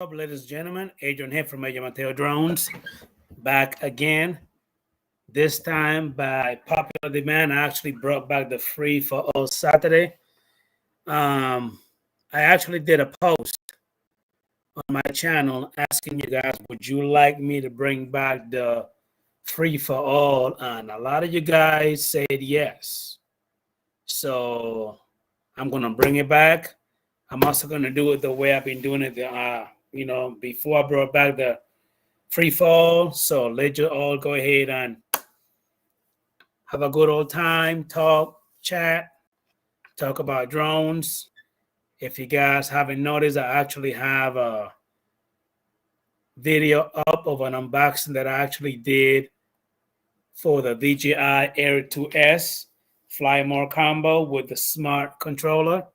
up, ladies and gentlemen? Adrian here from Major Mateo Drones, back again. This time, by popular demand, I actually brought back the free for all Saturday. Um, I actually did a post on my channel asking you guys, would you like me to bring back the free for all? And a lot of you guys said yes. So I'm gonna bring it back. I'm also gonna do it the way I've been doing it. Before I brought back the free fall. So let you all go ahead and have a good old time, talk, chat, talk about drones. If you guys haven't noticed, I actually have a video up of an unboxing that I actually did for the DJI Air 2S Fly More combo with the smart controller.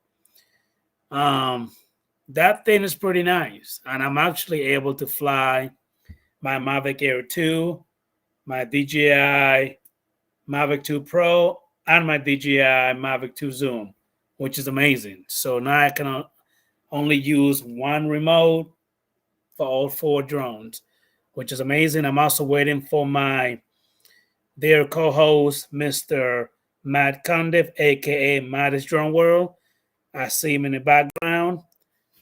Um, that thing is pretty nice, and I'm actually able to fly my Mavic Air 2, my DJI Mavic 2 Pro, and my DJI Mavic 2 Zoom, which is amazing. So now I can only use one remote for all four drones, which is amazing. I'm also waiting for my dear co-host, Mr. Matt Condiff, aka Matt's Drone World. I see him in the background.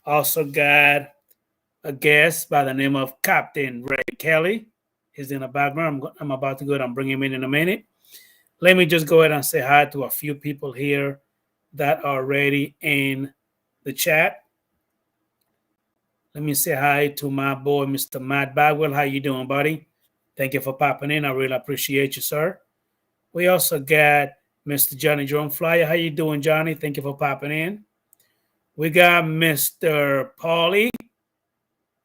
Also got a guest by the name of Captain Ray Kelly. He's in the background. I'm about to go and bring him in a minute. Let me just go ahead and say hi to a few people here that are already in the chat. Let me say hi to my boy, Mr. Matt Bagwell. How you doing, buddy? Thank you for popping in. I really appreciate you, sir. We also got Mr. Johnny Drone Flyer. How you doing, Johnny? Thank you for popping in. We got Mr. Paulie,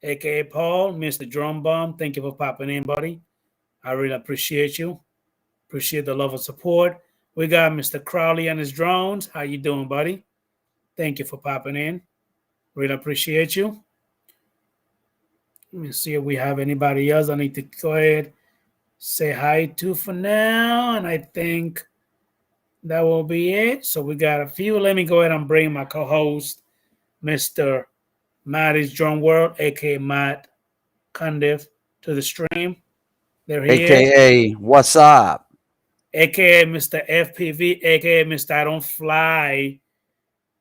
aka Paul, Mr. Drone Bomb. Thank you for popping in, buddy. I really appreciate you. Appreciate the love and support. We got Mr. Crowley and his drones. How you doing, buddy? Thank you for popping in. Really appreciate you. Let me see if we have anybody else I need to go ahead say hi to for now. And I think that will be it. So we got a few. Let me go ahead and bring my co-host, Mr. Matty's Drone World, aka Matt Condiff, to the stream. There he is. AKA, what's up? AKA Mr. FPV, aka Mr. I don't fly.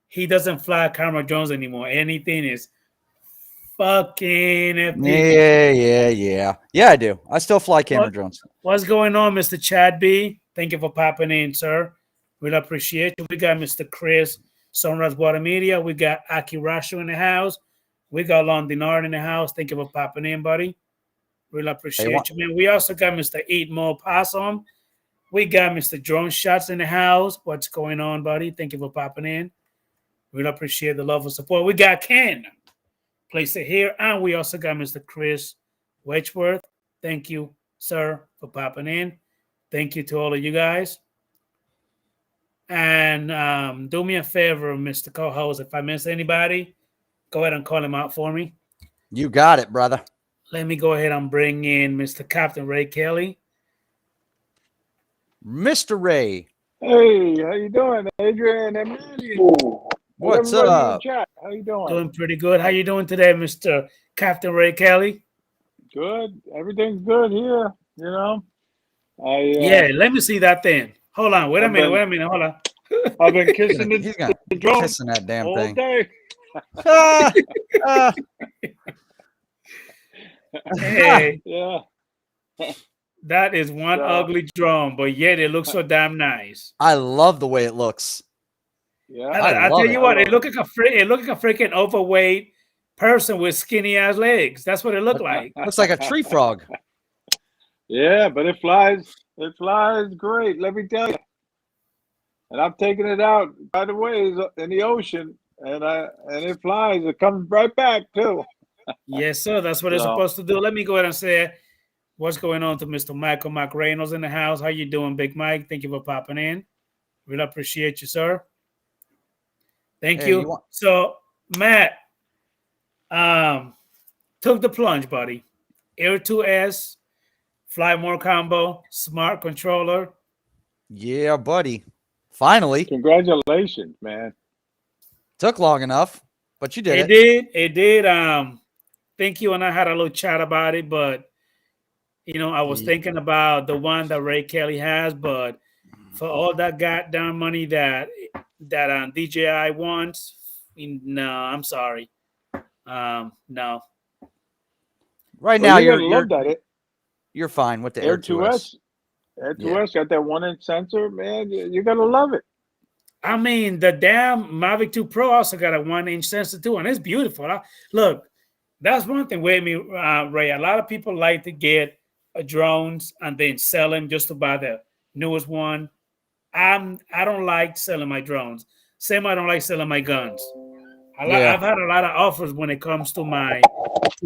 He doesn't fly camera drones anymore. Anything is fucking FPV. Yeah, I do. I still fly camera drones. What's going on, Mr. Chad B? Thank you for popping in, sir. Really appreciate you. We got Mr. Chris, Sunrise Water Media. We got Aki Rashu in the house. We got Lon Dinard in the house. Thank you for popping in, buddy. Really appreciate you, man. We also got Mr. Eat More Possum. We got Mr. Drone Shots in the house. What's going on, buddy? Thank you for popping in. Really appreciate the love and support. We got Ken. Place it here. And we also got Mr. Chris Wedgeworth. Thank you, sir, for popping in. Thank you to all of you guys. And do me a favor, Mr. Co-host. If I miss anybody, go ahead and call him out for me. You got it, brother. Let me go ahead and bring in Mr. Captain Ray Kelly. Mr. Ray. Hey, how you doing, Adrian and Manny? What's up? How you doing? Doing pretty good. How you doing today, Mr. Captain Ray Kelly? Good. Everything's good here. You know. Yeah. Let me see that thing. Hold on. Wait a minute. Hold on. I've been kissing the drone kissing that damn all thing. day. Hey. Yeah. That is one ugly drone, but yet it looks so damn nice. I love the way it looks. Yeah. I tell you what, it looked like a freaking overweight person with skinny ass legs. That's what it looked like. Looks like a tree frog. Yeah, but it flies. It flies great. Let me tell you. And I'm taking it out by the ways in the ocean, and it flies. It comes right back too. Yes, sir. That's what it's supposed to do. Let me go ahead and say what's going on to Mr. Michael Mike Reynolds in the house. How you doing, Big Mike? Thank you for popping in. Really appreciate you, sir. Thank you. So, Matt, took the plunge, buddy. Air 2S, Fly More combo, smart controller. Yeah, buddy. Finally. Congratulations, man. Took long enough, but you did it. It did. think you and I had a little chat about it, but I was thinking about the one that Ray Kelly has, but for all that goddamn money that DJI wants, no, I'm sorry. No. Right Well, now, you're gonna love that. you're fine with the Air Air 2S. 2S, Air 2S got that 1-inch sensor, man. You're gonna love it. I mean, the damn Mavic 2 Pro also got a 1-inch sensor too, and it's beautiful. Look, that's one thing with me, Ray. A lot of people like to get drones and then sell them just to buy the newest one. I don't like selling my drones. Same, I don't like selling my guns. I've had a lot of offers when it comes to my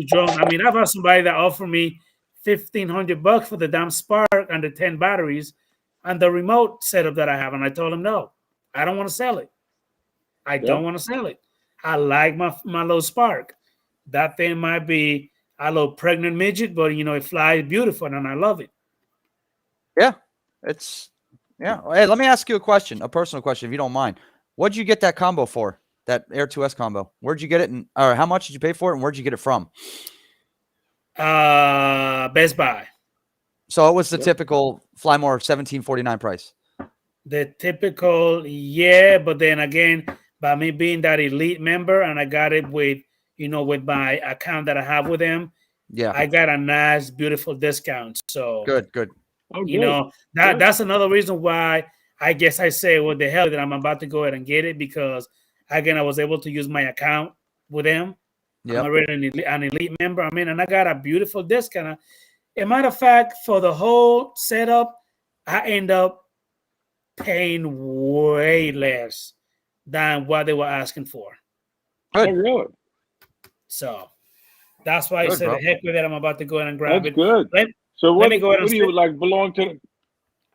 drone. I mean, I've had somebody that offered me $1,500 for the damn Spark and the 10 batteries and the remote setup that I have, and I told him no, I don't want to sell it. I don't want to sell it. I like my little Spark. That thing might be a little pregnant midget, but it flies beautiful, and I love it. Yeah, Hey, let me ask you a question, a personal question, if you don't mind. What'd you get that combo for? That Air 2S combo? Where'd you get it, or how much did you pay for it, and where'd you get it from? Best Buy. So it was the typical Flymore 1749 price. The typical, yeah, but then again, by me being that elite member, and I got it with with my account that I have with them, I got a nice, beautiful discount. So good. Oh, good. That's another reason why I guess I say, what the hell, that I'm about to go ahead and get it, because again, I was able to use my account with them. I'm already an elite member. I mean, and I got a beautiful discount. As a matter of fact, for the whole setup, I end up paying way less than what they were asking for. Oh, really? So that's why I said, the heck with it, I'm about to go ahead and grab it. That's good. So let me go ahead and do you belong to?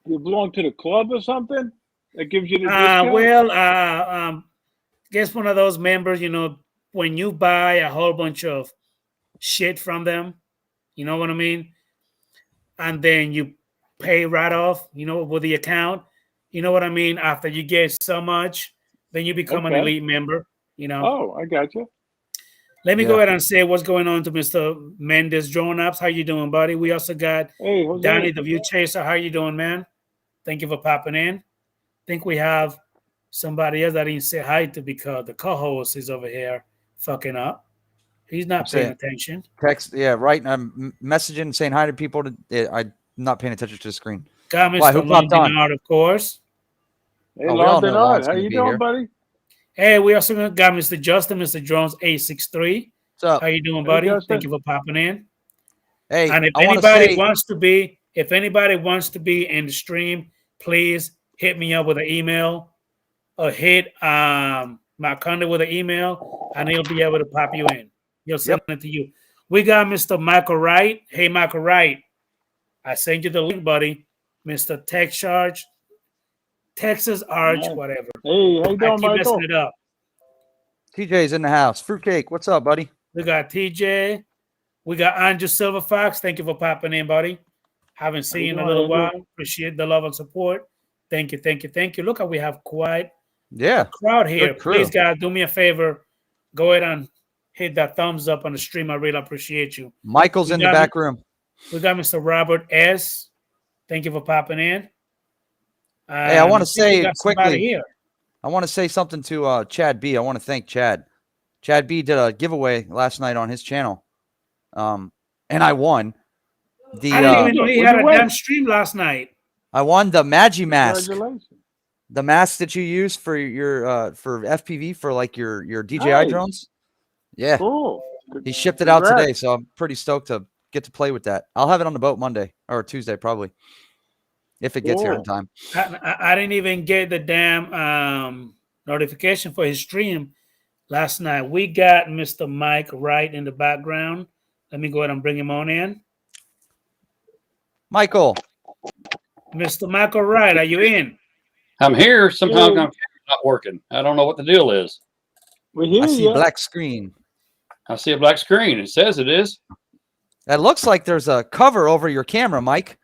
You belong to the club or something that gives you the discount? Well, guess one of those members. When you buy a whole bunch of shit from them, you know what I mean, and then you pay right off, with the account. You know what I mean? After you get so much, then you become an elite member. Oh, I got you. Let me go ahead and say what's going on to Mr. Mendes Drone Apps. How you doing, buddy? We also got Danny, the View Chaser. How you doing, man? Thank you for popping in. I think we have somebody else that didn't say hi to because the co-host is over here fucking up. He's not paying attention. Right. I'm messaging, saying hi to people. I'm not paying attention to the screen. Got Mr. London Art, of course. Hey, London Art. How you doing, buddy? Hey, we also got Mr. Justin, Mr. Drones 863. What's up? How you doing, buddy? Thank you for popping in. Hey, and if anybody wants to be in the stream, please hit me up with an email or hit my contact with an email, and he'll be able to pop you in. He'll send it to you. We got Mr. Michael Wright. Hey, Michael Wright, I sent you the link, buddy. Mr. Texas Arch, whatever. Hey, how you doing, Michael? Messing it up. TJ's in the house. Fruitcake, what's up, buddy? We got TJ. We got Andrew Silver Fox. Thank you for popping in, buddy. Haven't seen you in a little while. Appreciate the love and support. Thank you. Look how we have quite a crowd here. Please, guys, do me a favor. Go ahead and hit that thumbs up on the stream. I really appreciate you. Michael's in the back room. We got Mr. Robert S. Thank you for popping in. Hey, I want to say quickly. I want to say something to Chad B. I want to thank Chad. Chad B did a giveaway last night on his channel, and I won. I didn't even know he had a damn stream last night. I won the Magi mask. The mask that you use for your for FPV for like your DJI drones. Yeah, cool. He shipped it out today, so I'm pretty stoked to get to play with that. I'll have it on the boat Monday or Tuesday probably, if it gets here in time. I didn't even get the damn notification for his stream last night. We got Mr. Mike Wright in the background. Let me go ahead and bring him on in. Michael. Mr. Michael Wright, are you in? I'm here. Somehow my camera's not working. I don't know what the deal is. I see a black screen. I see a black screen. It says it is. That looks like there's a cover over your camera, Mike.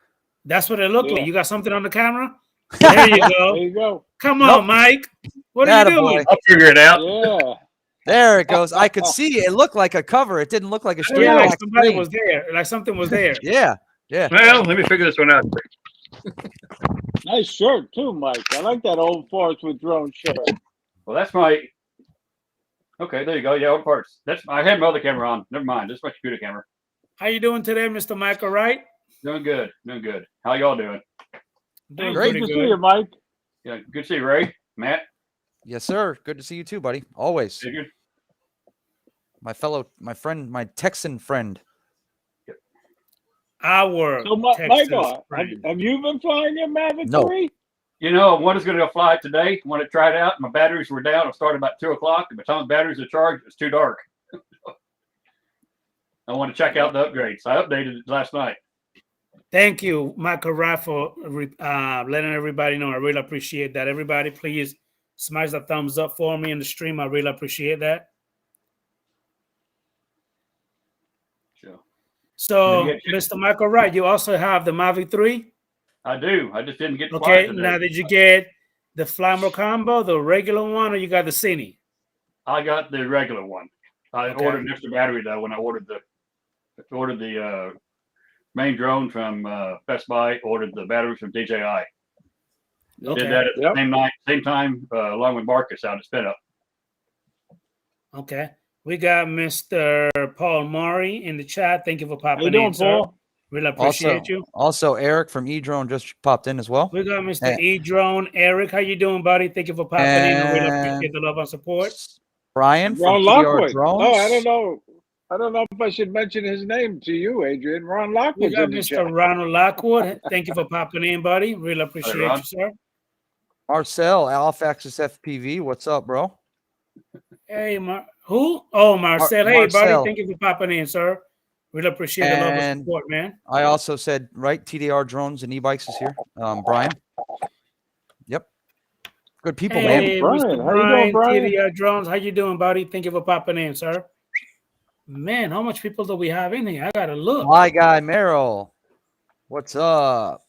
That's what it looked like. You got something on the camera? There you go. There you go. Come on, Mike. What are you doing? I'll figure it out. Yeah. There it goes. I could see it. It looked like a cover. It didn't look like a straight like black somebody screen. was there. Like something was there. Yeah. Well, let me figure this one out. Nice shirt too, Mike. I like that Old Forest with Drone shirt. Well, that's my. Okay, there you go. Yeah, old parts. I had my other camera on. Never mind. This is my computer camera. How you doing today, Mr. Michael Wright? Doing good. Doing good. How y'all doing? Doing Great pretty to good. see you, Mike. Yeah, good to see you, Ray. Matt. Yes, sir. Good to see you too, buddy. Always. Figured. My friend, my Texan friend. Our So, Texas Michael, friend. have you been flying your Mavic No. 3? You know, I was going to go fly it today. I wanted to try it out. My batteries were down. I started about 2 o'clock. And by the time the batteries are charged, it was too dark. I want to check out the upgrades. I updated it last night. Thank you, Michael Wright, for letting everybody know. I really appreciate that. Everybody, please smash the thumbs up for me in the stream. I really appreciate that. Sure. So, Mr. Michael Wright, you also have the Mavic 3? I do. I just didn't get to fly Okay, it today. now did you get the Flammer combo, the regular one, or you got the Cine? I got the regular one. I Okay. ordered an extra battery though when I ordered the main drone from Best Buy. Ordered the batteries from DJI. Okay. Did that at the same night, same time, along with Marcus out at Spin Up. Okay. We got Mr. Paul Murray in the chat. Thank you for How popping you doing, in, sir. Paul? Really appreciate you. Also, Eric from eDrone just popped in as well. We got Mr. E-Drone. Eric, how you doing, buddy? Thank you for popping in. I really appreciate the love and support. Brian from Ron TDR Lockwood. Drones. Oh, I don't know. I don't know if I should mention his name to you, Adrian. Ron We Lockwood's got in the Mr. chat. Ronald Lockwood. Thank you for popping in, buddy. Really appreciate Ron. you, sir. Marcel, Alphaxis FPV. What's up, bro? Hey, who? Oh, Marcel. Hey, buddy. Marcel. Thank you for popping in, sir. Really appreciate the love and support, man. I also said, right, TDR Drones and e-bikes is here. Brian. Yep. Good people, man. Hey, Brian. Mr. How you doing, Brian? TDR Drones. How you doing, buddy? Thank you for popping in, sir. Man, how much people do we have in here? I gotta look. My guy, Merrill. What's up?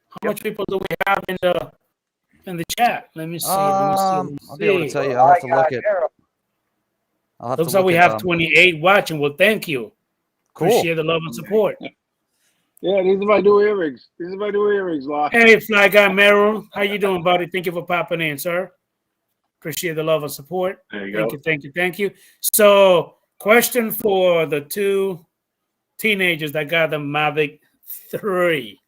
How much people do we have in the chat? Let me see. I'll be able to tell you. I'll have to look at. Looks like we have 28 watching. Well, thank you. Cool. Appreciate the love and support. Yeah, these are my new earrings. Locke. Hey, Fly Guy Merrill. How you doing, buddy? Thank you for popping in, sir. Appreciate the love and support. There you go. Thank you. So, question for the two teenagers that got the Mavic 3.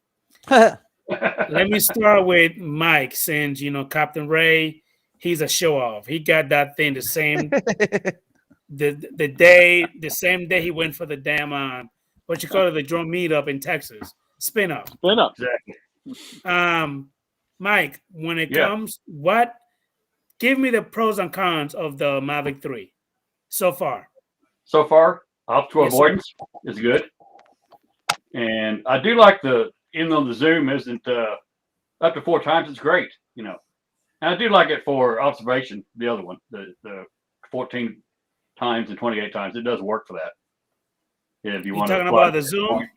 Let me start with Mike, since, Captain Ray, he's a show-off. He got that thing the same the same day he went for the damn the drone meetup in Texas. Spin up. Exactly. Mike, when it comes, give me the pros and cons of the Mavic 3 so far. So far, optical avoidance is good. And I do like even though the zoom isn't up to 4 times, it's great, And I do like it for observation, the other one, the 14 times and 28 times. It does work for that. If you want to talking about the zoom? Point.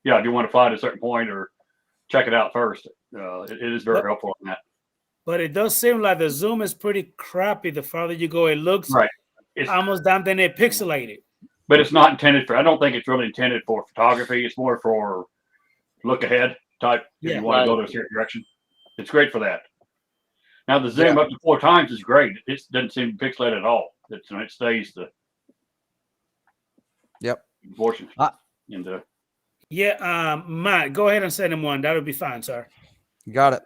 Yeah, if you want to fly to a certain point or check it out first, it is very helpful on that. But it does seem like the zoom is pretty crappy. The farther you go, it looks it's almost down than it pixelated. But it's not intended for. I don't think it's really intended for photography. It's more for look ahead type. If you want to go to a certain direction, it's great for that. Now the zoom up to 4 times is great. It doesn't seem pixelated at all. It stays the proportion. Matt, go ahead and send him one. That would be fine, sir. You got it.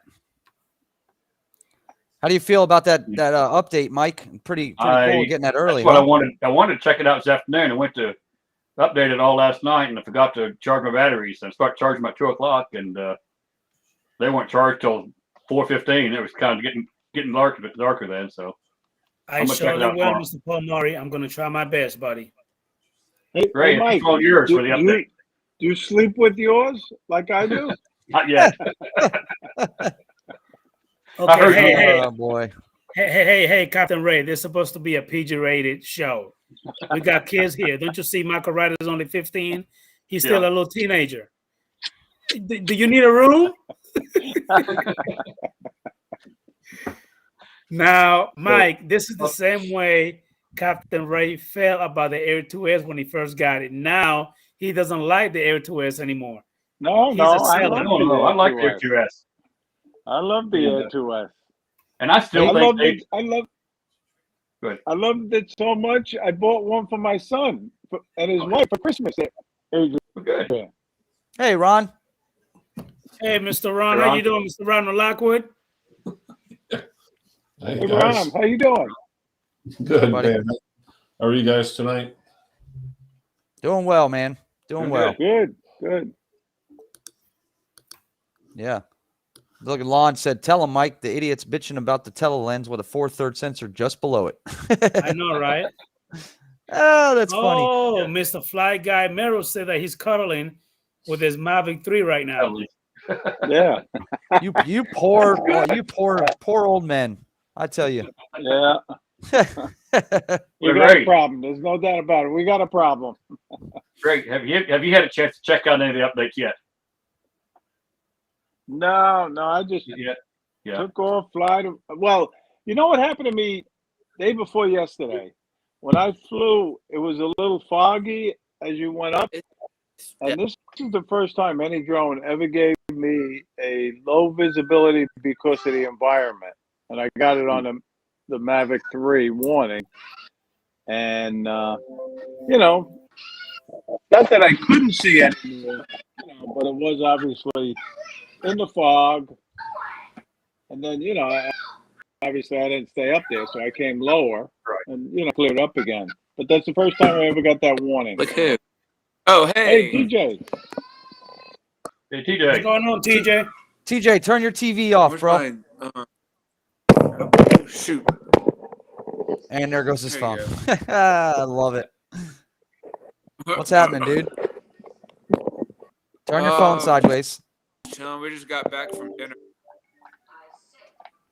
How do you feel about that update, Mike? Pretty cool getting that early. That's what I wanted. I wanted to check it out this afternoon. I went to update it all last night, and I forgot to charge my batteries. I started charging them at 2 o'clock, and they weren't charged till 4:15. It was kind of getting darker then. So I surely will, Mr. Paul Murray. I'm going to try my best, buddy. Hey, great. Mike, yours for the update. Do you sleep with yours like I do? Not yet. Okay, oh boy. Hey, Captain Ray, this is supposed to be a PG-rated show. We got kids here. Don't you see Michael Wright is only 15? He's still a little teenager. Do you need a room? Now, Mike, this is the same way Captain Ray felt about the Air 2S when he first got it. Now he doesn't like the Air 2S anymore. No, He's no, a I seller. love the I Air like the 2S. 2S. I love the Air 2S. And I still think I loved it so much. I bought one for my son and his wife for Christmas. Good. Hey, Ron. Hey, Mr. Ron, how you doing, Mr. Ronald Lockwood? Hey Ron, how you doing? Good, man. How are you guys tonight? Doing well, man. Doing well. Good. Yeah. Look, Lon said, tell him, Mike, the idiot's bitching about the telelens with a 4/3 sensor just below it. I know, right? Oh, that's funny. Oh, Mr. Fly Guy Merrill said that he's cuddling with his Mavic 3 right now. Yeah. You poor old men. I tell you. Yeah. We got a problem. There's no doubt about it. We got a problem. Great. Have you had a chance to check out any of the updates yet? No, I just took off, well, you know what happened to me day before yesterday? When I flew, it was a little foggy as you went up. And this is the first time any drone ever gave me a low visibility because of the environment. And I got it on the Mavic 3 warning. And, not that I couldn't see anymore, but it was obviously in the fog. And then, obviously I didn't stay up there, so I came lower and, cleared up again. But that's the first time I ever got that warning. Look who. Oh, hey. Hey, TJ. Hey, TJ. What's going on, TJ? TJ, turn your TV off, bro. Shoot. And there goes his phone. I love it. What's happening, dude? Turn your phone sideways. Chilling. We just got back from dinner.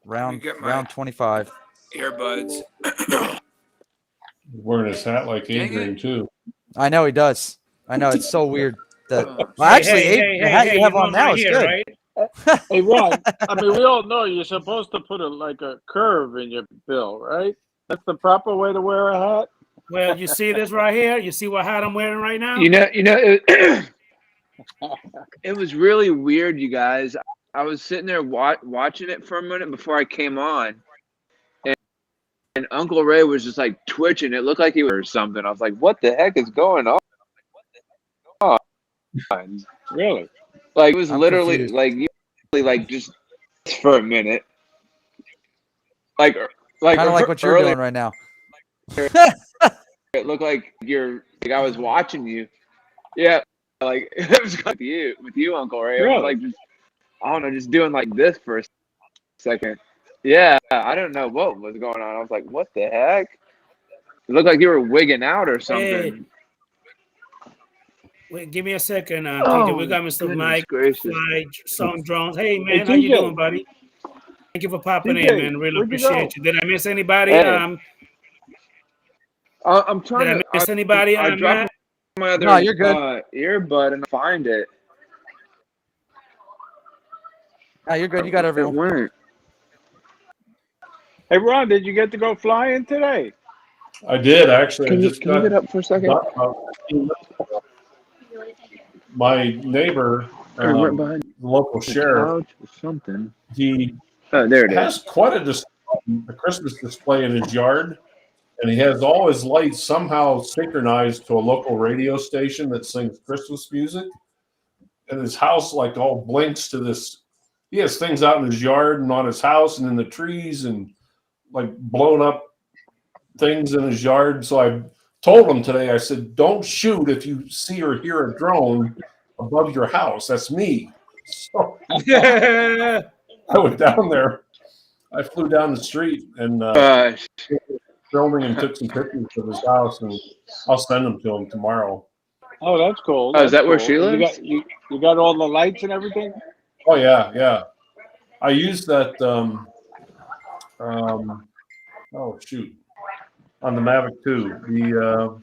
Round 25. Earbuds. Wearing his hat like Adrian, too. I know he does. I know. It's so weird. That, the hat you have on now is good. Right? Hey, Ron, I mean, we all know you're supposed to put a curve in your bill, right? That's the proper way to wear a hat. Well, you see this right here? You see what hat I'm wearing right now? It was really weird, you guys. I was sitting there watching it for a minute before I came on, and Uncle Ray was just like twitching. It looked like he was or something. I was like, "What the heck is going on?" Really? Like it was literally confused. like just for a minute, like kind of like what you're doing right now. It looked like I was watching you. Yeah, like it was with you, Uncle Ray. Really? I was like, I don't know, just doing like this for a second. Yeah, I don't know what was going on. I was like, what the heck? It looked like you were wigging out or something. Hey. Wait, give me a second, TJ. We got Mr. Mike Fly Song Drones. Hey, man, Hey, how you TJ. doing, buddy? Thank you for popping TJ, in, man. Really where'd you appreciate you. Did I miss anybody? Hey. I'm trying Did I miss anybody? I dropped my other No, you're good. earbud and find it. No, you're good. You got everyone. It went. Hey, Ron, did you get to go flying today? I did, actually. Can I you just get up for a second? My neighbor, Right behind the local sheriff, or something. he There it has is. quite a Christmas display in his yard, and he has all his lights somehow synchronized to a local radio station that sings Christmas music. And his house like all blinks to this. He has things out in his yard and on his house and in the trees and like blown up things in his yard. So I told him today, I said, don't shoot if you see or hear a drone above your house. That's me. So I went down there. I flew down the street and filming and took some pictures of his house, and I'll send them to him tomorrow. Oh, that's cool. Oh, is that where cool. she lives? You got all the lights and everything? Oh yeah. I used that oh shoot. On the Mavic 2.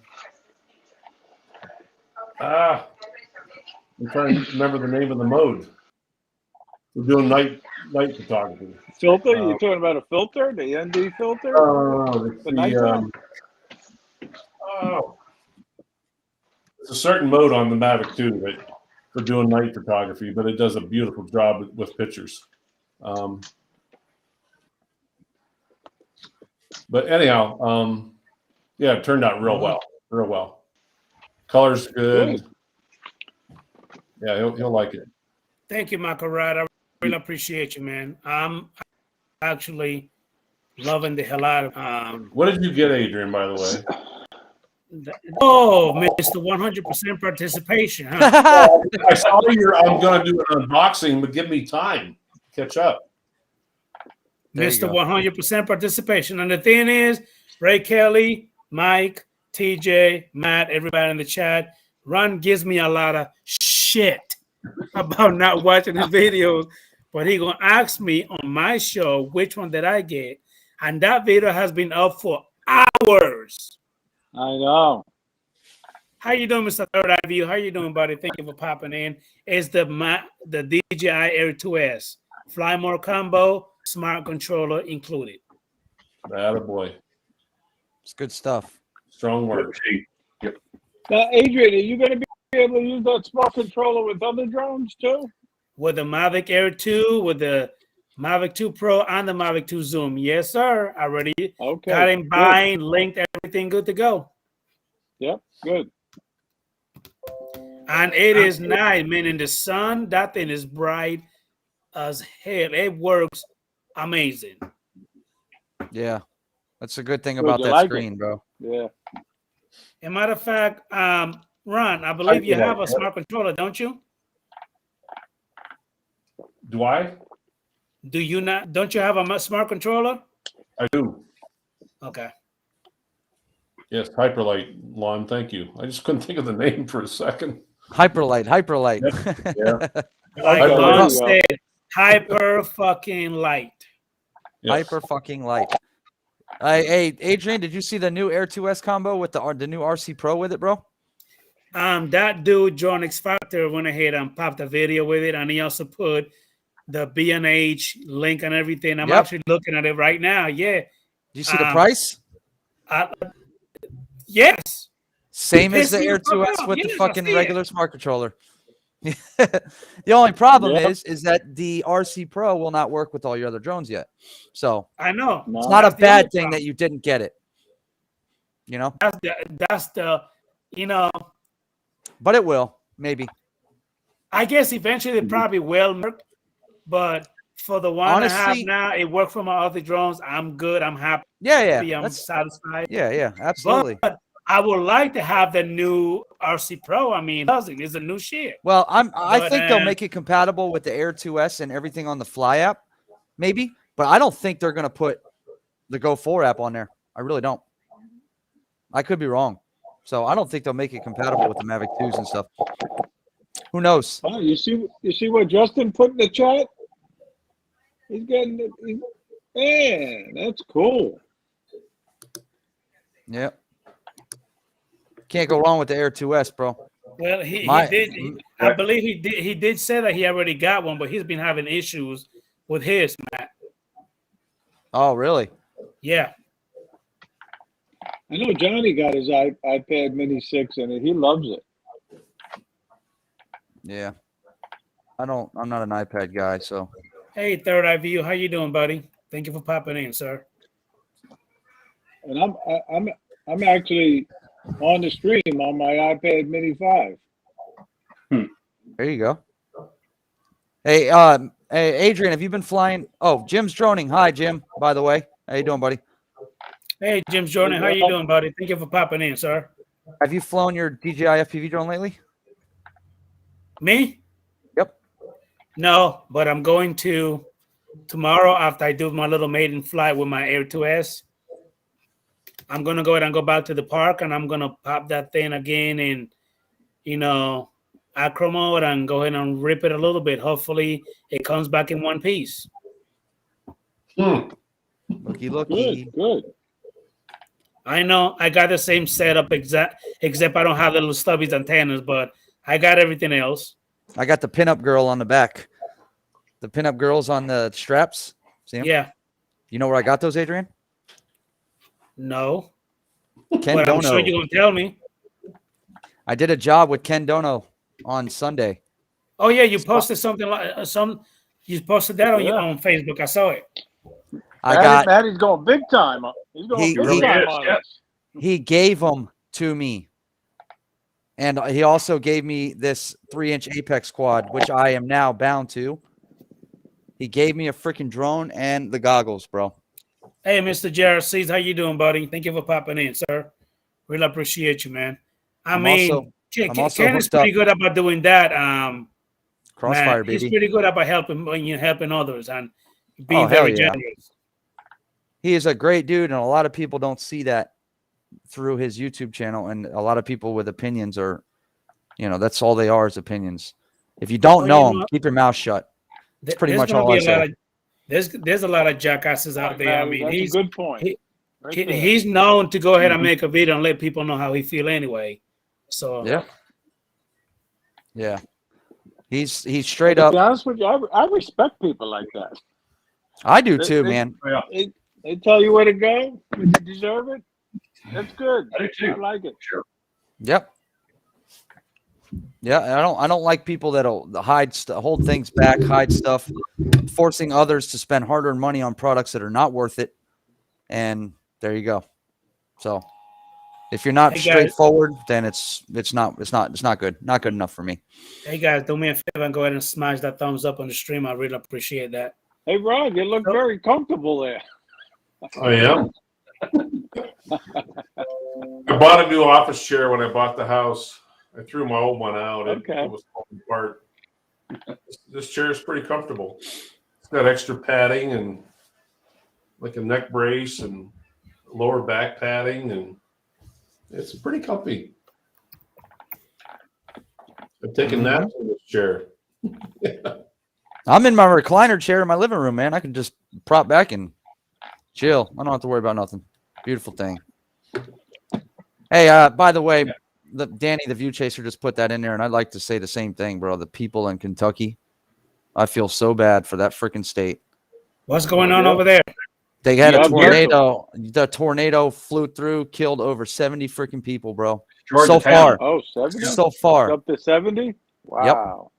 I'm trying to remember the name of the mode. We're doing night photography. Filter? You talking about a filter? The ND filter? The nighttime? Oh, there's a certain mode on the Mavic 2 that for doing night photography, but it does a beautiful job with pictures. But anyhow, yeah, it turned out real well. Color's good. Yeah, he'll like it. Thank you, Makarad. I really appreciate you, man. I'm actually loving the hell out of. What did you get, Adrian? By the way. Oh, Mr. 100% participation, huh? I saw I'm going to do an unboxing, but give me time to catch up. Mr. 100% participation. And the thing is, Ray Kelly, Mike, TJ, Matt, everybody in the chat, Ron gives me a lot of shit about not watching his videos, but he going to ask me on my show which one did I get. And that video has been up for hours. I know. How you doing, Mr. Third Eye View? How you doing, buddy? Thank you for popping in. It's the DJI Air 2S. Fly more combo, smart controller included. Attaboy. It's good stuff. Strong work. Yep. Now, Adrian, are you going to be able to use that smart controller with other drones too? With the Mavic Air 2, with the Mavic 2 Pro, and the Mavic 2 Zoom. Yes, sir. Already got him buying, linked, everything good to go. Yep, good. And it is nice, man. In the sun, that thing is bright as hell. It works amazing. Yeah. That's a good thing about that screen, bro. Yeah. As a matter of fact, Ron, I believe you have a smart controller, don't you? Do I? Do you not? Don't you have a smart controller? I do. Okay. Yes, Hyperlight, Lon. Thank you. I just couldn't think of the name for a second. Hyperlight. Yeah. Like Lon said, hyper fucking light. Yes. Hyper fucking light. Hey, Adrian, did you see the new Air 2S combo with the new RC Pro with it, bro? That dude, John X Factor, went ahead and popped a video with it, and he also put the B&H link and everything. I'm actually looking at it right now. Yeah. Do you see the price? Yes. Same as the Air 2S with the fucking regular smart controller. The only problem is that the RC Pro will not work with all your other drones yet. So I know it's not a bad thing that you didn't get it. You know? That's the you know. But it will, maybe. I guess eventually it probably will work. But for the one honestly, I have now, it worked for my other drones. I'm good. I'm happy. Yeah. I'm satisfied. Yeah, absolutely. But I would like to have the new RC Pro. I mean, it's a new shit. Well, I think they'll make it compatible with the Air 2S and everything on the Fly app, maybe. But I don't think they're going to put the Go 4 app on there. I really don't. I could be wrong. So I don't think they'll make it compatible with the Mavic 2s and stuff. Who knows? Oh, you see what Justin put in the chat? He's getting man, that's cool. Yeah. Can't go wrong with the Air 2S, bro. Well, he did. I believe he did say that he already got one, but he's been having issues with his, Matt. Oh, really? Yeah. I know Johnny got his iPad Mini 6 and he loves it. Yeah. I'm not an iPad guy, so. Hey, Third Eye View, how you doing, buddy? Thank you for popping in, sir. And I'm actually on the stream on my iPad Mini 5. There you go. Hey, Adrian, have you been flying? Oh, Jim's droning. Hi, Jim, by the way. How you doing, buddy? Hey, Jim's droning. How you doing, buddy? Thank you for popping in, sir. Have you flown your DJI FPV drone lately? Me? Yep. No, but I'm going to tomorrow after I do my little maiden flight with my Air 2S. I'm going to go ahead and go back to the park, and I'm going to pop that thing again in, acro mode and go ahead and rip it a little bit. Hopefully, it comes back in one piece. Looky. Good. I know. I got the same setup except I don't have the little stubbies antennas, but I got everything else. I got the pinup girl on the back. The pinup girls on the straps. See 'em? Yeah. You know where I got those, Adrian? No. Ken But I'm Dono. sure you're gonna tell me. I did a job with Ken Dono on Sunday. Oh yeah, you posted something like You posted that on Yeah. on Facebook. I saw it. Maddie's going big time. He's going big time on this. He gave them to me. And he also gave me this 3-inch Apex quad, which I am now bound to. He gave me a freaking drone and the goggles, bro. Hey, Mr. Jared Seas, how you doing, buddy? Thank you for popping in, sir. Really appreciate you, man. I'm also Ken is pretty good about doing that. Crossfire, man, baby. He's pretty good about helping others and being very generous. He is a great dude, and a lot of people don't see that through his YouTube channel. And a lot of people with opinions are, that's all they are is opinions. If you don't know him, keep your mouth shut. That's pretty much all I say. There's a lot of jackasses out there. I mean, he's a good point. He's known to go ahead and make a video and let people know how he feel anyway. So yeah. He's straight up. To be honest with you, I respect people like that. I do too, man. They tell you where to go when you deserve it. That's good. I do too. I like it. Sure. Yep. Yeah, I don't like people that'll hold things back, hide stuff, forcing others to spend hard-earned money on products that are not worth it. And there you go. So, if you're not straightforward, then it's not good. Not good enough for me. Hey guys, do me a favor and go ahead and smash that thumbs up on the stream. I really appreciate that. Hey Ron, you look very comfortable there. I am. I bought a new office chair when I bought the house. I threw my old one out. It was falling apart. This chair is pretty comfortable. It's got extra padding and like a neck brace and lower back padding, and it's pretty comfy. I've taken naps in this chair. I'm in my recliner chair in my living room, man. I can just prop back and chill. I don't have to worry about nothing. Beautiful thing. Hey, by the way, Danny, the View Chaser, just put that in there, and I'd like to say the same thing, bro. The people in Kentucky, I feel so bad for that freaking state. What's going on over there? They had a tornado. The tornado flew through, killed over 70 freaking people, bro. So far. Oh, 70? So far. Up to 70? Wow.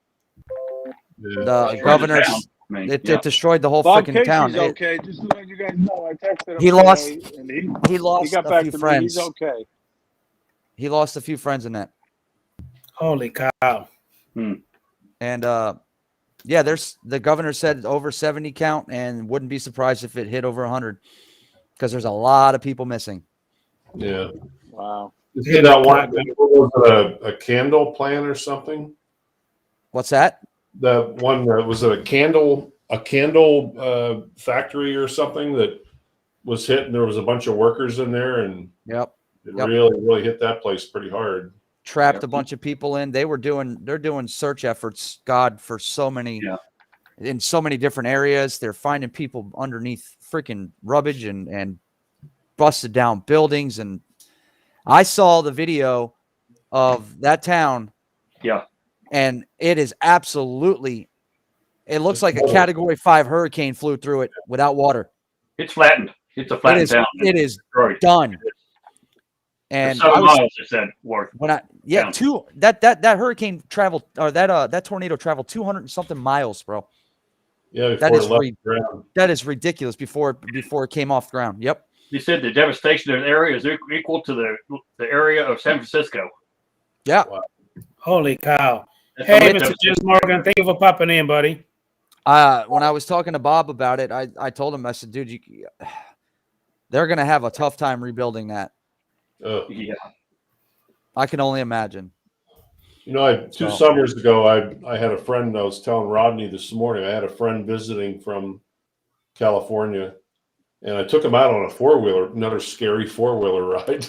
Yep. The governor's, it destroyed the whole freaking town. Okay, just to let you guys know, I texted him. He lost he got back a few to friends. Me. He's okay. He lost a few friends in that. Holy cow. And the governor said over 70 count, and wouldn't be surprised if it hit over 100 because there's a lot of people missing. Yeah. Wow. Is that one? Was it a candle plant or something? What's that? The one was it a candle factory or something that was hit, and there was a bunch of workers in there, and it really hit that place pretty hard. Trapped a bunch of people in. They're doing search efforts, God, for in so many different areas. They're finding people underneath freaking rubbish and busted down buildings. And I saw the video of that town. Yeah. And it is absolutely, it looks like a Category 5 hurricane flew through it without water. It's flattened. It's a flattened town. It is done. And miles, it said, worth. That hurricane traveled, or that tornado traveled 200 and something miles, bro. Yeah, that is ridiculous before it came off the ground. Yep. He said the devastation of the area is equal to the area of San Francisco. Yeah. Wow. Holy cow. Hey, Mr. James Morgan, thank you for popping in, buddy. When I was talking to Bob about it, I told him, I said, dude, they're going to have a tough time rebuilding that. Yeah. I can only imagine. You know, two summers ago, I had a friend. I was telling Rodney this morning. I had a friend visiting from California, and I took him out on a four-wheeler, another scary four-wheeler ride.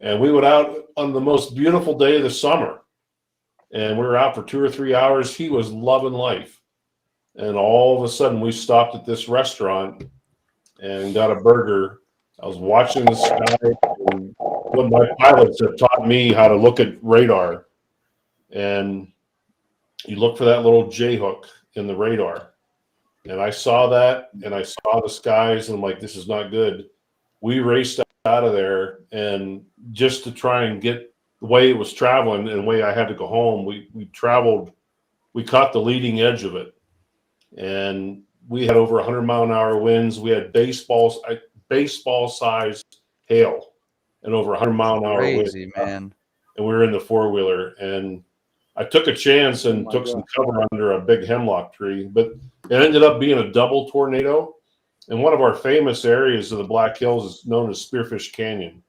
And we went out on the most beautiful day of the summer, and we were out for 2 or 3 hours. He was loving life, and all of a sudden, we stopped at this restaurant and got a burger. I was watching the sky. And one of my pilots have taught me how to look at radar. And you look for that little J hook, in the radar. And I saw that, and I saw the skies, and I'm like, this is not good. We raced out of there, and just to try and get the way it was traveling and the way I had to go home, we caught the leading edge of it. And we had over 100-mile-an-hour winds. We had baseball-sized hail and over 100-mile-an-hour winds. Crazy, man. And we were in the four-wheeler, and I took a chance and took some cover under a big hemlock tree, but it ended up being a double tornado. And one of our famous areas of the Black Hills is known as Spearfish Canyon.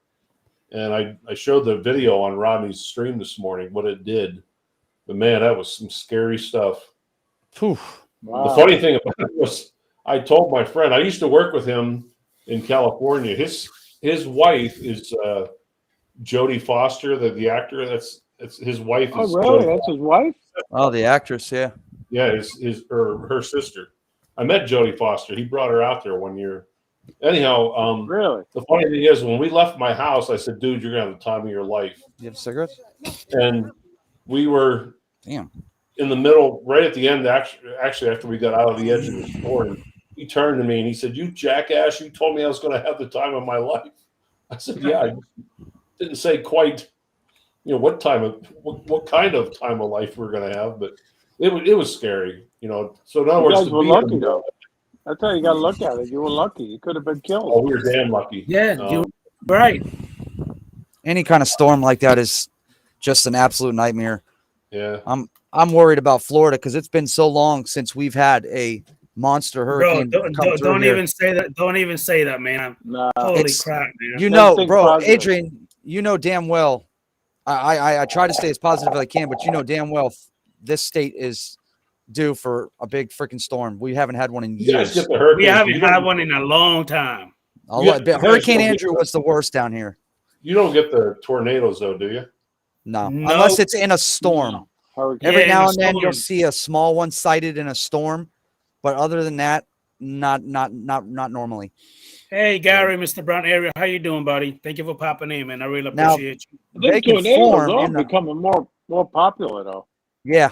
And I showed the video on Rodney's stream this morning, what it did. But man, that was some scary stuff. Wow. The funny thing about it was I told my friend, I used to work with him in California. His wife is Jodie Foster, the actor. That's his wife. Oh, really? That's his wife? Oh, the actress, yeah. Yeah, her sister. I met Jodie Foster. He brought her out there one year. Anyhow, really? The funny thing is, when we left my house, I said, dude, you're going to have the time of your life. You have cigarettes? And we were in the middle, right at the end, actually after we got out of the edge of the store. And he turned to me and he said, you jackass, you told me I was going to have the time of my life. I said, yeah, I didn't say quite, what kind of time of life we're going to have, but it was scary, So in other words, you guys were lucky, though. That's how you got to look at it. You were lucky. You could have been killed. Oh, we were damn lucky. Yeah, you're right. Any kind of storm like that is just an absolute nightmare. Yeah. I'm worried about Florida because it's been so long since we've had a monster hurricane. Bro, don't even say that. Don't even say that, man. Holy crap, man. Bro, Adrian, damn well. I try to stay as positive as I can, but damn well this state is due for a big freaking storm. We haven't had one in years. We haven't had one in a long time. Hurricane Andrew was the worst down here. You don't get the tornadoes, though, do you? No. Unless it's in a storm. No. Every now and then you'll see a small one sighted in a storm, but other than that, not normally. Hey, Gary, Mr. Brown area, how you doing, buddy? Thank you for popping in, man. I really appreciate you. They can form are becoming more popular, though. Yeah.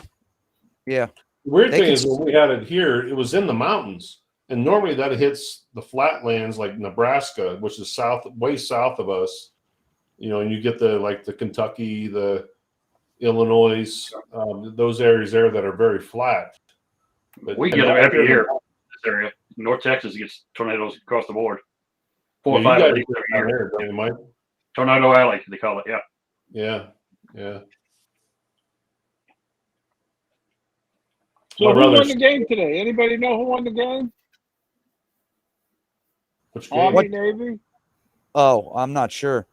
The weird thing is when we had it here, it was in the mountains. And normally that hits the flatlands like Nebraska, which is way south of us. And you get the Kentucky, the Illinois, those areas there that are very flat. But we get them every year in this area. North Texas gets tornadoes across the board. 4 or 5 every year. Tornado Alley, they call it. Yeah. Yeah. So who won the game today? Anybody know who won the game? Which game? Army, Navy? Oh, I'm not sure.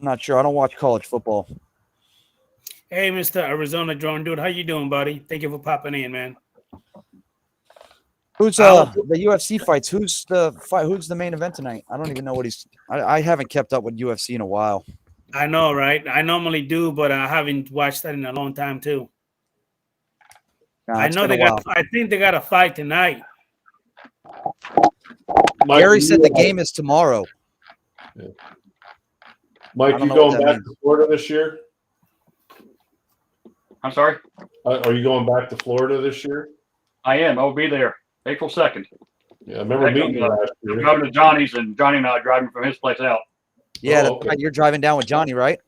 I don't watch college football. Hey, Mr. Arizona Drone Dude, how you doing, buddy? Thank you for popping in, man. Who's the UFC fights? Who's the main event tonight? I don't even know what I haven't kept up with UFC in a while. I know, right? I normally do, but I haven't watched that in a long time too. I know I think they got a fight tonight. Gary said the game is tomorrow. Yeah. Mike, you going back to Florida this year? I'm sorry? Are you going back to Florida this year? I am. I'll be there April 2nd. Yeah, I remember meeting you last year. I'm driving to Johnny's, and Johnny and I are driving from his place out. Yeah, you're driving down with Johnny, right?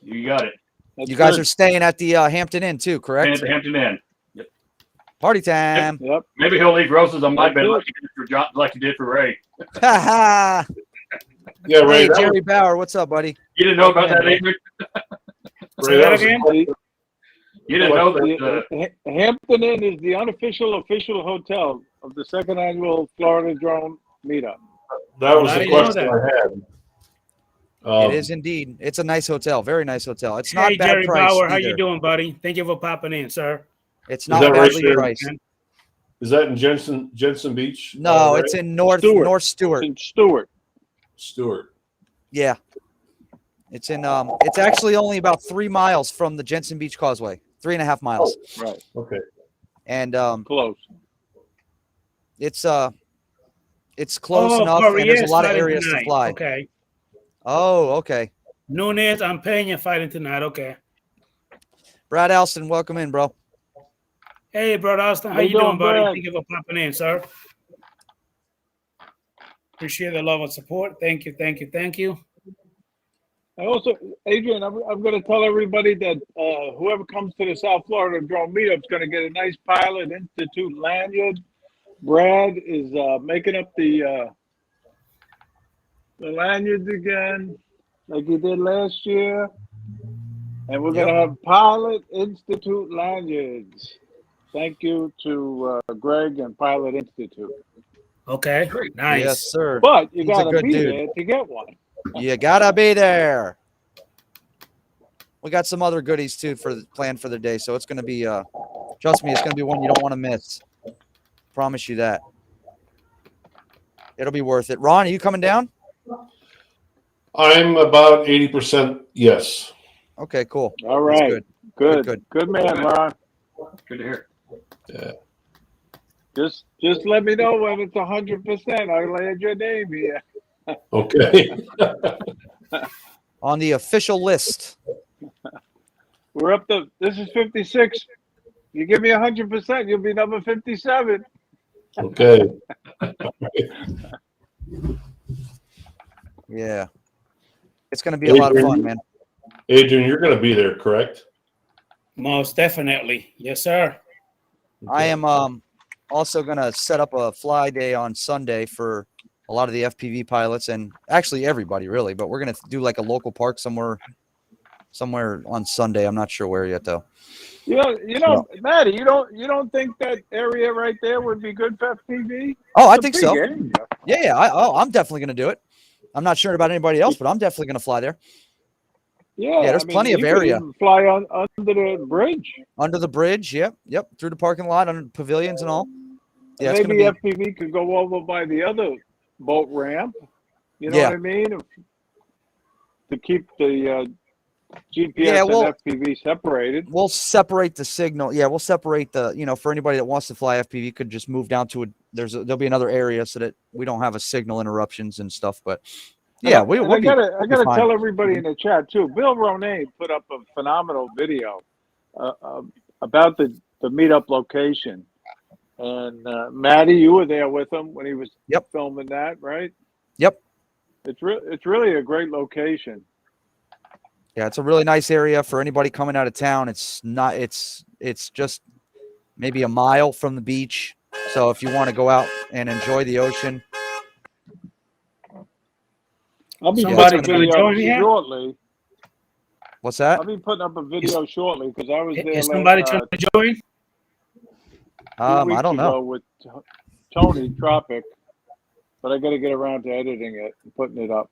You got it. You guys are staying at the HamptonInn too, correct? Staying at the Hampton Inn. Yep. Party time. Yep. Maybe he'll leave roses on my bed like he did for Ray. Ha Yeah, Ray. Hey, Jerry Bauer, what's up, buddy? You didn't know about that, Adrian? Say that again? You didn't know that Hampton Inn is the unofficial official hotel of the second annual Florida Drone Meetup. That was the question I had. It is indeed. It's a nice hotel. Very nice hotel. It's not bad Jerry price Bauer, either. how you doing, buddy? Thank you for popping in, sir. It's not badly priced. Is that in Jensen Beach? No, it's in North Stewart. In Stewart. Yeah. It's in it's actually only about 3 miles from the Jensen Beach Causeway. 3.5 miles. Oh, right. Okay. And close. It's close enough, and there's a lot of areas to fly. Okay. Oh, okay. Nunez, I'm paying you fighting tonight. Okay. Brad Alston, welcome in, bro. Hey, brother Austin, how you doing, buddy? Thank you for popping in, sir. Appreciate the love and support. Thank you, thank you, thank you. I also, Adrian, I'm going to tell everybody that whoever comes to the South Florida Drone Meetup is going to get a nice Pilot Institute lanyard. Brad is making up the lanyards again, like he did last year. And we're going to have Pilot Institute lanyards. Thank you to Greg and Pilot Institute. Okay, nice. Yes, sir. But you got to be there to get one. You got to be there. We got some other goodies, too, planned for the day. So it's going to be, trust me, it's going to be one you don't want to miss. Promise you that. It'll be worth it. Ron, are you coming down? I'm about 80% yes. Okay, cool. All right. Good man, Ron. Good to hear. Yeah. Just let me know when it's 100%. I'll add your name here. Okay. On the official list. We're up to, this is 56. You give me 100%, you'll be number 57. Okay. Yeah. It's going to be a lot of fun, man. Adrian, you're going to be there, correct? Most definitely. Yes, sir. Okay. I am also going to set up a fly day on Sunday for a lot of the FPV pilots and actually everybody, really. But we're going to do like a local park somewhere on Sunday. I'm not sure where yet, though. Maddie, you don't think that area right there would be good for FPV? Oh, I think so. Yeah. I'm definitely going to do it. I'm not sure about anybody else, but I'm definitely going to fly there. Yeah, there's plenty of area. Fly under the bridge. Under the bridge, yep. Through the parking lot, under pavilions and all. Yeah, maybe FPV could go over by the other boat ramp. You know what I mean? To keep the GPS and FPV separated. We'll separate the signal. Yeah, we'll separate the, for anybody that wants to fly FPV could just move down to there'll be another area so that we don't have a signal interruptions and stuff. But yeah, I gotta tell everybody in the chat too. Bill Ronayne put up a phenomenal video about the meetup location. And Maddie, you were there with him when he was filming that, right? Yep. It's really a great location. Yeah, it's a really nice area for anybody coming out of town. It's just maybe a mile from the beach. So if you want to go out and enjoy the ocean. I'll be putting up a video shortly. What's that? I'll be putting up a video shortly because I was there. Is somebody trying to join? I don't know. With Tony Tropic, but I got to get around to editing it and putting it up.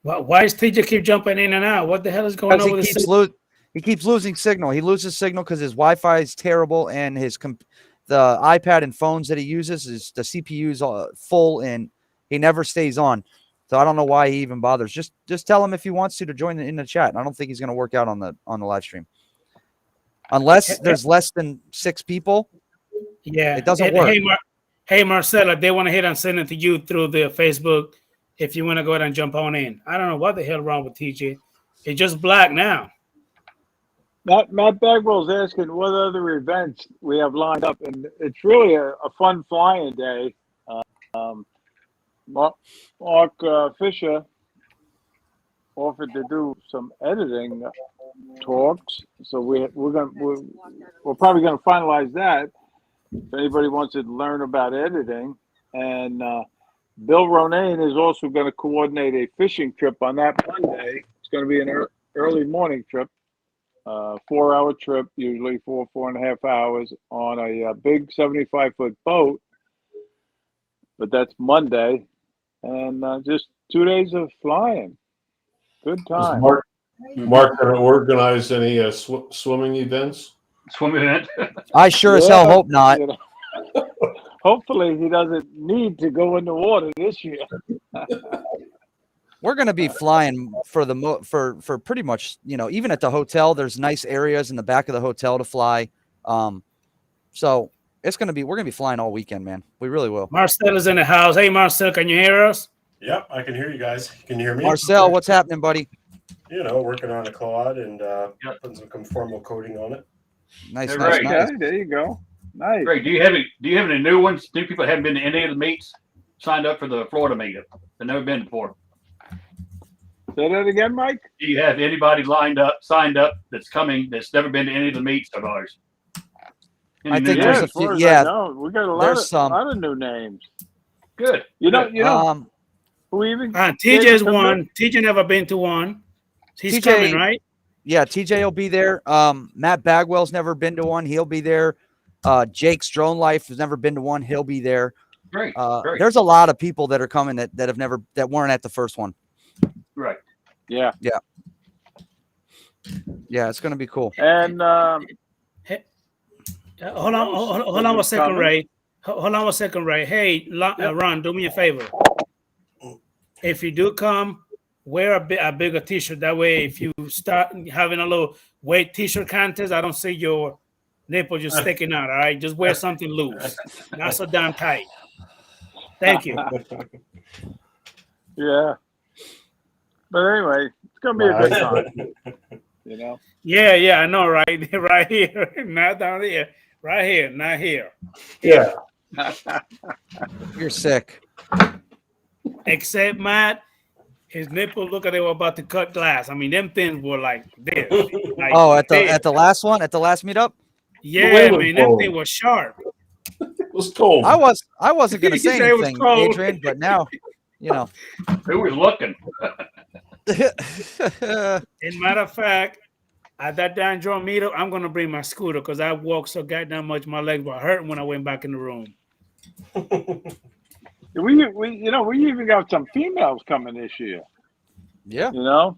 Well, why does TJ keep jumping in and out? What the hell is going on with this? He keeps losing signal. He loses signal because his Wi-Fi is terrible and the iPad and phones that he uses is the CPU's full and he never stays on. So I don't know why he even bothers. Just tell him if he wants to join in the chat. I don't think he's going to work out on the live stream unless there's less than 6 people. Yeah, it doesn't work. Hey, Marcella, they want to hit and send it to you through the Facebook. If you want to go ahead and jump on in. I don't know what the hell wrong with TJ. It's just black now. Matt Bagwell's asking what other events we have lined up, and it's really a fun flying day. Mark Fisher offered to do some editing talks, so we're probably gonna finalize that. If anybody wants to learn about editing, and Bill Ronayne is also going to coordinate a fishing trip on that Monday. It's going to be an early morning trip, 4-hour trip, usually 4.5 hours on a big 75-foot boat. But that's Monday, and just 2 days of flying. Good time. Mark going to organize any swimming events? Swim event? I sure as hell hope not. Hopefully he doesn't need to go in the water this year. We're going to be flying for pretty much, even at the hotel, there's nice areas in the back of the hotel to fly. So we're going to be flying all weekend, man. We really will. Marcel is in the house. Hey, Marcel, can you hear us? Yep, I can hear you guys. Can you hear me? Marcel, what's happening, buddy? Working on a quad and putting some conformal coating on it. Nice. Okay, there you go. Nice. Great. Do you have any new ones? New people that haven't been to any of the meets signed up for the Florida meet? They've never been before. Say that again, Mike. Do you have anybody signed up that's coming that's never been to any of the meets of ours? I think there's a few. I know, we got a lot of new names. Good. You know. Who even? TJ's one. TJ never been to one. He's coming, right? Yeah, TJ will be there. Matt Bagwell's never been to one. He'll be there. Jake's Drone Life has never been to one. He'll be there. Great. There's a lot of people that are coming that weren't at the first one. Right. Yeah. Yeah. Yeah, it's gonna be cool. And hold on a second, Ray. Hold on a second, Ray. Hey, Ron, do me a favor. If you do come, wear a bigger T-shirt. That way, if you start having a little weight T-shirt contest, I don't see your nipple just sticking out. All right, just wear something loose, not so damn tight. Thank you. Yeah. But anyway, it's gonna be a good time. You know. Yeah, I know, right? Right here, not down here. Right here, not here. Yeah. You're sick. Except Matt, his nipple look like they were about to cut glass. I mean, them things were like this. Like at the last one, at the last meetup? Yeah, man, them things were sharp. It was cold. I wasn't gonna say anything, Adrian, but now, you know. Who was looking? In matter of fact, at that damn drone meetup, I'm gonna bring my scooter because I walked so goddamn much my legs were hurting when I went back in the room. We even got some females coming this year. Yeah. You know?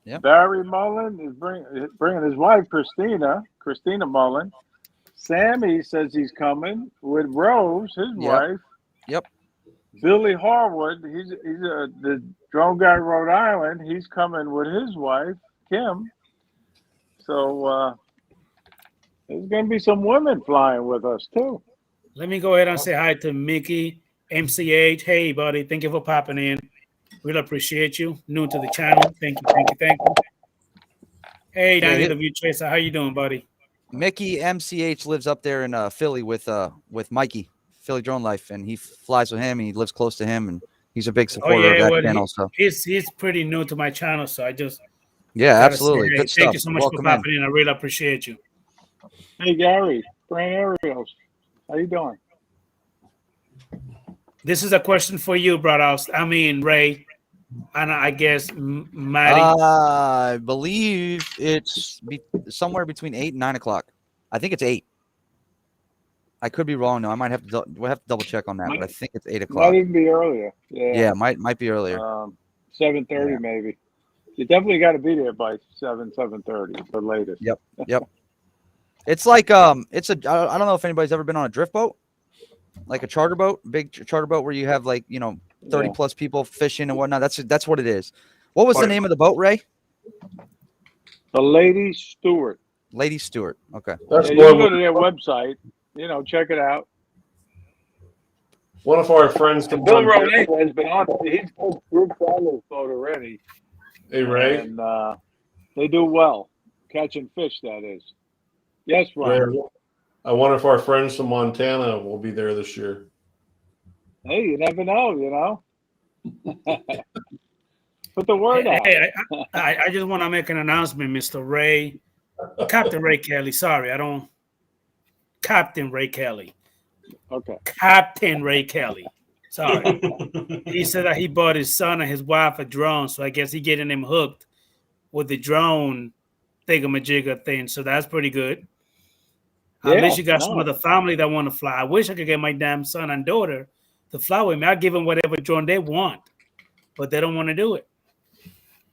Yeah. Barry Mullen is bringing his wife, Christina Mullen. Sammy says he's coming with Rose, his wife. Yep. Billy Harwood, he's the drone guy in Rhode Island. He's coming with his wife, Kim. So there's going to be some women flying with us, too. Let me go ahead and say hi to Mickey, MCH. Hey, buddy. Thank you for popping in. Really appreciate you. New to the channel. Thank you. Hey, Danny, the View Tracer. How you doing, buddy? Mickey MCH lives up there in Philly with Mikey, Philly Drone Life, and he flies with him and he lives close to him and he's a big supporter of that channel. So he's pretty new to my channel, so I just absolutely. Say, hey, thank you so much for popping in. I really appreciate you. Hey Gary, Brian Ariels, how you doing? This is a question for you, brother. I mean, Ray, and I guess Maddie. I believe it's somewhere between 8 and 9 o'clock. I think it's 8. I could be wrong though. I might have to. We'll have to double check on that, but I think it's 8 o'clock. Might even be earlier. Yeah, might be earlier. 7:30 maybe. You definitely got to be there by 7:30 the latest. Yep. It's like I don't know if anybody's ever been on a drift boat, like a charter boat, big charter boat where you have 30 plus people fishing and whatnot. That's what it is. What was the name of the boat, Ray? The Lady Stewart. Lady Stewart. Okay. You can go to their website. Check it out. One of our friends from Bill Ronay has been on. He's grouped on this boat already. Hey Ray. And they do well catching fish. That is. Yes, Ron. One of our friends from Montana will be there this year. Hey, you never know. Put the word out. Hey, I just want to make an announcement, Mr. Ray, Captain Ray Kelly. Sorry, Captain Ray Kelly. Okay. Captain Ray Kelly. Sorry. He said that he bought his son and his wife a drone, so I guess he getting them hooked with the drone thingamajigger thing. So that's pretty good. At least you got some of the family that want to fly. I wish I could get my damn son and daughter to fly with me. I'll give them whatever drone they want, but they don't want to do it.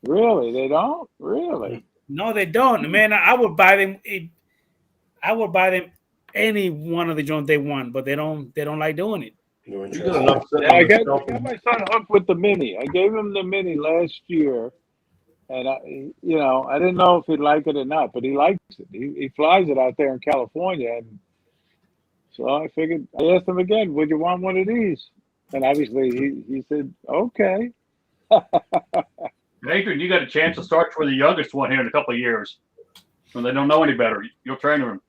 Really? They don't? Really? No, they don't. Man, I would buy them. Any one of the drones they want, but they don't like doing it. I got my son hooked with the Mini. I gave him the Mini last year, and I didn't know if he'd like it or not, but he likes it. He flies it out there in California, and so I figured. I asked him again, "Would you want one of these?" And obviously, he said, "Okay." Adrian, you got a chance to start with the youngest one here in a couple of years when they don't know any better. You'll train them.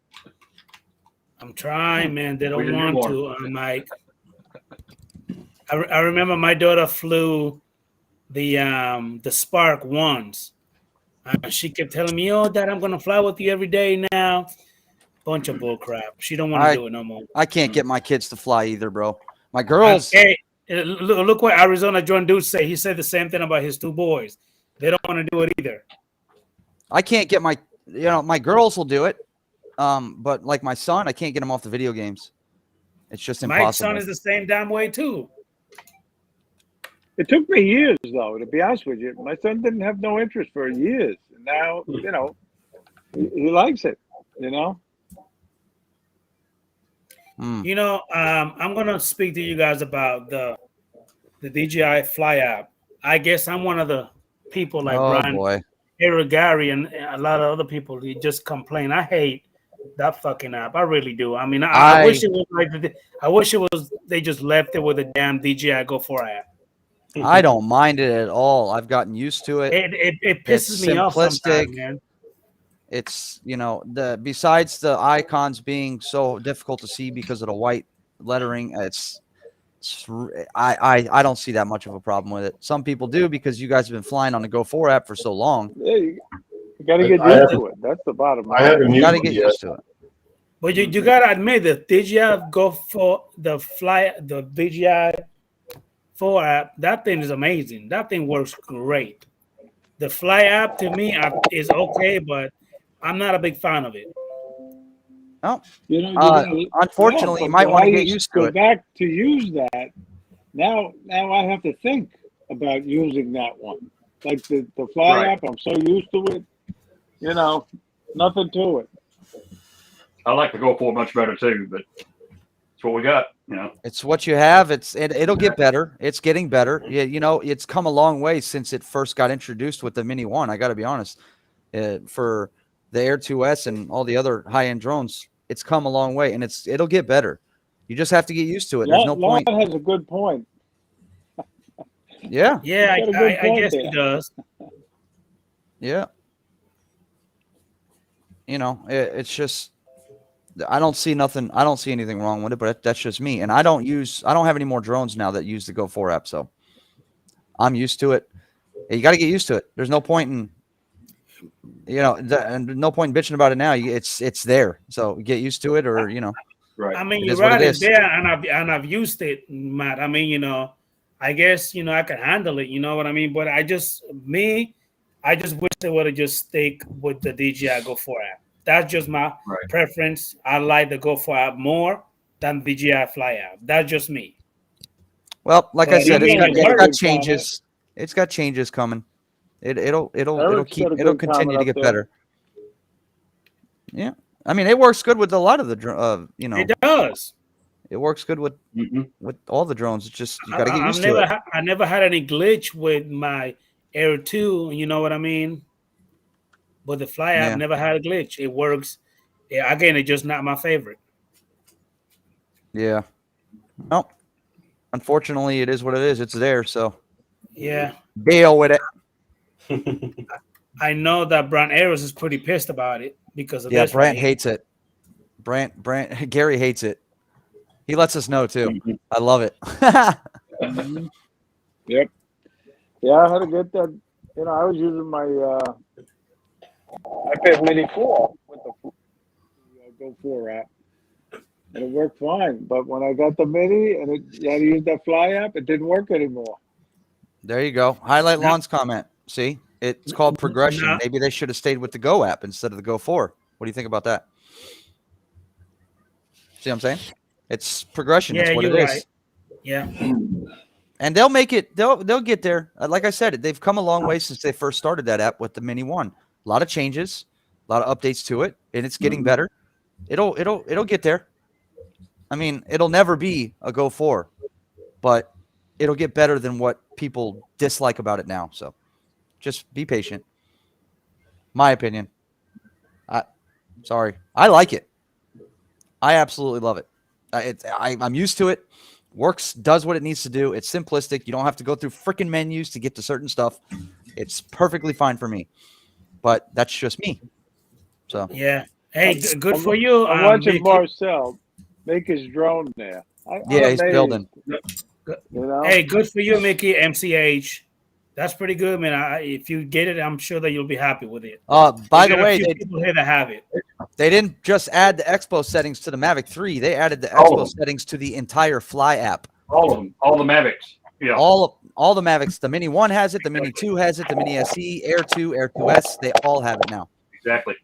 I'm trying, man. They We don't can do want more. to. I'm like, I remember my daughter flew the Spark once. She kept telling me, "Oh, Dad, I'm gonna fly with you every day now." Bunch of bull crap. She don't want to do it no more. I can't get my kids to fly either, bro. My girls. Hey, look what Arizona John Dude said. He said the same thing about his two boys. They don't want to do it either. I can't get my girls will do it. But like my son, I can't get him off the video games. It's just impossible. My son is the same damn way too. It took me years, though, to be honest with you. My son didn't have no interest for years. And now, he likes it, I'm gonna speak to you guys about the DJI Fly app. I guess I'm one of the people like Brian, Eric, Gary, and a lot of other people who just complain. I hate that fucking app. I really do. I mean, I wish it was like I wish it was they just left it with a damn DJI Go 4 app. I don't mind it at all. I've gotten used to it. It pisses me off sometimes, man. It's besides the icons being so difficult to see because of the white lettering, I don't see that much of a problem with it. Some people do because you guys have been flying on the Go 4 app for so long. Yeah, you got to get used to it. That's the bottom line. I haven't You got to get used to it. But you got to admit that DJI Go for the DJI 4 app, that thing is amazing. That thing works great. The Fly app to me is okay, but I'm not a big fan of it. No, unfortunately, you might want to get used to it. Go back to use that. Now I have to think about using that one. Like the Fly app, I'm so used to it. Nothing to it. I like the Go 4 much better too, but it's what we got. It's what you have. It'll get better. It's getting better. Yeah, it's come a long way since it first got introduced with the Mini 1. I got to be honest. For the Air 2S and all the other high-end drones, it's come a long way, and it'll get better. You just have to get used to it. There's no point. Has a good point. Yeah. Yeah, I guess he does. Yeah. It's just I don't see nothing. I don't see anything wrong with it, but that's just me. And I don't have any more drones now that use the Go 4 app, so I'm used to it. You got to get used to it. There's no point in no point in bitching about it now. It's there, so get used to it, or Right. I mean, you're right. It's there, and I've used it, Matt. I mean, I guess I can handle it. You know what I mean? But I just wish they would have just stick with the DJI Go 4 app. That's just my preference. I like the Go 4 app more than the DJI Fly app. That's just me. Well, like I said, it's got changes. It's got changes coming. It'll continue to get better. Yeah, I mean, it works good with a lot of the It does. It works good with all the drones. It's just you got to get used to it. I never had any glitch with my Air 2. You know what I mean? But the Fly app never had a glitch. It works. Yeah, again, it's just not my favorite. Yeah. No. Unfortunately, it is what it is. It's there, so yeah. Deal with it. I know that Brant Ayers is pretty pissed about it because of this. Yeah, Brant hates it. Gary hates it. He lets us know too. I love it. Yep. Yeah, I had to get that. I was using my iPad Mini 4 with the Go 4 app, and it worked fine. But when I got the Mini and you had to use that Fly app, it didn't work anymore. There you go. Highlight Lon's comment. See, it's called progression. Maybe they should have stayed with the Go app instead of the Go 4. What do you think about that? See what I'm saying? It's progression. That's what it is. Yeah. And they'll make it. They'll get there. Like I said, they've come a long way since they first started that app with the Mini 1. A lot of changes, a lot of updates to it, and it's getting better. It'll get there. I mean, it'll never be a Go 4, but it'll get better than what people dislike about it now. So just be patient. My opinion. Sorry. I like it. I absolutely love it. I'm used to it. Works, does what it needs to do. It's simplistic. You don't have to go through freaking menus to get to certain stuff. It's perfectly fine for me. But that's just me. So yeah. Hey, good for you. I'm watching Mickey. Marcel make his drone there. Yeah, he's building. You know? Hey, good for you, Mickey. MCH. That's pretty good, man. If you get it, I'm sure that you'll be happy with it. By the way, people here that have it. They didn't just add the Expo settings to the Mavic 3. They added the Expo settings to the entire Fly app. All of them. All the Mavics. Yeah. All the Mavics. The Mini 1 has it. The Mini 2 has it. The Mini SE, Air 2, Air 2S. They all have it now. Exactly.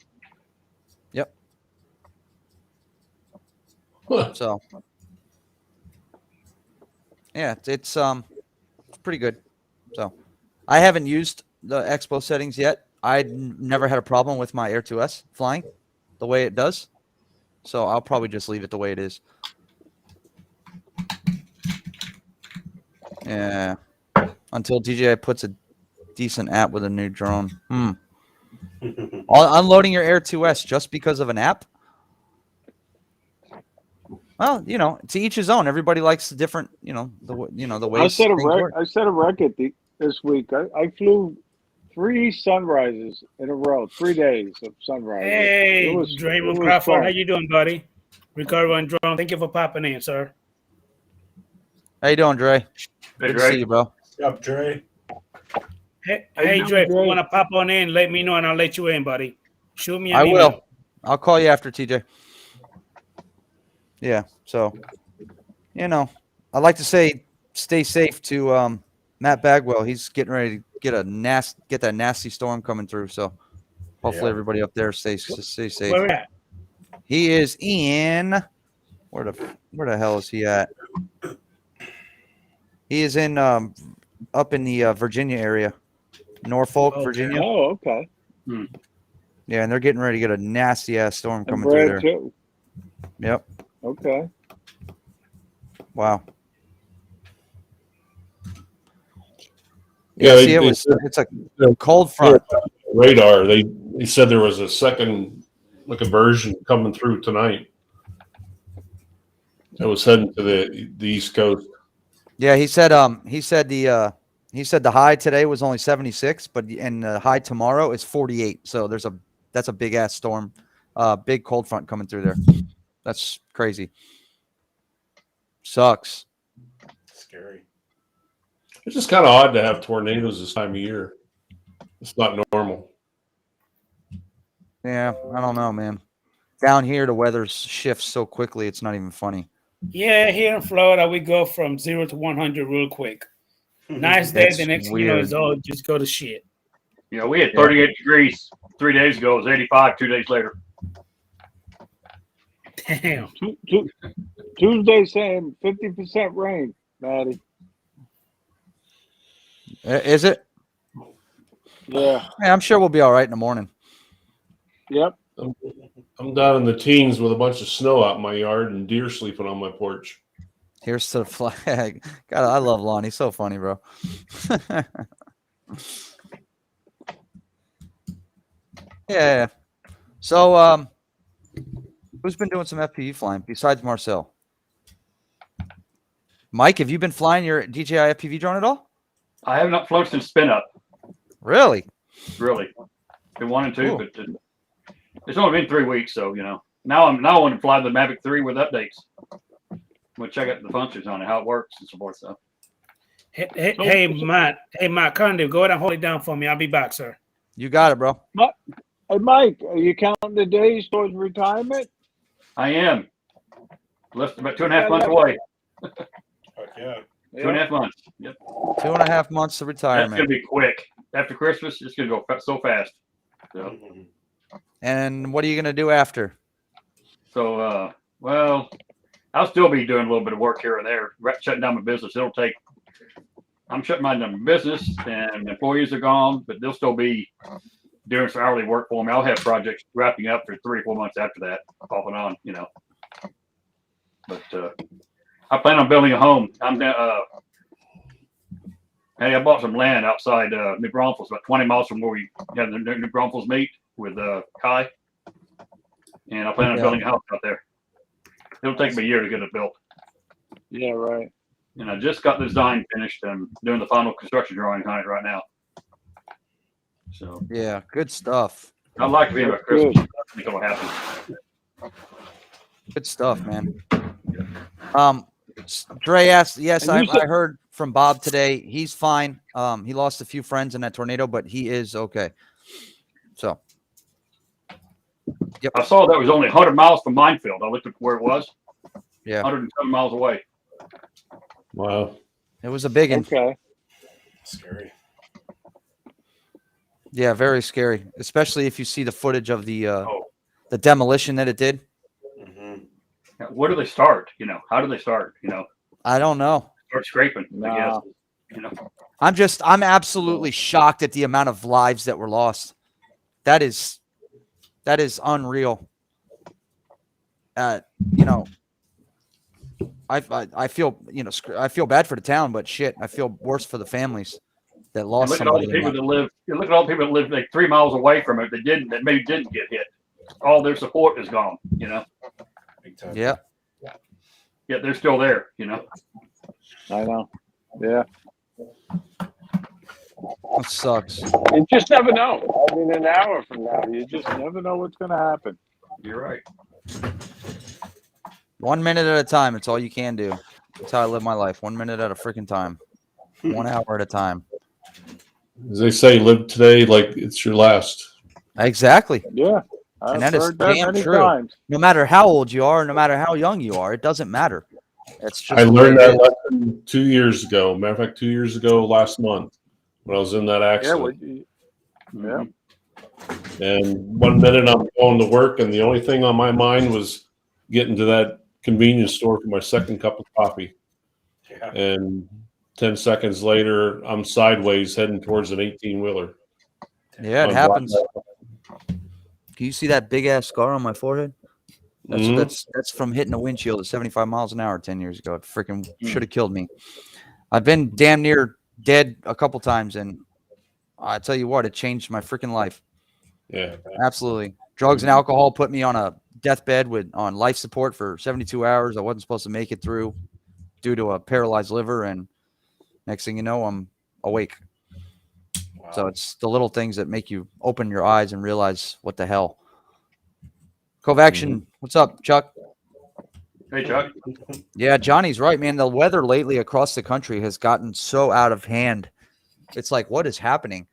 Yep. So, yeah, it's pretty good. So, I haven't used the Expo settings yet. I never had a problem with my Air 2S flying the way it does. So I'll probably just leave it the way it is. Yeah. Until DJI puts a decent app with a new drone. Unloading your Air 2S just because of an app? Well, to each his own. Everybody likes the different, the way I set a record this week. I flew 3 sunrises in a row, 3 days of sunrise. Hey, Draymond Crawford, how you doing, buddy? Ricardo and Drone, thank you for popping in, sir. How you doing, Dre? Good to see you, bro. What's up, Dre? Hey, Dre, if you want to pop on in, let me know and I'll let you in, buddy. Shoot me an email. I will. I'll call you after, TJ. Yeah, so, I'd like to say stay safe to Matt Bagwell. He's getting ready to get that nasty storm coming through, so hopefully everybody up there stays safe. Where at? He is in where the hell is he at? He is in up in the Virginia area, Norfolk, Virginia. Oh, okay. Yeah, and they're getting ready to get a nasty ass storm coming through there. Too. Yep. Okay. Wow. Yeah, it's a cold front. Radar. They said there was a second version coming through tonight. It was heading to the East Coast. Yeah, he said the high today was only 76, and the high tomorrow is 48. So that's a big ass storm, big cold front coming through there. That's crazy. Sucks. Scary. It's just kind of odd to have tornadoes this time of year. It's not normal. Yeah, I don't know, man. Down here, the weather shifts so quickly, it's not even funny. Yeah, here in Florida, we go from 0 to 100 real quick. Nice day, the next it's all just go to shit. Yeah, we had 38 degrees 3 days ago. It was 85 2 days later. Damn. Tuesday saying 50% rain, Maddie. Is it? Yeah. I'm sure we'll be all right in the morning. Yep. I'm down in the teens with a bunch of snow out in my yard and deer sleeping on my porch. Here's to the flag. God, I love Lon. He's so funny, bro. Yeah. So, who's been doing some FPV flying besides Marcel? Mike, have you been flying your DJI FPV drone at all? I have not flown since spin up. Really? Really. Been 1 and 2, but it's only been 3 weeks, so now I want to fly the Mavic 3 with updates. I'm gonna check out the functions on it, how it works and so forth. So Hey, Matt, Condi, go ahead and hold it down for me. I'll be back, sir. You got it, bro. Hey, Mike, are you counting the days towards retirement? I am. Less than about 2.5 months away. Yeah. 2.5 months. Yep. 2.5 months to retirement. That's gonna be quick. After Christmas, it's gonna go so fast. So. And what are you gonna do after? So, well, I'll still be doing a little bit of work here and there. Shutting down my business. I'm shutting down my business, and employees are gone, but they'll still be doing some hourly work for me. I'll have projects wrapping up for 3 or 4 months after that, off and on, But I plan on building a home. Hey, I bought some land outside New Braunfels, about 20 miles from where we had the New Braunfels meet with Kai, and I plan on building a house out there. It'll take me a year to get it built. Yeah, right. And I just got the design finished. I'm doing the final construction drawing on it right now. So yeah, good stuff. I'd like to be about Christmas. think it'll happen. Good stuff, man. Dre asked, yes, I heard from Bob today. He's fine. He lost a few friends in that tornado, but he is okay. So, yep. I saw that was only 100 miles from Minefield. I looked at where it was. Yeah. 107 miles away. Wow. It was a big one. Okay. Scary. Yeah, very scary, especially if you see the footage of the demolition that it did. Mm-hmm. Where do they start? You know, how do they start? You know, I don't know. Start scraping. I guess. You know, I'm absolutely shocked at the amount of lives that were lost. That is unreal. You know, I feel, you know, I feel bad for the town, but shit, I feel worse for the families that lost look somebody. At all the people that live. Look at all the people that live like 3 miles away from it that maybe didn't get hit. All their support is gone. You know. Yeah. Yet they're still there. You know. I know. Yeah. That sucks. You just never know. I mean, an hour from now, you just never know what's going to happen. You're right. 1 minute at a time. It's all you can do. That's how I live my life. 1 minute at a freaking time. 1 hour at a time. As they say, live today like it's your last. Exactly. Yeah. And that is damn true. Times. No matter how old you are, no matter how young you are, it doesn't matter. It's just I learned that lesson 2 years ago. Matter of fact, 2 years ago, last month, when I was in that accident. Yeah. And 1 minute I'm going to work, and the only thing on my mind was getting to that convenience store for my second cup of coffee. Yeah. And 10 seconds later, I'm sideways heading towards an 18-wheeler. Yeah, it happens. Can you see that big ass scar on my forehead? That's from hitting a windshield at 75 miles an hour 10 years ago. It freaking should have killed me. I've been damn near dead a couple times, and I tell you what, it changed my freaking life. Yeah, absolutely. Drugs and alcohol put me on a deathbed on life support for 72 hours. I wasn't supposed to make it through due to a paralyzed liver, and next thing you know, I'm awake. Wow. So it's the little things that make you open your eyes and realize what the hell. Cove Action, what's up, Chuck? Hey, Chuck. Yeah, Johnny's right, man. The weather lately across the country has gotten so out of hand. It's like, what is happening?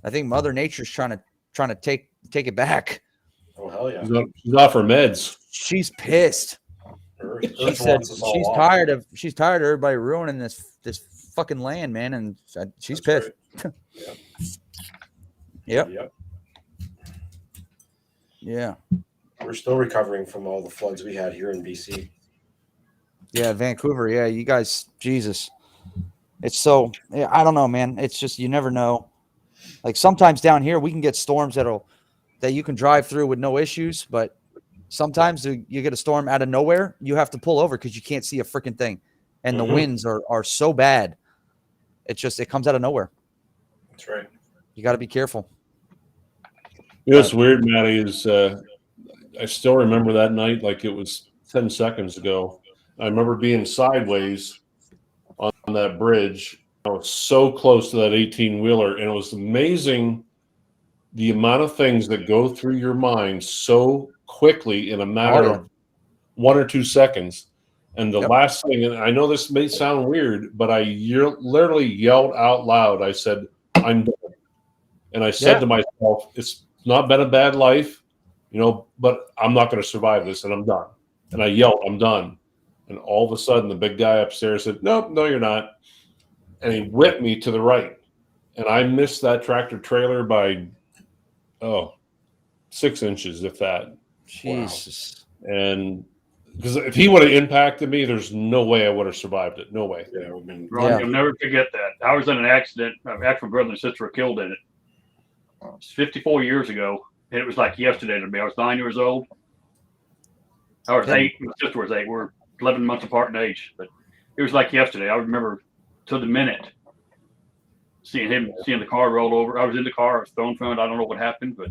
I think Mother Nature's trying to take it back. Oh hell yeah! She's off her meds. She's pissed. She said she's tired of everybody ruining this fucking land, man, and she's pissed. Yep. Yeah. We're still recovering from all the floods we had here in BC. Yeah, Vancouver. Yeah, you guys, Jesus. It's so, I don't know, man. It's just, you never know. Like sometimes down here, we can get storms that you can drive through with no issues, but sometimes you get a storm out of nowhere, you have to pull over because you can't see a freaking thing. And the winds are so bad. It's just, it comes out of nowhere. That's right. You got to be careful. You know what's weird, Matty, is I still remember that night like it was 10 seconds ago. I remember being sideways on that bridge. I was so close to that 18-wheeler, and it was amazing the amount of things that go through your mind so quickly in a matter of 1 or 2 seconds. And the last thing, and I know this may sound weird, but I literally yelled out loud. I said, I'm done. And I said to myself, it's not been a bad life, you know, but I'm not going to survive this, and I'm done. And I yelled, I'm done. And all of a sudden, the big guy upstairs said, nope, no, you're not. And he whipped me to the right. And I missed that tractor trailer by, 6 inches, if that. Jesus. Wow. And because if he would have impacted me, there's no way I would have survived it. No way. Yeah, Ron, you'll never forget that. I was in an accident. Actually, my brother and sister were killed in it. It's 54 years ago, and it was like yesterday to me. I was 9 years old. I was 8. My sister was 8. We're 11 months apart in age, but it was like yesterday. I remember to the minute seeing the car roll over. I was in the car. I was thrown from it. I don't know what happened, but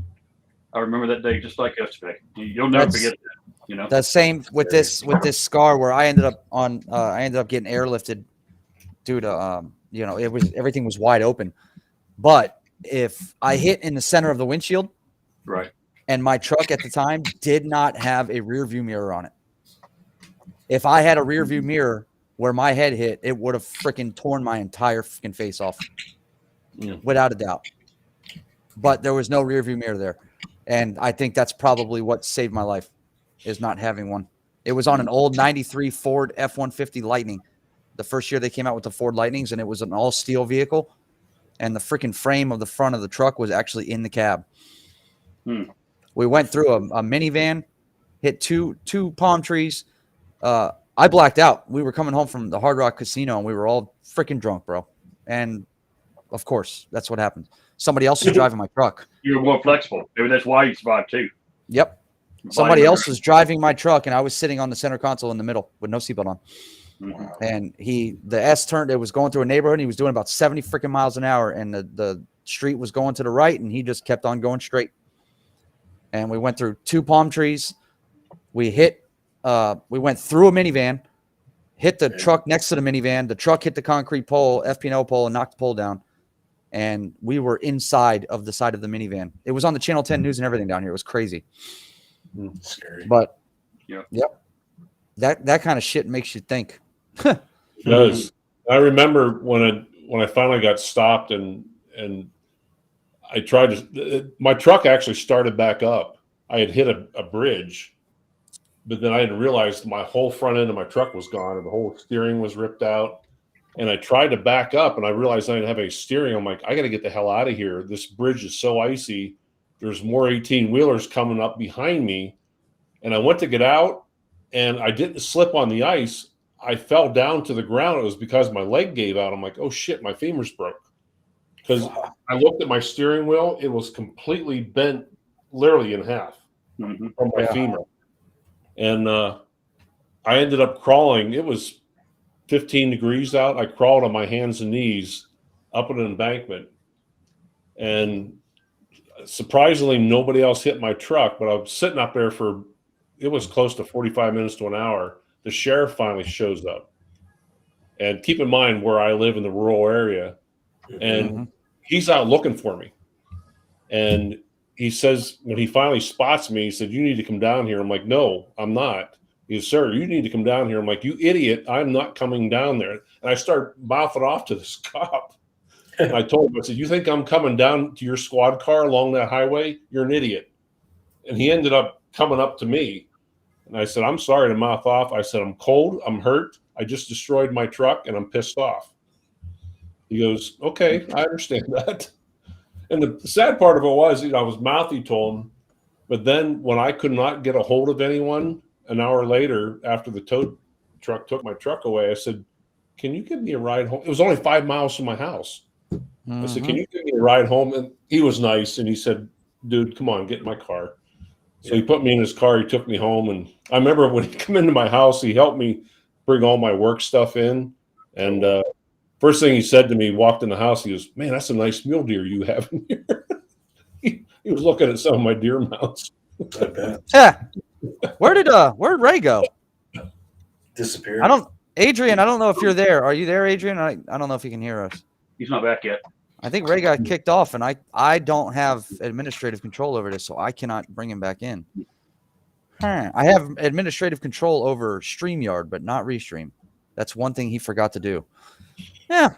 I remember that day just like yesterday. You'll never forget that. You know, the same with this scar where I ended up getting airlifted due to everything was wide open, but if I hit in the center of the windshield, right, And my truck at the time did not have a rear view mirror on it. If I had a rear view mirror where my head hit, it would have freaking torn my entire freaking face off. Without a doubt. But there was no rear view mirror there. And I think that's probably what saved my life, is not having one. It was on an old 93 Ford F-150 Lightning. The first year they came out with the Ford Lightnings, and it was an all steel vehicle. And the freaking frame of the front of the truck was actually in the cab. We went through a minivan, hit two palm trees. I blacked out. We were coming home from the Hard Rock Casino, and we were all freaking drunk, bro. And of course, that's what happened. Somebody else was driving my truck. You were more flexible. Maybe that's why you survived too. Yep. Somebody else was driving my truck, and I was sitting on the center console in the middle with no seatbelt on. And the S turned. It was going through a neighborhood, and he was doing about 70 freaking miles an hour, and the street was going to the right, and he just kept on going straight. And we went through 2 palm trees. We went through a minivan, hit the truck next to the minivan. The truck hit the concrete pole, FP&O pole, and knocked the pole down. And we were inside of the side of the minivan. It was on the Channel 10 news and everything down here. It was crazy. Scary. But yep. That kind of shit makes you think. It does. I remember when I finally got stopped and I tried to, my truck actually started back up. I had hit a bridge, but then I didn't realize my whole front end of my truck was gone and the whole steering was ripped out. And I tried to back up, and I realized I didn't have any steering. I'm like, I got to get the hell out of here. This bridge is so icy. There's more 18-wheelers coming up behind me. And I went to get out, and I didn't slip on the ice. I fell down to the ground. It was because my leg gave out. I'm like, oh, shit, my femurs broke. Because I looked at my steering wheel. It was completely bent literally in half from my femur. And I ended up crawling. It was 15 degrees out. I crawled on my hands and knees up an embankment, and surprisingly nobody else hit my truck, but I was sitting up there for, it was close to 45 minutes to an hour. The sheriff finally shows up, and keep in mind where I live in the rural area, and he's out looking for me. And he says, when he finally spots me, he said, you need to come down here. I'm like, no, I'm not. He says, sir, you need to come down here. I'm like, you idiot, I'm not coming down there. And I start mouthing off to this cop. And I told him, I said, you think I'm coming down to your squad car along that highway? You're an idiot. And he ended up coming up to me. And I said, I'm sorry to mouth off. I said, I'm cold, I'm hurt. I just destroyed my truck and I'm pissed off. He goes, okay, I understand that. And the sad part of it was, I was mouthy to him. But then when I could not get a hold of anyone, an hour later, after the tow truck took my truck away, I said, can you give me a ride home? It was only 5 miles from my house. I said, can you give me a ride home? And he was nice. And he said, dude, come on, get in my car. So he put me in his car. He took me home. And I remember when he came into my house, he helped me bring all my work stuff in. And first thing he said to me, walked in the house, he goes, man, that's a nice mule deer you have in here. He was looking at some of my deer mounts. Yeah. Where'd Ray go? Disappeared. Adrian, I don't know if you're there. Are you there, Adrian? I don't know if he can hear us. He's not back yet. I think Ray got kicked off, and I don't have administrative control over this, so I cannot bring him back in. I have administrative control over StreamYard, but not Restream. That's one thing he forgot to do. Yeah.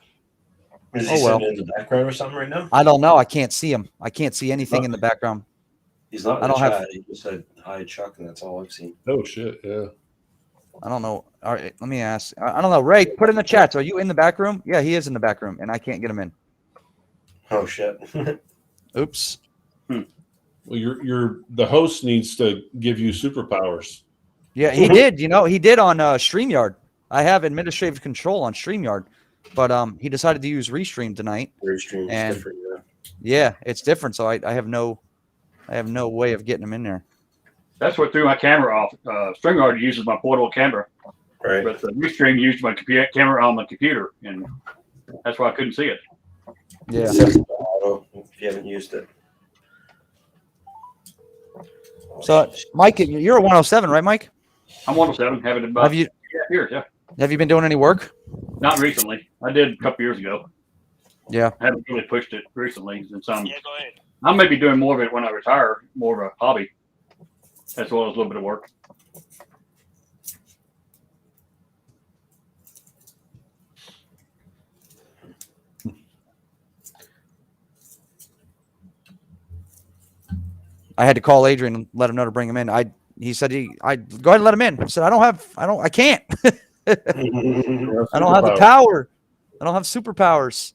Is he sitting in the background or something right now? I don't know. I can't see him. I can't see anything in the background. He's not in the chat. He just said hi, Chuck, and that's all I've seen. Oh, shit, yeah. I don't know. All right, let me ask. I don't know. Ray, put in the chat. So are you in the back room? Yeah, he is in the back room, and I can't get him in. Oh, shit. Oops. Well, the host needs to give you superpowers. Yeah, he did. He did on StreamYard. I have administrative control on StreamYard, but he decided to use Restream tonight. Restream is different, yeah, it's different. So I have no way of getting him in there. That's what threw my camera off. StreamYard uses my portable camera, right? But the Restream used my camera on the computer, and that's why I couldn't see it. Yeah. If you haven't used it. So, Mike, you're a 107, right, Mike? I'm 107. Having about have you? Yeah. Have you been doing any work? Not recently. I did a couple years ago. Yeah. I haven't really pushed it recently. And some. Yeah, go ahead. I may be doing more of it when I retire, more of a hobby, as well as a little bit of work. I had to call Adrian and let him know to bring him in. He said I go ahead and let him in. I said I can't. I don't have the power. I don't have superpowers.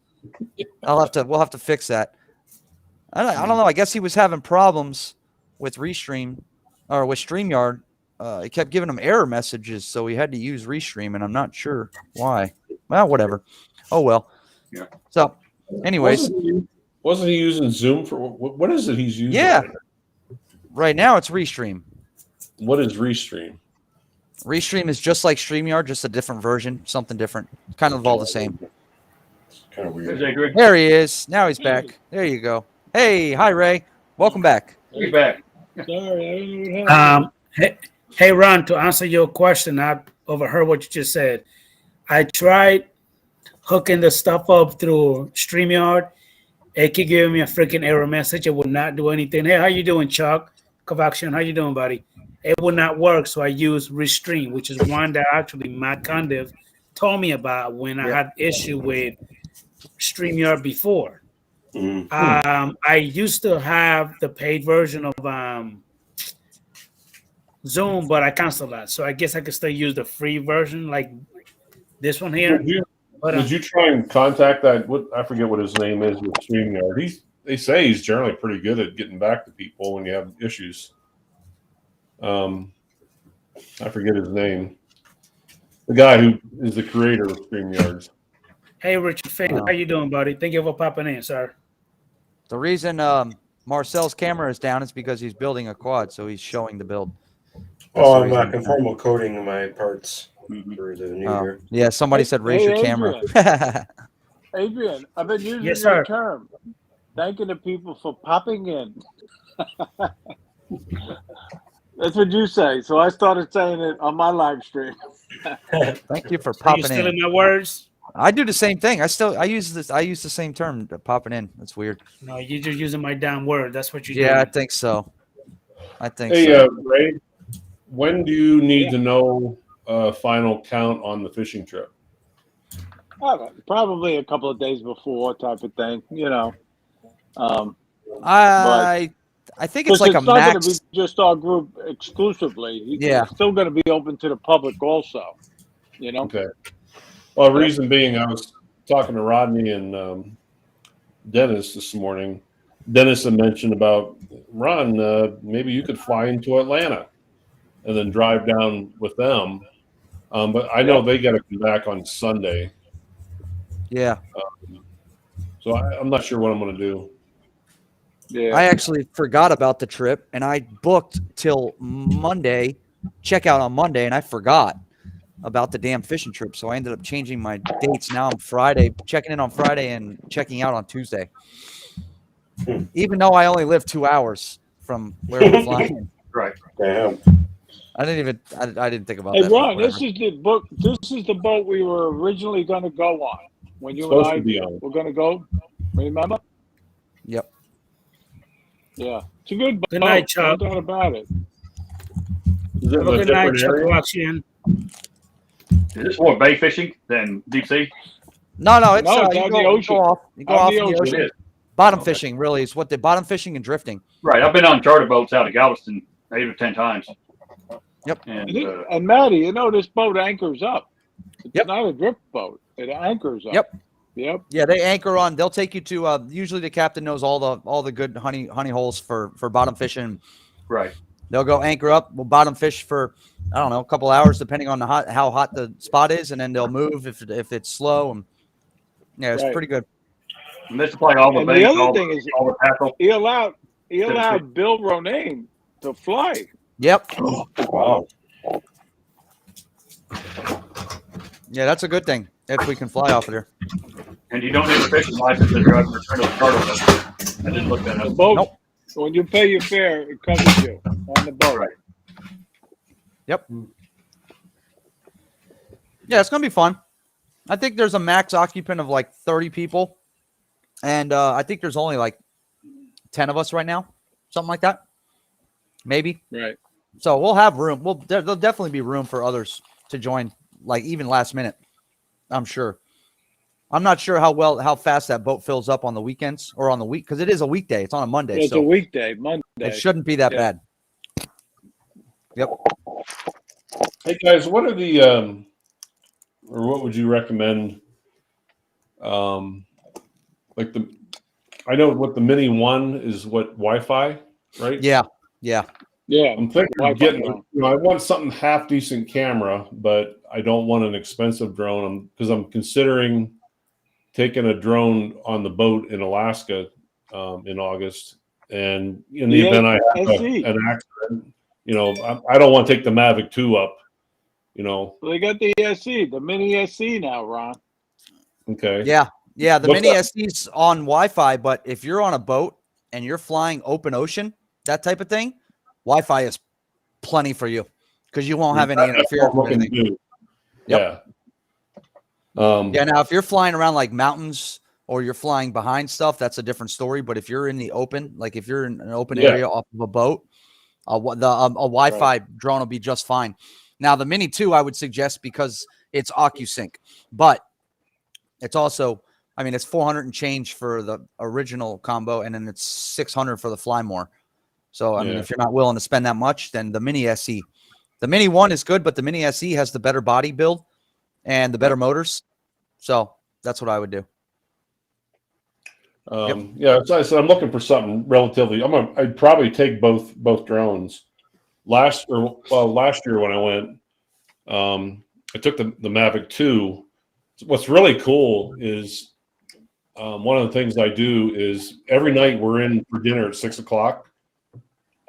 We'll have to fix that. I don't know. I guess he was having problems with Restream or with StreamYard. It kept giving him error messages, so he had to use Restream, and I'm not sure why. Well, whatever. Oh well. Yeah. So, anyways, wasn't he using Zoom for what is it he's using? Yeah. Right now it's Restream. What is Restream? Restream is just like StreamYard, just a different version, something different. Kind of all the same. It's kind of weird. There he is. Now he's back. There you go. Hey, hi Ray. Welcome back. He's back. Sorry. Hey, Ron, to answer your question, I overheard what you just said. I tried hooking the stuff up through StreamYard. It keep giving me a freaking error message. It would not do anything. Hey, how you doing, Chuck? Kovacian, how you doing, buddy? It would not work, so I used Restream, which is one that actually Matt Condiv told me about when I had issue with StreamYard before. I used to have the paid version of Zoom, but I canceled that. So I guess I could still use the free version, like this one here. Did you try and contact that? I forget what his name is with StreamYard. They say he's generally pretty good at getting back to people when you have issues. I forget his name. The guy who is the creator of StreamYards. Hey, Richard Fink, how you doing, buddy? Thank you for popping in, sir. The reason Marcel's camera is down is because he's building a quad, so he's showing the build. I'm conformal coding my parts for the new year. Yeah, somebody said raise your camera. Adrian, I've been using Yes, your sir. term. Thanking the people for popping in. That's what you say. So I started saying it on my live stream. Thank you for Are you popping stealing in. my words? I do the same thing. I use the same term, popping in. That's weird. No, you're just using my damn word. That's what you do. Yeah, I think so. Hey, Ray, when do you need to know final count on the fishing trip? Probably a couple of days before, type of thing. You know. I think it's like a it's not going to max. be just our group exclusively. Yeah. It's still going to be open to the public also. You know. Okay. Well, reason being, I was talking to Rodney and Dennis this morning. Dennis had mentioned about Ron. Maybe you could fly into Atlanta and then drive down with them. But I know they got to come back on Sunday. Yeah. So I'm not sure what I'm going to do. Yeah. I actually forgot about the trip, and I booked till Monday, check out on Monday, and I forgot about the damn fishing trip. So I ended up changing my dates. Now I'm checking in on Friday and checking out on Tuesday. Even though I only live 2 hours from where we're flying. Right. Damn. I didn't think about Hey, that. Ron, this is the boat we were originally going to go on when you and I were going to go. Remember? Yep. Yeah, it's a good boat. Good night, Chuck. No doubt about it. Is it Have a a good night, different Chuck. area? Kovacian. Is this more bay fishing than deep sea? No, it's No, it's you out in go, the ocean. you go off in the It ocean. is. Bottom Okay. fishing really is what the bottom fishing and drifting. Right. I've been on charter boats out of Galveston 8 or 10 times. Yep. And Maddie, you know this boat anchors up. It's not a drift boat. It anchors up. Yep. Yeah, they anchor on. They'll take you to. Usually, the captain knows all the good honey holes for bottom fishing. Right. They'll go anchor up. We'll bottom fish for I don't know a couple hours depending on how hot the spot is, and then they'll move if it's slow. And yeah, it's pretty good. And they supply all the And baits, the other all thing the, is, all the tackle. he allowed Bill Ronayne to fly. Yep. Wow. Yeah, that's a good thing if we can fly off of there. And you don't need a fishing license to drive a charter boat. I didn't look that The up. boat, Nope. when you pay your fare, it covers you on the boat. Right. Yep. Yeah, it's gonna be fun. I think there's a max occupant of like 30 people, and I think there's only like 10 of us right now, something like that, maybe. Right. So we'll have room. There'll definitely be room for others to join, like even last minute. I'm sure. I'm not sure how fast that boat fills up on the weekends or on the week, because it is a weekday. It's on a Monday. It's so a weekday, Monday. it shouldn't be that bad. Yep. Hey guys, what are the or what would you recommend? Like I know what the Mini 1 is. What, Wi-Fi, right? Yeah. I'm thinking of getting. I want something half decent camera, but I don't want an expensive drone. Because I'm considering taking a drone on the boat in Alaska in August, and in the event I have an accident, I don't want to take the Mavic 2 up. Well, they got the SE, the Mini SE now, Ron. Okay. Yeah. The Mini SE's on Wi-Fi, but if you're on a boat and you're flying open ocean, that type of thing, Wi-Fi is plenty for you because you won't have any interference with anything. Yeah. Now if you're flying around like mountains or you're flying behind stuff, that's a different story. But if you're in the open, like if you're in an open area off of a boat, a Wi-Fi drone will be just fine. Now the Mini 2, I would suggest because it's OcuSync, but it's also, I mean, it's 400 and change for the original combo, and then it's 600 for the Fly More. So I mean, if you're not willing to spend that much, then the Mini SE, the Mini 1 is good, but the Mini SE has the better body build and the better motors. So that's what I would do. Yeah, so I'm looking for something relatively. I'd probably take both drones. Last year when I went, I took the Mavic 2. What's really cool is one of the things I do is every night we're in for dinner at 6:00,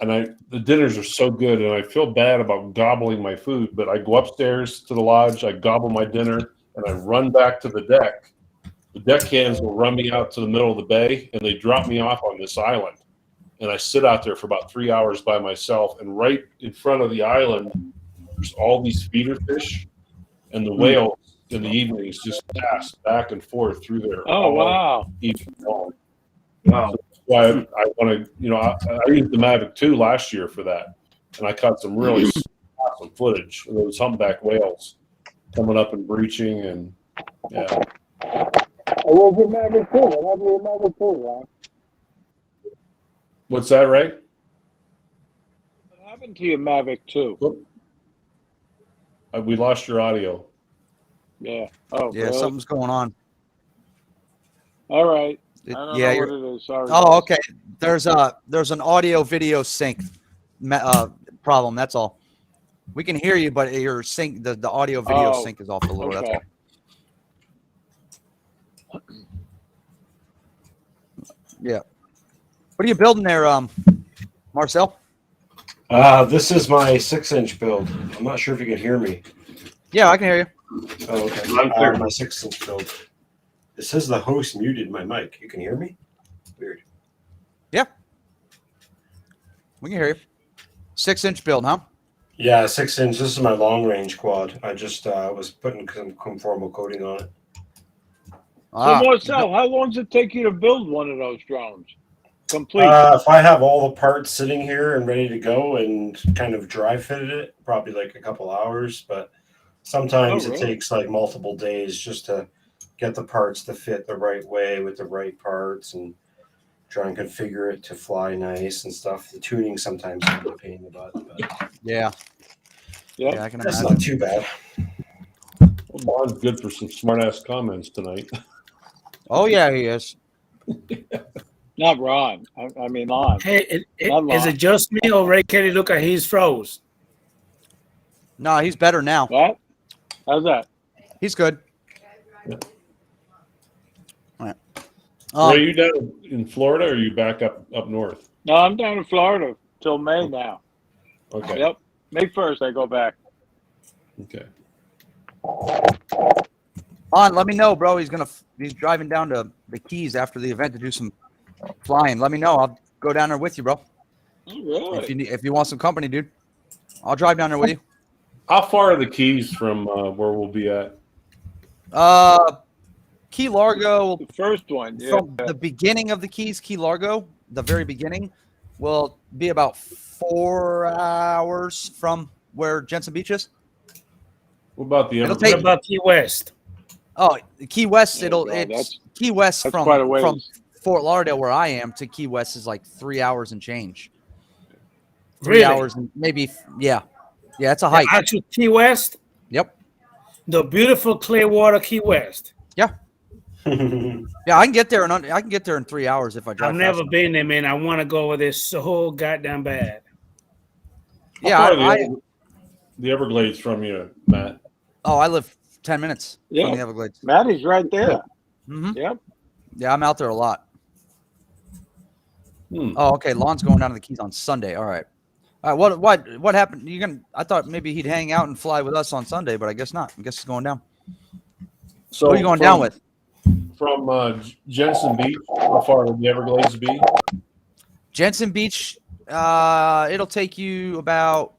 and the dinners are so good, and I feel bad about gobbling my food, but I go upstairs to the lodge, I gobble my dinner, and I run back to the deck. The deckhands will run me out to the middle of the bay, and they drop me off on this island. And I sit out there for about 3 hours by myself. And right in front of the island, there's all these feeder fish, and the whales in the evenings just pass back and forth through there. Oh, wow. Evening long. Wow. So that's why I want to, I used the Mavic 2 last year for that. And I caught some really awesome footage of those humpback whales coming up and breaching. And yeah. I love your Mavic 2. I love your Mavic 2, Ron. What's that, Ray? What happened to your Mavic 2? We lost your audio. Yeah. Oh, yeah, really? Something's going on. All right. I don't know what it is. Sorry. Oh, okay. There's an audio video sync problem. That's all. We can hear you, but your sync, the audio video sync is off a little. Okay. That's all. Yeah. What are you building there, Marcel? This is my 6-inch build. I'm not sure if you can hear me. Yeah, I can hear you. Oh, okay. My 6-inch build. It says the host muted my mic. You can hear me? Weird. Yeah. We can hear you. 6-inch build, huh? Yeah, 6-inch. This is my long-range quad. I just was putting some conformal coating on it. So, Marcel, how long does it take you to build one of those drones? Complete. If I have all the parts sitting here and ready to go and kind of dry fitted it, probably like a couple hours. But sometimes it takes like multiple days just to get the parts to fit the right way with the right parts and try and configure it to fly nice and stuff. The tuning sometimes can be a pain in the butt. But yeah, I can imagine. That's not too bad. Well, Bond's good for some smart-ass comments tonight. Oh, yeah, he is. Not Ron. I mean, Lon. Hey, is it just me or Ray Kelly? Look at he's froze. No, he's better now. What? How's that? He's good. Yeah. All right. Are you down in Florida or are you back up north? No, I'm down in Florida till May now. Okay. Yep. May 1st, I go back. Okay. Let me know, bro. He's driving down to the Keys after the event to do some flying. Let me know. I'll go down there with you, bro. Oh, really? If you want some company, dude, I'll drive down there with you. How far are the Keys from where we'll be at? Key Largo. The first one, yeah. From the beginning of the Keys, Key Largo, the very beginning, will be about 4 hours from where Jensen Beach is. What about the It'll What take, about Key West? oh, Key West. Yeah, It's Key West that's quite a from ways. Fort Lauderdale, where I am, to Key West is like 3 hours and change. 3 Really? hours and maybe, yeah, it's a hike. Actually, Key West. Yep. The beautiful Clearwater Key West. Yeah. Yeah, I can get there in 3 hours if I drive. I've never been there, man. I want to go over there so goddamn bad. Yeah, the Everglades from you, Matt. Oh, I live 10 minutes Yeah. from the Everglades. Maddie's right there. Mm-hmm. Yep. Yeah, I'm out there a lot. Oh, okay. Lon's going down to the Keys on Sunday. All right. What happened? I thought maybe he'd hang out and fly with us on Sunday, but I guess not. I guess he's going down. So who are you going down with? From Jensen Beach, how far would the Everglades be? Jensen Beach, it'll take you about,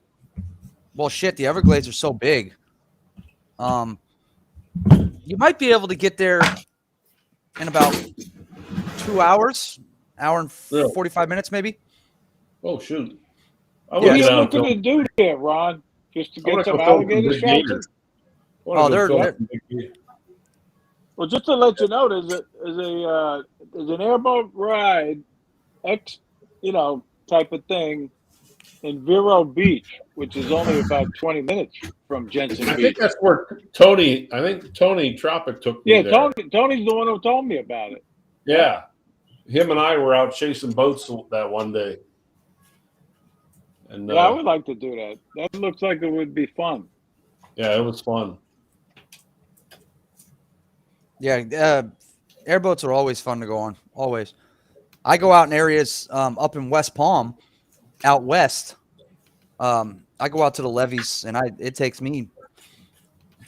well, shit, the Everglades are so big. You might be able to get there in about 2 hours, hour and 45 minutes, maybe. Oh, shoot. What are you looking to do there, Ron? Just to get some alligator shelter? Oh, well, just to let you know, there's an airboat ride, type of thing in Vero Beach, which is only about 20 minutes from Jensen Beach. I think that's where Tony Tropic took me there. Tony's the one who told me about it. Yeah. Him and I were out chasing boats that one day. And I would like to do that. That looks like it would be fun. Yeah, it was fun. Yeah, airboats are always fun to go on. Always. I go out in areas up in West Palm, out west. I go out to the levees, and it takes me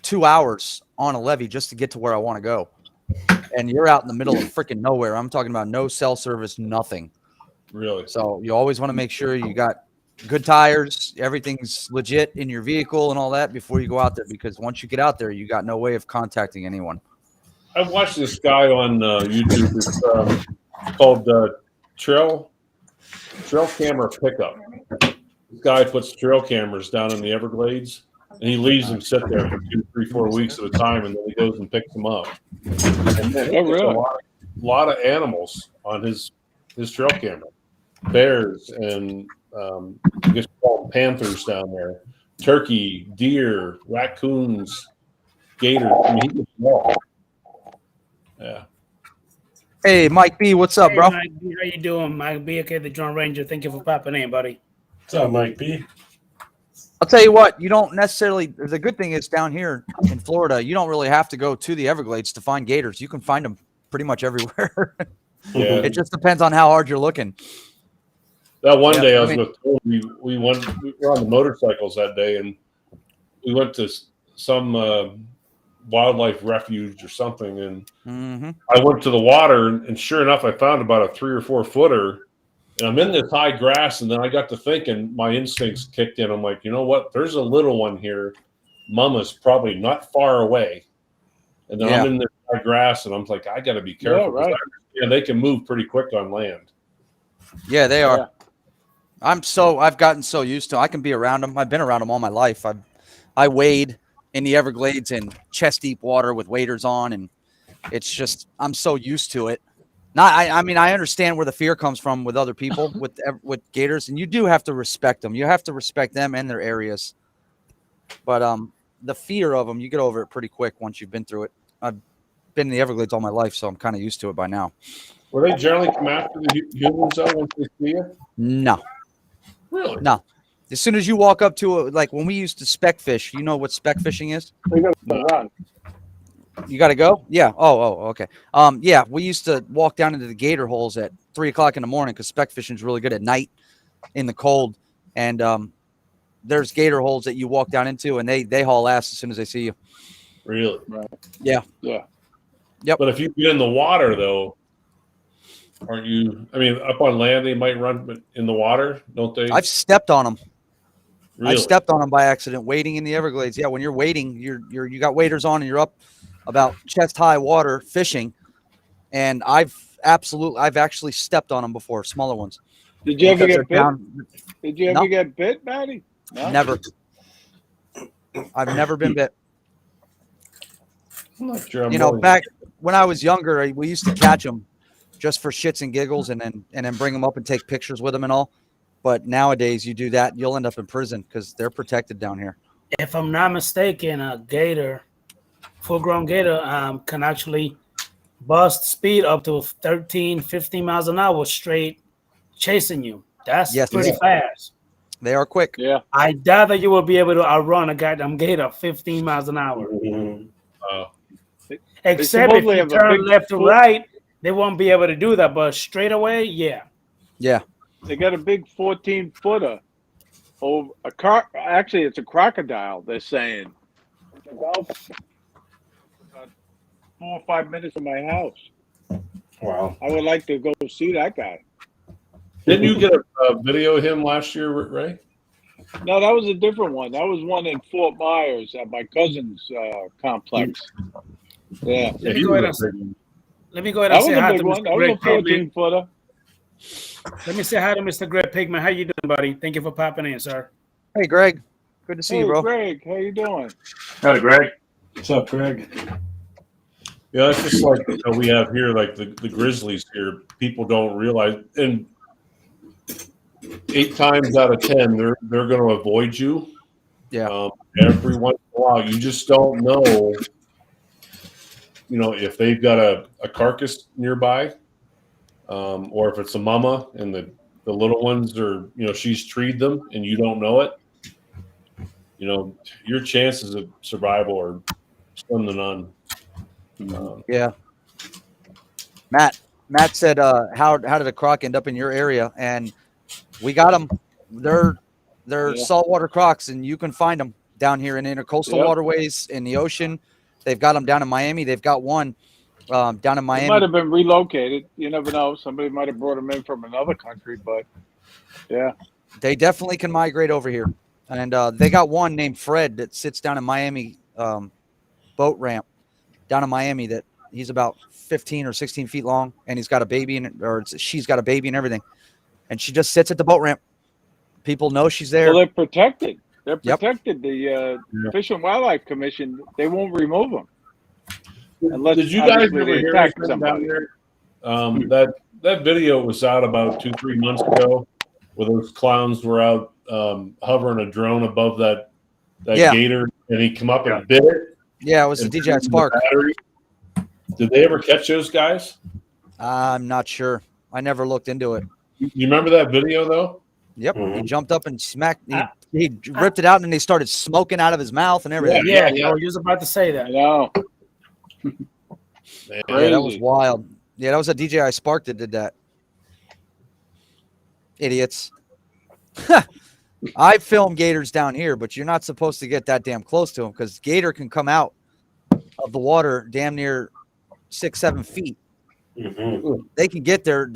2 hours on a levee just to get to where I want to go. And you're out in the middle of freaking nowhere. I'm talking about no cell service, nothing. Really? So you always want to make sure you got good tires, everything's legit in your vehicle and all that before you go out there, because once you get out there, you got no way of contacting anyone. I watched this guy on YouTube. It's called Trail Camera Pickup. This guy puts trail cameras down in the Everglades, and he leaves them sit there for 2, 3, 4 weeks at a time, and then he goes and picks them up. And then really? a lot of animals on his trail camera. Bears and I guess call them panthers down there. Turkey, deer, raccoons, gators. I mean, he gets them all. Yeah. Hey, Mike B, what's up, bro? Mike B, how you doing, Mike B? Okay, the Drone Ranger. Thank you for popping in, buddy. What's up, Mike B? I'll tell you what, you don't necessarily, the good thing is down here in Florida, you don't really have to go to the Everglades to find gators. You can find them pretty much everywhere. Yeah. It just depends on how hard you're looking. That one day I was with Tony, we were on the motorcycles that day, and we went to some wildlife refuge or something, and I went to the water, and sure enough, I found about a 3 or 4 footer, and I'm in this high grass, and then I got to thinking, my instincts kicked in. I'm like, you know what? There's a little one here. Mama's probably not far away. And then I'm in this high grass, and I'm like, I got to be careful. Yeah, right. And they can move pretty quick on land. Yeah, they are. Yeah. I've gotten so used to, I can be around them. I've been around them all my life. I wade in the Everglades in chest deep water with waders on, and it's just, I'm so used to it. I mean, I understand where the fear comes from with other people with gators, and you do have to respect them. You have to respect them and their areas. But the fear of them, you get over it pretty quick once you've been through it. I've been in the Everglades all my life, so I'm kind of used to it by now. Will they generally come after the humans though once they see you? No. Really? No. As soon as you walk up to it, like when we used to speck fish, you know what speck fishing is? We got to run. You got to go? Yeah. Oh, okay. Yeah, we used to walk down into the gator holes at 3 o'clock in the morning because speck fishing is really good at night in the cold. And there's gator holes that you walk down into, and they haul ass as soon as they see you. Really? Right. Yeah. Yeah. Yep. But if you get in the water, though, aren't you? I mean, up on land they might run, but in the water, don't they? I've stepped on them. Really? I've stepped on them by accident wading in the Everglades. Yeah, when you're wading, you got waders on and you're up about chest high water fishing, and I've absolutely. I've actually stepped on them before, smaller ones. Did you ever Because get bit? Did you ever get bit, Matty? No? Never. I've never been bit. I'm not sure. You know, back when I was younger, we used to catch them just for shits and giggles, and then bring them up and take pictures with them and all. But nowadays, you do that, you'll end up in prison because they're protected down here. If I'm not mistaken, a gator, full-grown gator, can actually bust speed up to 13, 15 miles an hour straight chasing you. That's pretty fast. They are quick. Yeah. I doubt that you will be able to outrun a goddamn gator 15 miles an hour. Except if you turn left to right, they won't be able to do that. But straight away, yeah. Yeah. They got a big 14-footer. Over a car. Actually, it's a crocodile. They're saying. It's about 4 or 5 minutes from my house. Wow. I would like to go see that guy. Didn't you get a video of him last year, Ray? No, that was a different one. That was one in Fort Myers at my cousin's complex. Yeah. Let me go ahead and say hi to Mr. Greg Pigman. Let me say hi to Mr. Greg Pigman. How you doing, buddy? Thank you for popping in, sir. Hey, Greg. Good to see you, bro. Greg, how you doing? Howdy, Greg. What's up, Greg? Yeah, that's just like we have here, like the Grizzlies here. People don't realize, and 8 times out of 10, they're going to avoid you. Yeah. Every once in a while, you just don't know. You know, if they've got a carcass nearby, or if it's a mama and the little ones are, you know, she's treed them and you don't know it. You know, your chances of survival are slim to none. Yeah. Matt said, how did a croc end up in your area? And we got them. They're saltwater crocs, and you can find them down here in intercoastal waterways in the ocean. They've got them down in Miami. They've got one down in Miami. They might have been relocated. You never know. Somebody might have brought them in from another country, but yeah. They definitely can migrate over here. And they got one named Fred that sits down in Miami boat ramp down in Miami that he's about 15 or 16 feet long, and he's got a baby she's got a baby and everything. And she just sits at the boat ramp. People know she's there. Well, they're protected. They're protected. The Fish and Wildlife Commission, they won't remove them. Unless did you guys ever hear anything down there? That video was out about 2-3 months ago, where those clowns were out hovering a drone above that gator, and he come up and bit it. Yeah, it was a DJI Spark. Did they ever catch those guys? I'm not sure. I never looked into it. You remember that video though? Yep. He jumped up and smacked. He ripped it out, and then they started smoking out of his mouth and everything. Yeah. I was about to say that. No. Yeah, that was wild. Yeah, that was a DJI Spark that did that. Idiots. I film gators down here, but you're not supposed to get that damn close to them because gator can come out of the water damn near 6-7 feet. Mm-hmm. They can get their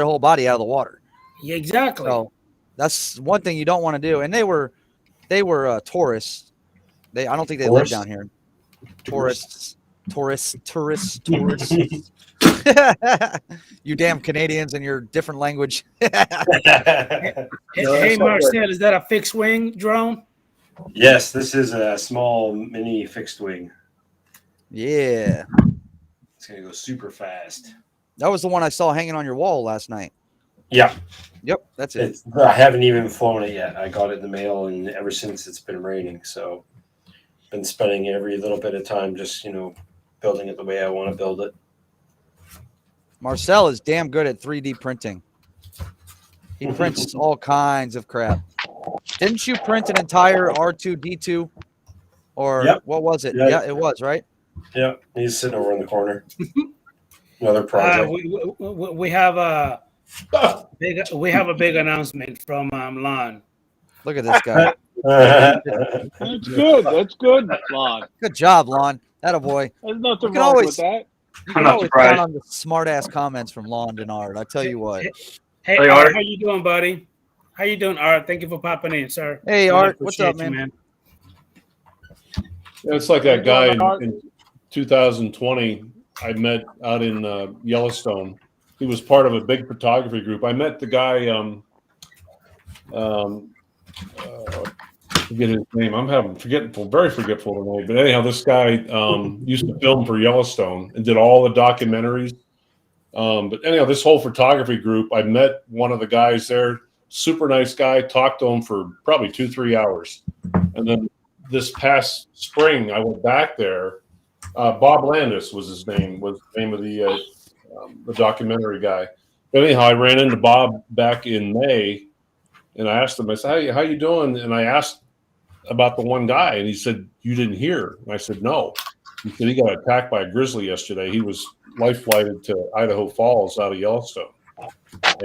whole body out of the water. Yeah, exactly. So that's one thing you don't want to do. And they were tourists. I don't think they live down here. Tourists. You damn Canadians and your different language. Hey, Marcel, is that a fixed wing drone? Yes, this is a small mini fixed wing. Yeah. It's going to go super fast. That was the one I saw hanging on your wall last night. Yeah. Yep, that's it. I haven't even flown it yet. I got it in the mail, and ever since it's been raining, so been spending every little bit of time just, building it the way I want to build it. Marcel is damn good at 3D printing. He prints all kinds of crap. Didn't you print an entire R2-D2? Or what was it? Yeah, it was, right? Yeah, he's sitting over in the corner. Another project. We have a big announcement from Lon. Look at this guy. That's good. That's good, Lon. Good job, Lon. Attaboy. There's nothing wrong with that. You can always count on the smart-ass comments from Lon and Art. I tell you what. Hey, Art, how you doing, buddy? How you doing, Art? Thank you for popping in, sir. Hey, Art. What's up, man? Yeah, it's like that guy in 2020 I met out in Yellowstone. he was part of a big photography group. I met the guy. Forget his name. I'm very forgetful tonight. But anyhow, this guy used to film for Yellowstone and did all the documentaries. But anyhow, this whole photography group, I met one of the guys there. Super nice guy. Talked to him for probably 2-3 hours, and then this past spring, I went back there. Bob Landis was his name. Was the name of the documentary guy. But anyhow, I ran into Bob back in May, and I asked him. I said, "Hey, how you doing?" And I asked about the one guy, and he said, "You didn't hear?" And I said, "No." He said he got attacked by a grizzly yesterday. He was life flighted to Idaho Falls out of Yellowstone,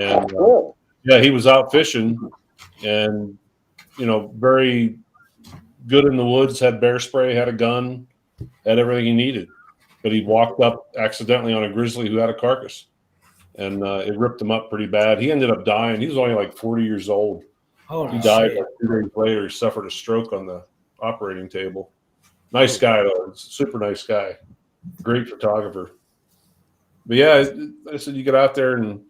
and yeah, he was out fishing, and very good in the woods. Had bear spray, had a gun, had everything he needed, but he walked up accidentally on a grizzly who had a carcass, and it ripped him up pretty bad. He ended up dying. He was only like 40 years old. He died like 2 days later. He suffered a stroke on the operating table. Nice guy, though. Super nice guy. Great photographer. But yeah, I said you get out there and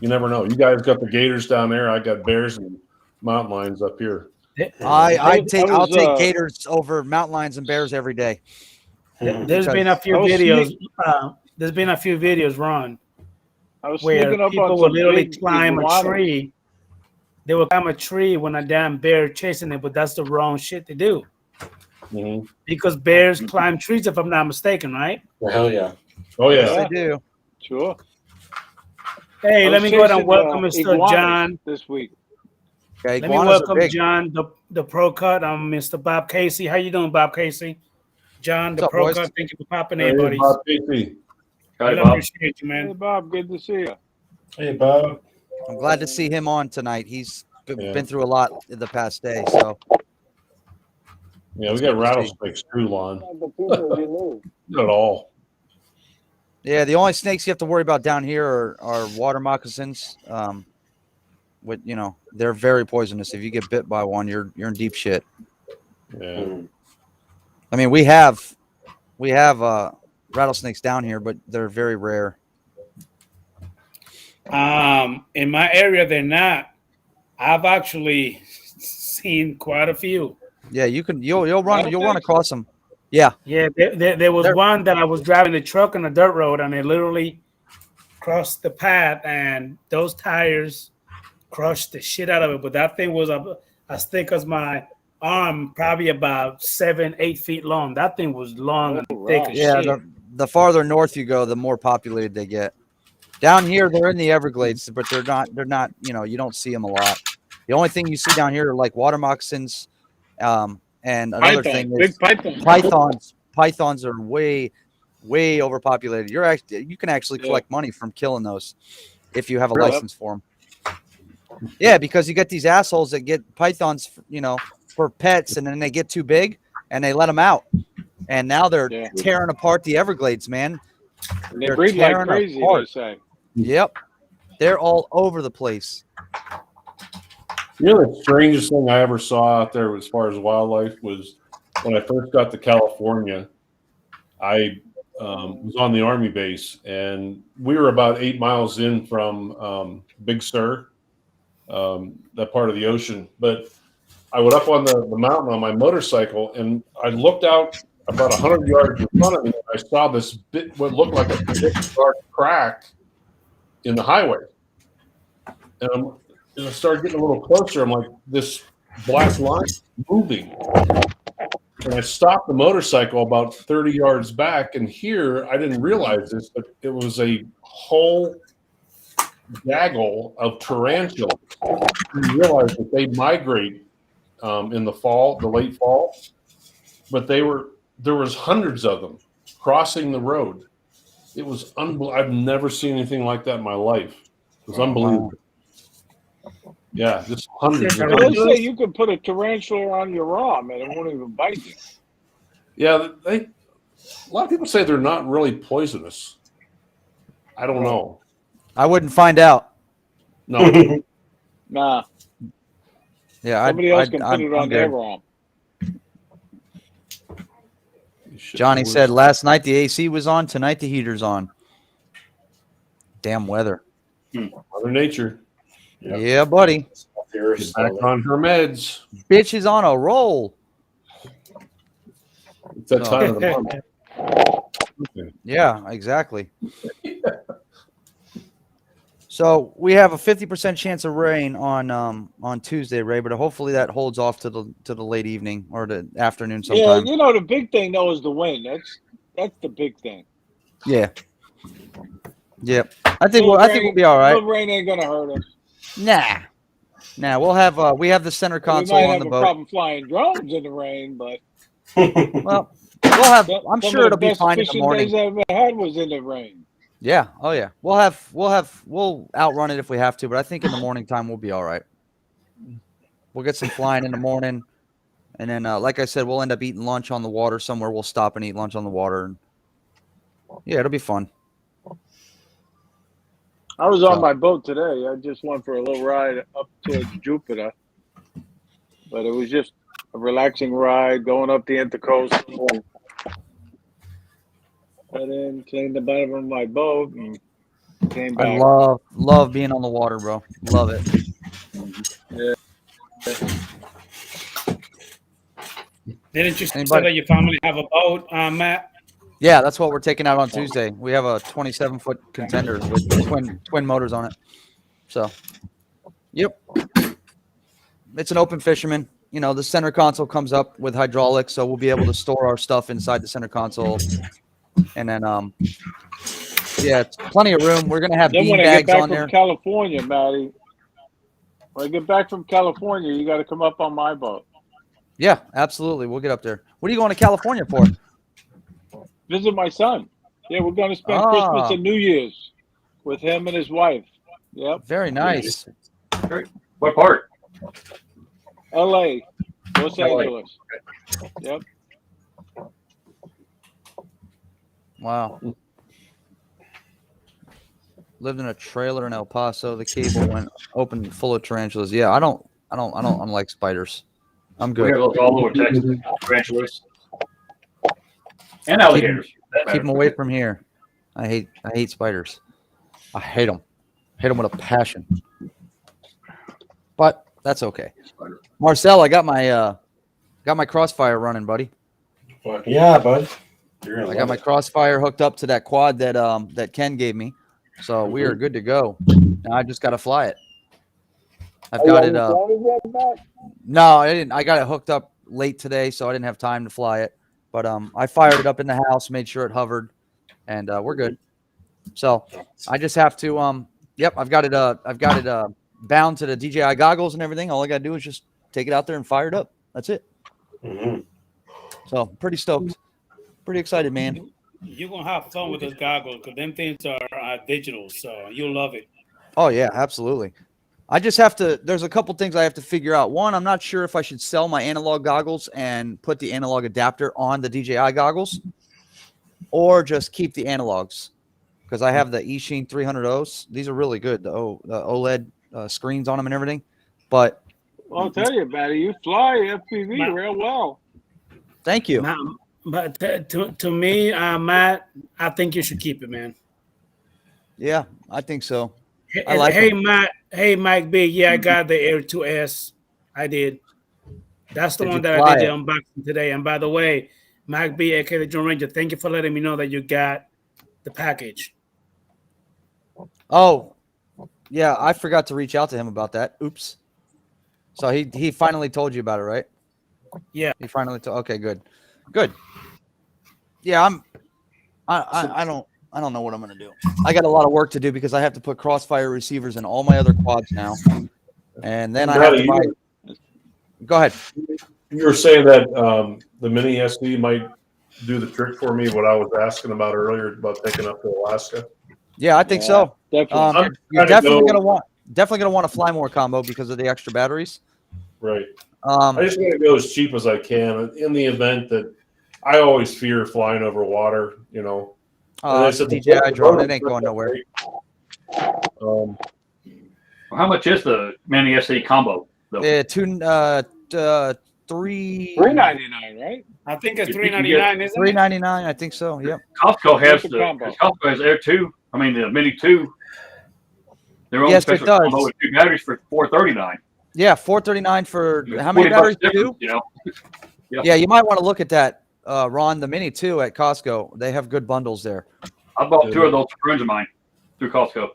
you never know. You guys got the gators down there. I got bears and mountain lions up here. I'll take gators over mountain lions and bears every day. There's been a few videos. There's been a few videos, Ron, where people will literally climb a tree. They will climb a tree when a damn bear chasing it, but that's the wrong shit to do. Mm-hmm. Because bears climb trees, if I'm not mistaken, right? Hell yeah. Oh yeah, yes, they do. Sure. Hey, let me go ahead and welcome Mr. John this week. Okay, let me welcome John, the Pro Cut. I'm Mr. Bob Casey. How you doing, Bob Casey? John, the Pro Cut. Thank you for popping in, buddy. Bob Casey. I appreciate you, man. Hey, Bob. Good to see you. Hey, Bob. I'm glad to see him on tonight. He's been through a lot in the past day, so. Yeah, we got rattlesnakes too, Lon. Not at all. Yeah, the only snakes you have to worry about down here are water moccasins. They're very poisonous. If you get bit by one, you're in deep shit. Yeah. I mean, we have rattlesnakes down here, but they're very rare. In my area, they're not. I've actually seen quite a few. Yeah, you'll run across them. Yeah. Yeah, there was one that I was driving the truck on a dirt road, and it literally crossed the path, and those tires crushed the shit out of it. But that thing was as thick as my arm, probably about 7-8 feet long. That thing was long and thick as shit. Yeah, the farther north you go, the more populated they get. Down here, they're in the Everglades, but they're not. You don't see them a lot. The only thing you see down here are like water moccasins, and another thing is pythons. Pythons are way overpopulated. You can actually collect money from killing those if you have a license for them. Yeah, because you get these assholes that get pythons, for pets, and then they get too big and they let them out, and now they're tearing apart the Everglades, man. And they breed like crazy, they say. Yep, they're all over the place. The strangest thing I ever saw out there as far as wildlife was when I first got to California. I was on the Army base, and we were about 8 miles in from Big Sur, that part of the ocean. But I went up on the mountain on my motorcycle, and I looked out about 100 yards in front of me, and I saw this what looked like a big dark crack in the highway. And I started getting a little closer. I'm like, this black line is moving. And I stopped the motorcycle about 30 yards back, and here, I didn't realize this, but it was a whole gaggle of tarantulas. You realize that they migrate in the late fall, but there was hundreds of them crossing the road. It was unbelievable. I've never seen anything like that in my life. It was unbelievable. Yeah, just hundreds. They say you could put a tarantula on your arm and it won't even bite you. Yeah, a lot of people say they're not really poisonous. I don't know. I wouldn't find out. No. Nah. Yeah, somebody else can put it on their arm. Johnny said last night the AC was on, tonight the heater's on. Damn weather. Mother Nature. Yep. Yeah, buddy. She's back on her meds. Bitch is on a roll. It's that time of the month. Yeah, exactly. So we have a 50% chance of rain on Tuesday, Ray, but hopefully that holds off to the late evening or the afternoon sometime. Yeah, you know the big thing though is the wind. That's the big thing. Yeah. Yep. I think we'll be all right. Little rain ain't gonna hurt us. Nah. We have the center console we might on have the a boat. problem flying drones in the rain, but Well, we'll have. I'm some sure of it'll the be best fine in the fishing morning. days I've ever had was in the rain. Yeah. Oh yeah. We'll outrun it if we have to, but I think in the morning time we'll be all right. We'll get some flying in the morning, and then like I said, we'll end up eating lunch on the water somewhere. We'll stop and eat lunch on the water, and yeah, it'll be fun. I was on my boat today. I just went for a little ride up towards Jupiter, but it was just a relaxing ride going up the intercoastal. And then came to the bottom of my boat and came back. I love being on the water, bro. Love it. Yeah. Didn't you say that your family have a boat, Matt? Yeah, that's what we're taking out on Tuesday. We have a 27-foot contender with twin motors on it. So, yep. It's an open fisherman. You know, the center console comes up with hydraulics, so we'll be able to store our stuff inside the center console. And then, yeah, it's plenty of room. We're going to have bean bags on there. When I get back from California, Matty, when I get back from California, you got to come up on my boat. Yeah, absolutely. We'll get up there. What are you going to California for? Visit my son. Yeah, we're going to spend Christmas and New Year's with him and his wife. Yep. Very nice. What part? L.A., Los Angeles. Yep. Wow. Lived in a trailer in El Paso. The cable went open full of tarantulas. Yeah, I don't like spiders. I'm good. We have those all over Texas. Tarantulas. And alligators. Keep them away from here. I hate spiders. I hate them. Hate them with a passion. But that's okay. Marcel, I got my crossfire running, buddy. Yeah, bud. I got my crossfire hooked up to that quad that Ken gave me, so we are good to go. Now I just got to fly it. I've got it. No, I didn't. I got it hooked up late today, so I didn't have time to fly it. But I fired it up in the house, made sure it hovered, and we're good. So I just have to. Yep, I've got it bound to the DJI goggles and everything. All I gotta do is just take it out there and fire it up. That's it. Mm-hmm. So pretty stoked, pretty excited, man. You're gonna have fun with those goggles because them things are digital, so you'll love it. Oh yeah, absolutely. I just have to. There's a couple things I have to figure out. One, I'm not sure if I should sell my analog goggles and put the analog adapter on the DJI goggles, or just keep the analogs because I have the eSheen 300Os. These are really good. The OLED screens on them and everything. But I'll tell you, Matty, you fly FPV real well. Thank you. But to me, Matt, I think you should keep it, man. Yeah, I think so. Hey, Matt. Hey, Mike B. Yeah, I got the Air 2S. I did. That's the one that I did the unboxing today. And by the way, Mike B, aka the Drone Ranger, thank you for letting me know that you got the package. Oh, yeah, I forgot to reach out to him about that. Oops. So he finally told you about it, right? Yeah. He finally told. Okay, good. Yeah, I don't know what I'm gonna do. I got a lot of work to do because I have to put crossfire receivers in all my other quads now, and then I have to buy. Go ahead. You were saying that the mini SD might do the trick for me. What I was asking about earlier about taking up to Alaska. Yeah, I think so. Definitely. You're definitely gonna want a fly more combo because of the extra batteries. Right. I just want to go as cheap as I can in the event that I always fear flying over water. You know. It's a DJI drone. It ain't going nowhere. How much is the mini SD combo? Yeah, $399, right? I think it's $399. $399. I think so. Yep. Costco has Costco has Air 2. I mean the Mini 2 They're on special combo with 2 batteries for $439. Yeah, $439 for how many batteries? 2? You know. Yeah, you might want to look at that, Ron. The Mini 2 at Costco. They have good bundles there. I bought 2 of those for friends of mine through Costco.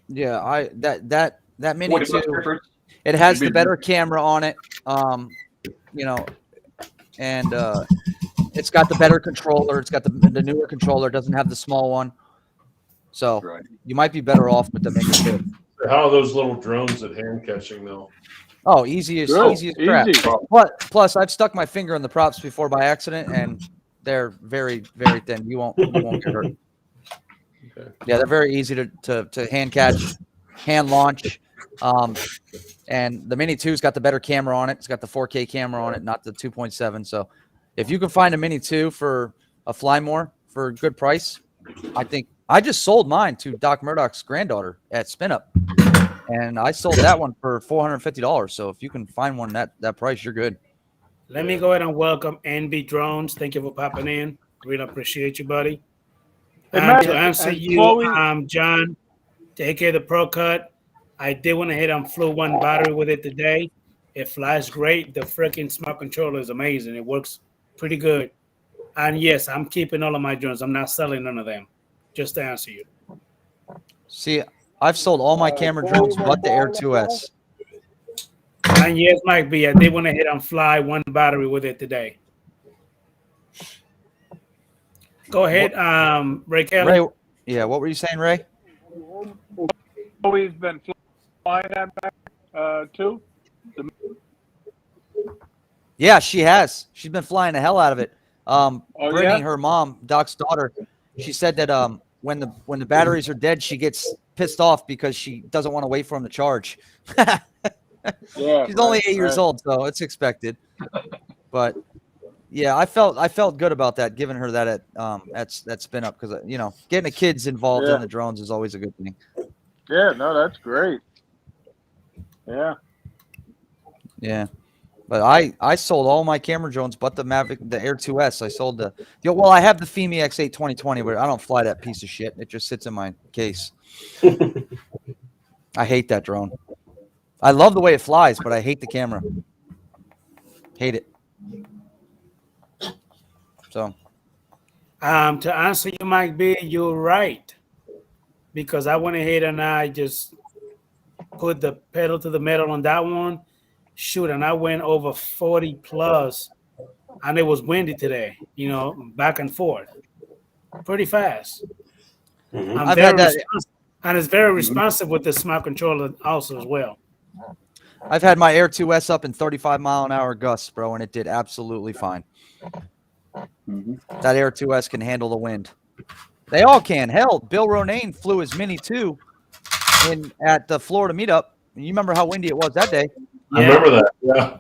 Yeah, that Mini 2. It has the better camera on it. You know, and it's got the better controller. It's got the newer controller. It doesn't have the small one. So you might be better off with the Mini 2. How are those little drones at hand catching though? Oh, easy as crap. Plus, I've stuck my finger in the props before by accident, and they're very, very thin. You won't get hurt. Okay. Yeah, they're very easy to hand catch, hand launch. And the Mini 2's got the better camera on it. It's got the 4K camera on it, not the 2.7. So if you can find a Mini 2 for a Flymore for a good price, I think I just sold mine to Doc Murdoch's granddaughter at Spin Up. And I sold that one for $450. So if you can find one that price, you're good. Let me go ahead and welcome NB Drones. Thank you for popping in. Really appreciate you, buddy. To answer you, John, take care of the Pro Cut. I did went ahead and flew one battery with it today. It flies great. The freaking smart controller is amazing. It works pretty good. And yes, I'm keeping all of my drones. I'm not selling none of them. Just to answer you. See, I've sold all my camera drones but the Air 2S. And yes, Mike B, I did went ahead and fly one battery with it today. Go ahead, Ray Kelly. Ray, yeah, what were you saying, Ray? Always been flying that back too. Yeah, she has. She's been flying the hell out of it. Brittany, her mom, Doc's daughter, she said that when the batteries are dead, she gets pissed off because she doesn't want to wait for them to charge. She's only 8 years old, so it's expected. But yeah, I felt good about that, giving her that at Spin Up, because getting the kids involved in the drones is always a good thing. Yeah, no, that's great. Yeah. Yeah. But I sold all my camera drones but the Mavic, the Air 2S. I sold well, I have the Fimi X8 2020, but I don't fly that piece of shit. It just sits in my case. I hate that drone. I love the way it flies, but I hate the camera. Hate it. So. To answer you, Mike B, you're right. Because I went ahead and I just put the pedal to the metal on that one. Shoot, and I went over 40 plus, and it was windy today, back and forth. Pretty fast. Mm-hmm. I've had that. And it's very responsive with the smart controller also as well. I've had my Air 2S up in 35-mile-an-hour gusts, bro, and it did absolutely fine. Mm-hmm. That Air 2S can handle the wind. They all can. Hell, Bill Ronayne flew his Mini 2 at the Florida meetup. You remember how windy it was that day? I remember that. Yeah.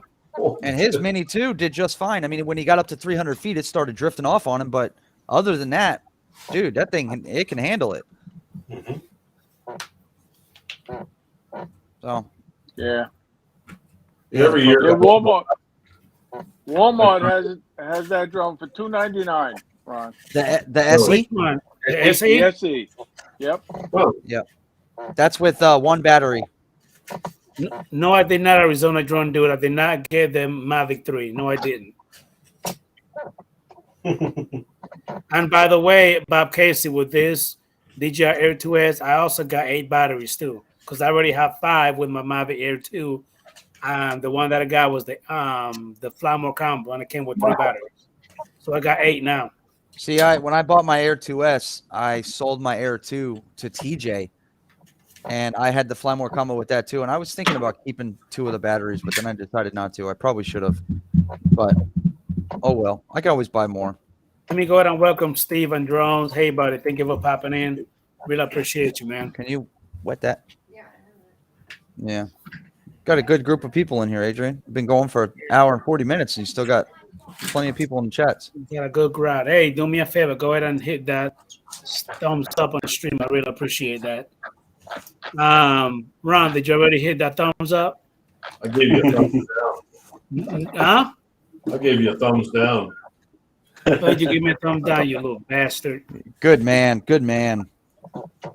And his Mini 2 did just fine. I mean, when he got up to 300 feet, it started drifting off on him. But other than that, dude, that thing, it can handle it. Mm-hmm. So. Yeah. Every year. Walmart has that drone for $299, Ron. The SE? The SE? The SE. Yep. Oh. Yep. That's with one battery. No, I did not Arizona drone do it. I did not get the Mavic 3. No, I didn't. And by the way, Bob Casey, with this DJI Air 2S, I also got 8 batteries too, because I already have 5 with my Mavic Air 2. And the one that I got was the Flymore combo, and it came with 3 batteries. So I got 8 now. See, when I bought my Air 2S, I sold my Air 2 to TJ. And I had the Flymore combo with that too. And I was thinking about keeping 2 of the batteries, but then I decided not to. I probably should have. But, oh well. I can always buy more. Let me go ahead and welcome Steve and Drones. Hey, buddy. Thank you for popping in. Really appreciate you, man. Can you wet that? Yeah. Got a good group of people in here, Adrian. We've been going for an hour and 40 minutes, and you still got plenty of people in the chats. Got a good crowd. Hey, do me a favor. Go ahead and hit that thumbs up on the stream. I really appreciate that. Ron, did you already hit that thumbs up? I gave you a thumbs down. Huh? I gave you a thumbs down. Why'd you give me a thumbs down, you little bastard? Good man. Good man.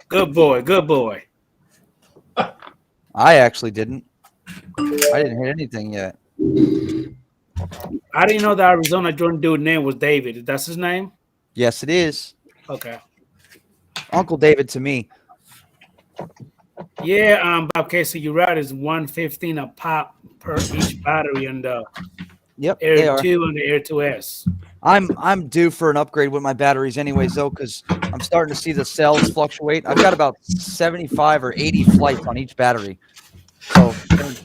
Good boy. Good boy. I actually didn't. I didn't hit anything yet. I didn't know the Arizona drone dude name was David. That's his name? Yes, it is. Okay. Uncle David to me. Yeah, Bob Casey, you're right. It's 115 a pop per each battery on the they Air are. 2 and the Air 2S. I'm due for an upgrade with my batteries anyways, though, because I'm starting to see the cells fluctuate. I've got about 75 or 80 flights on each battery. So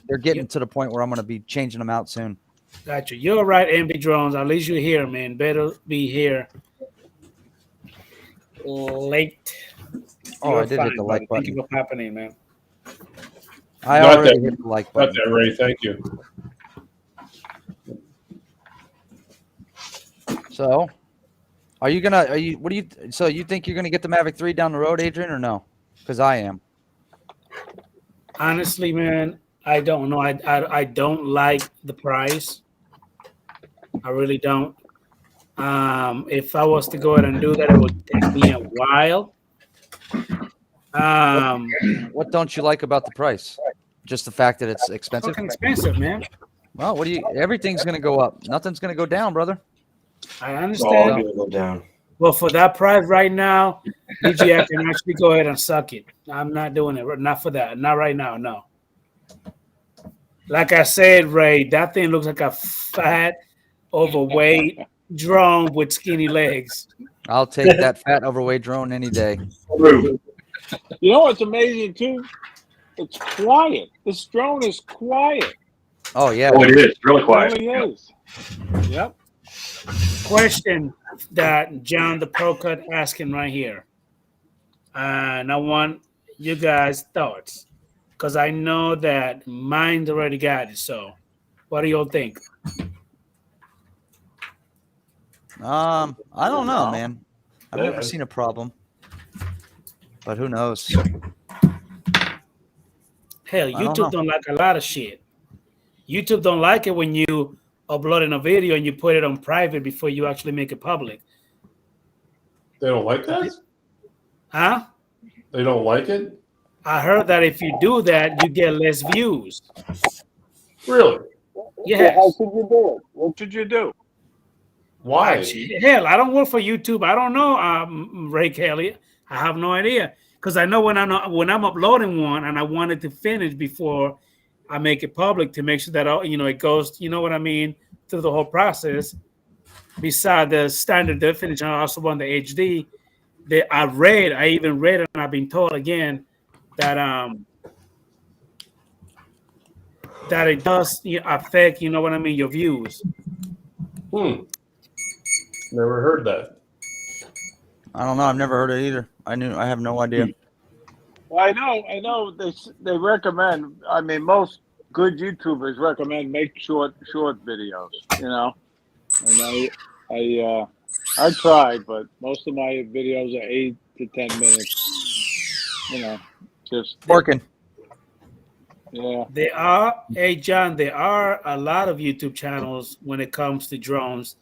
they're getting to the point where I'm going to be changing them out soon. Gotcha. You're right, MB Drones. At least you're here, man. Better be here late. Oh, I did hit the like button. Thank you for popping in, man. I already hit the like button. Got that, Ray. Thank you. So, so you think you're gonna get the Mavic 3 down the road, Adrian, or no? Because I am. Honestly, man, I don't know. I don't like the price. I really don't. If I was to go ahead and do that, it would take me a while. What don't you like about the price? Just the fact that it's expensive? Fucking expensive, man. Well, everything's gonna go up. Nothing's gonna go down, brother. I understand. It's all go down. Well, for that price right now, DJI can actually go ahead and suck it. I'm not doing it. Not for that. Not right now. No. Like I said, Ray, that thing looks like a fat, overweight drone with skinny legs. I'll take that fat, overweight drone any day. You know what's amazing too? It's quiet. This drone is quiet. Oh yeah. Oh, it is really quiet. It really is. Yep. Question that John the Pro Cut asking right here, and I want you guys' thoughts because I know that mine's already got it. So, what do y'all think? I don't know, man. I've never seen a problem, but who knows? Hell, YouTube don't like a lot of shit. YouTube don't like it when you upload in a video and you put it on private before you actually make it public. They don't like that? Huh? They don't like it? I heard that if you do that, you get less views. Really? Yes. How should you do it? What should you do? Why? Hell, I don't work for YouTube. I don't know, Ray Kelly. I have no idea because I know when I'm uploading one and I want it to finish before I make it public to make sure that it goes. You know what I mean, through the whole process. Beside the standard definition, I also want the HD. I even read it, and I've been told again that that it does affect. You know what I mean, your views. Never heard that. I don't know. I've never heard it either. I have no idea. Well, I know they recommend. I mean, most good YouTubers recommend make short videos. You know, and I tried, but most of my videos are 8 to 10 minutes. You know, just working. Yeah, Hey John, there are a lot of YouTube channels when it comes to drones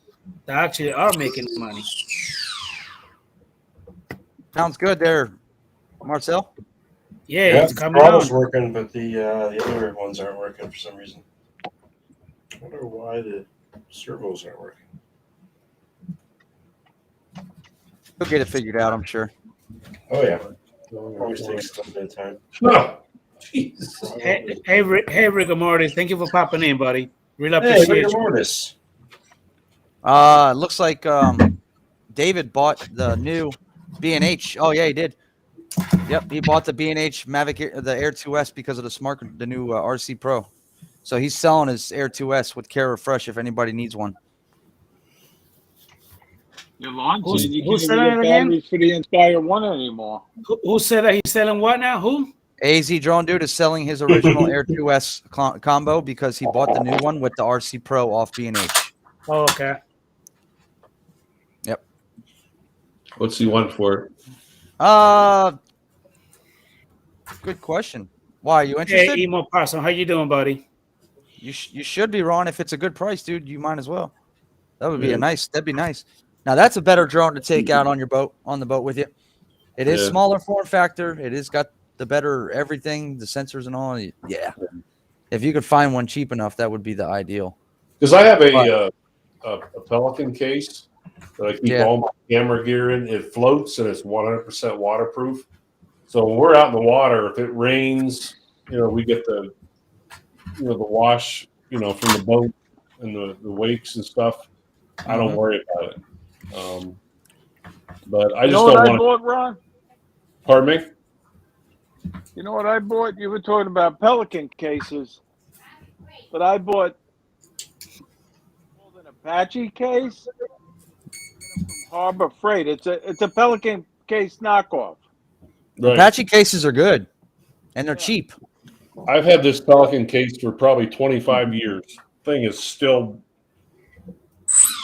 that actually are making money. Sounds good there, Marcel. Yeah, it's coming throttle's on. working, but the other ones aren't working for some reason. I wonder why the servos aren't working. We'll get it figured out, I'm sure. Oh yeah, it always takes a little bit of time. Oh, Jesus. Hey, Rick Morty, thank you for popping in, buddy. Really Hey, appreciate Rick you. Mortis. It looks like David bought the new B&H. Oh yeah, he did. Yep, he bought the B&H Mavic, the Air 2S because of the new RC Pro. So he's selling his Air 2S with Care Refresh if anybody needs one. you're launching. Who's You can't selling even it get again? batteries for the Inspire 1 anymore. Who said that he's selling what now? Who? AZ Drone Dude is selling his original Air 2S combo because he bought the new one with the RC Pro off B&H. Oh, okay. Yep. What's he want for it? Good question. Why, are you interested? Hey, Emo Possum, how you doing, buddy? You should be, Ron. If it's a good price, dude, you might as well. That would be that'd be nice. Now that's a better drone to take out on the boat with you. It is smaller form factor. It has got the better everything, the sensors and all. Yeah. If you could find one cheap enough, that would be the ideal. Because I have a Pelican case that I keep all my camera gear in. It floats and it's 100% waterproof. So when we're out in the water, if it rains, we get the wash, from the boat and the wakes and stuff. I don't worry about it. But I just don't want to. Bought, Ron? Pardon me? You know what I bought? You were talking about Pelican cases, but I bought an Apache case from Harbor Freight. It's a Pelican case knockoff. Right. Apache cases are good, and they're cheap. I've had this Pelican case for probably 25 years. Thing is still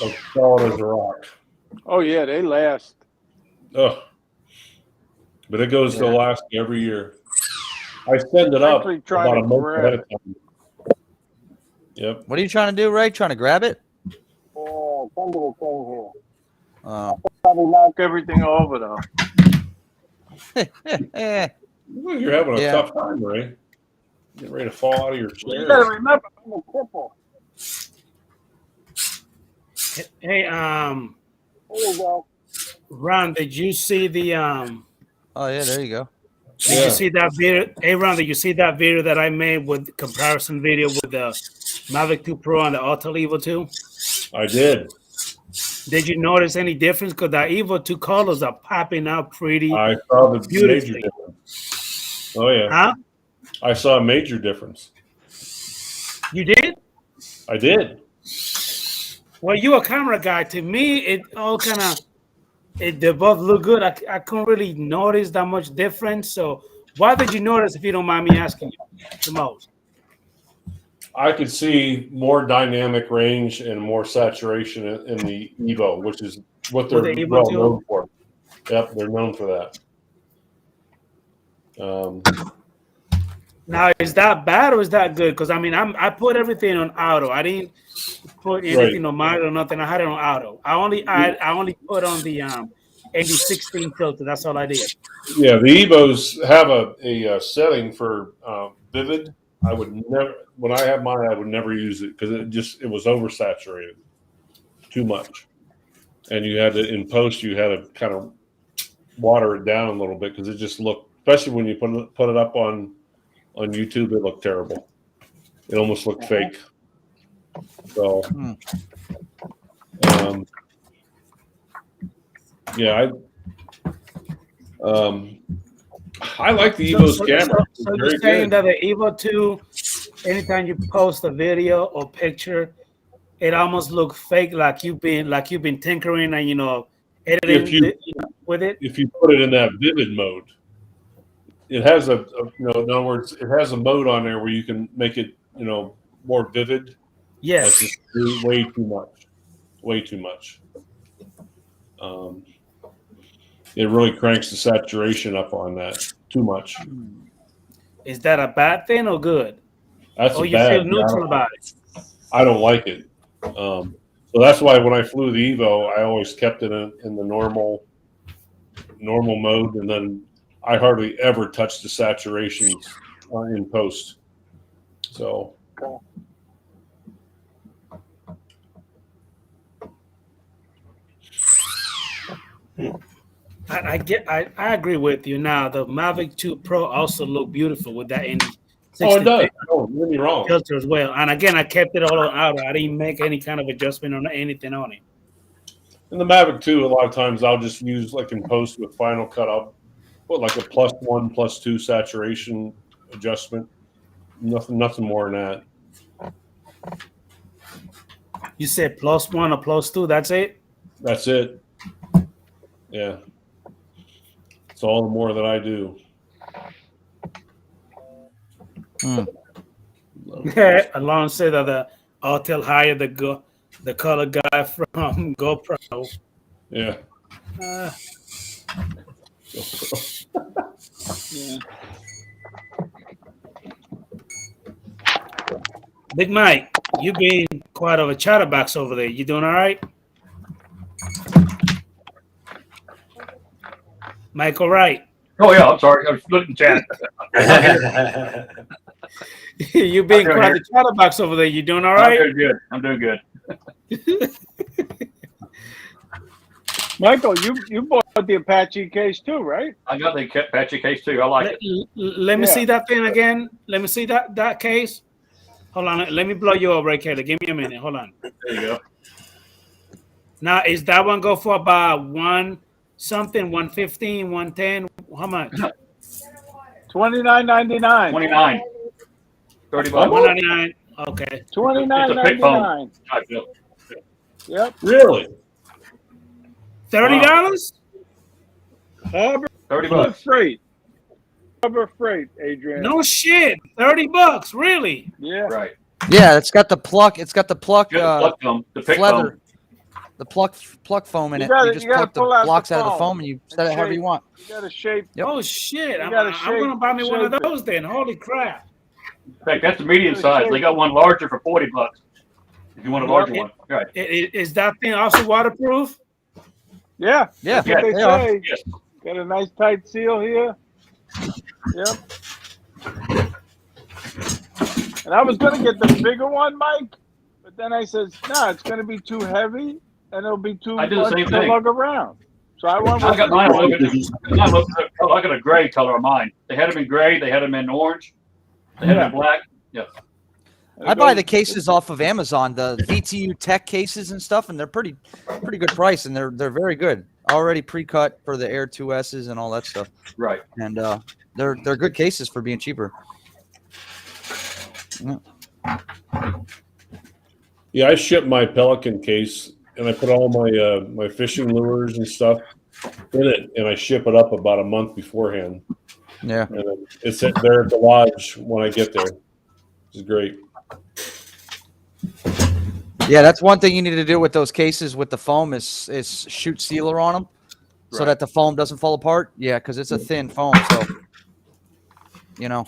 as solid as a rock. Oh yeah, they last. Ugh. But it goes to last every year. I send it up about a month ahead of time. Yep. What are you trying to do, Ray? Trying to grab it? Oh, under the thing here. Oh. Probably knock everything over though. Well, you're having a tough time, Ray. Getting ready to fall out of your chair. You gotta remember, I'm a cripple. Hey, there you go. Ron, did you see the Oh yeah, there you go. Did you see that video? Hey, Ron, did you see that video that I made with comparison video with the Mavic 2 Pro and the Autel Evo 2? I did. Did you notice any difference? Because the Evo 2 colors are popping out pretty. I saw the major difference. Oh yeah. Huh? I saw a major difference. You did? I did. Well, you're a camera guy. To me, it all kind of they both look good. I couldn't really notice that much difference. So why did you notice, if you don't mind me asking you, the most? I could see more dynamic range and more saturation in the Evo, which is what they're well known for. Yep, they're known for that. Now, is that bad or is that good? Because I mean, I put everything on auto. I didn't put anything on mine or nothing. I had it on auto. I only put on the 8016 filter. That's all I did. Yeah, the Evos have a setting for vivid. I would never, when I have mine, I would never use it because it was oversaturated too much, and you had to in post you had to kind of water it down a little bit because it just looked, especially when you put it up on YouTube, it looked terrible. It almost looked fake. So, yeah, I like the Evo's camera. So you're saying that the Evo 2, anytime you post a video or picture, it almost looks fake, like you've been tinkering and editing with it. If you put it in that vivid mode, it has in other words, it has a mode on there where you can make it more vivid. Yes. That's just way too much. Way too much. It really cranks the saturation up on that too much. Is that a bad thing or good? That's you feel neutral about it? I don't like it. So that's why when I flew the Evo, I always kept it in the normal mode, and then I hardly ever touch the saturation in post. So. I agree with you. Now the Mavic 2 Pro also look beautiful with that in. Oh, it does. Don't get me wrong. Filter as well. And again, I kept it all on auto. I didn't make any kind of adjustment or anything on it. In the Mavic 2, a lot of times I'll just use like in post with Final Cut. I'll put like a +1, +2 saturation adjustment. Nothing more than that. You said +1 or +2. That's it. That's it. Yeah. It's all the more that I do. Alon said that the Autel hired the color guy from GoPro. Yeah. Yeah. Big Mike, you being quite of a chatterbox over there. You doing all right? Michael Wright. Oh yeah, I'm sorry. I was looking chat. You being quite the chatterbox over there. You doing all right? I'm doing good. Michael, you bought the Apache case too, right? I got the Apache case too. I like it. Let me see that thing again. Let me see that case. Hold on. Let me blow you up, right, Kelly. Give me a minute. Hold on. There you go. Now, is that one go for about 115, 110? How much? $29.99. 29. 30 bucks. 199. Okay. $29.99. Yep. Really? $30? Harbor 30 bucks. Freight. Harbor Freight, Adrian. No shit. $30. Really? Yeah. Right. Yeah, it's got the pluck. It's got the pluck. The pick leather. foam. The pluck foam in it. You You just pluck the blocks out of the foam and you set it however you want. You got to shape. Yep. Oh shit. I'm gotta going to buy me one of shape it. those then. Holy crap. In fact, that's the medium size. They got one larger for 40 bucks. If you want a larger one. Right. Is that thing also waterproof? Yeah. Yeah. That's what they they are. say. Yes. Got a nice tight seal here. Yep. And I was going to get the bigger one, Mike, but then I said, no, it's going to be too heavy and it'll be too I did the much same to thing. lug around. So I went I with got mine. I got a gray color of mine. They had them in gray. They had them in orange. They had them in black. Yeah. I buy the cases off of Amazon, the VTU Tech cases and stuff, and they're pretty good price, and they're very good. Already pre-cut for the Air 2S's and all that stuff. Right. And they're good cases for being cheaper. Yeah, I ship my Pelican case, and I put all my my fishing lures and stuff in it, and I ship it up about a month beforehand. Yeah. And then it's there at the lodge when I get there. It's great. Yeah, that's one thing you need to do with those cases with the foam is shoot sealer on them so that the foam doesn't fall apart. Yeah, because it's a thin foam, so you know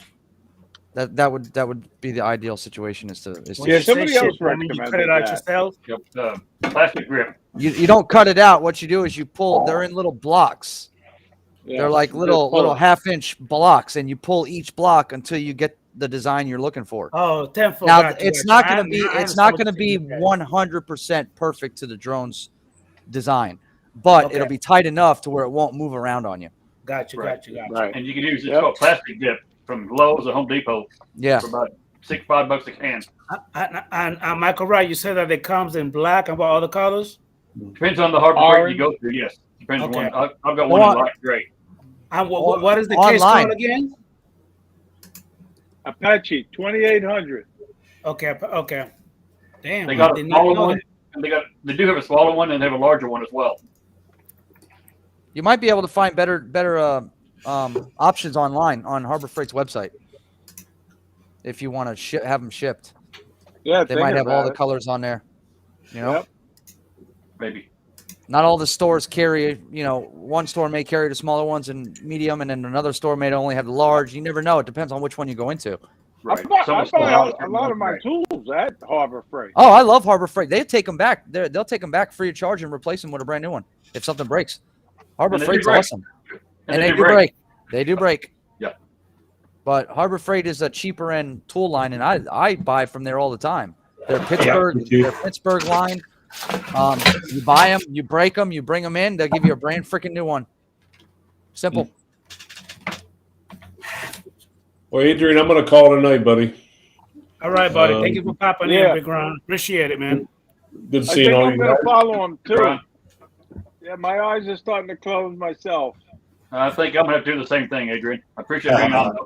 that would be the ideal situation. Is to somebody else recommended you cut it out yourself. Yep. Plastic grip. You don't cut it out. What you do is you pull. They're in little blocks. Yeah. They're like little half-inch blocks, and you pull each block until you get the design you're looking for. Oh, 10 foot. Now it's not going to be 100% perfect to the drone's design, but it'll be tight enough to where it won't move around on you. Gotcha. Right. And you can use it's called plastic dip from Lowe's or Home Depot. Yeah. For about $5 a can. And Michael Wright, you said that it comes in black and what other colors? Depends on the harbor freight you go through. Yes. Depends on one. I've got one in light gray. And what is the case called again? Apache 2800. Okay. Damn. They got a smaller one, and they do have a smaller one, and they have a larger one as well. You might be able to find better options online on Harbor Freight's website if you want to have them shipped. Yeah, they might have all the colors on there. You know, maybe. Not all the stores carry. You know, one store may carry the smaller ones and medium, and then another store may only have the large. You never know. It depends on which one you go into. Right. I buy a lot of my tools at Harbor Freight. Oh, I love Harbor Freight. They take them back. They'll take them back free of charge and replace them with a brand new one if something breaks. Harbor Freight's awesome. And they do break. They do break. Yeah. But Harbor Freight is a cheaper end tool line, and I buy from there all the time. They're Pittsburgh line. You buy them, you break them, you bring them in, they'll give you a brand freaking new one. Simple. Well, Adrian, I'm going to call it a night, buddy. All right, buddy. Thank you for popping in, Big Ron. Appreciate it, man. Good seeing all you guys. I'm going to follow him, too. Yeah, my eyes are starting to close myself. I think I'm going to have to do the same thing, Adrian. I appreciate being on.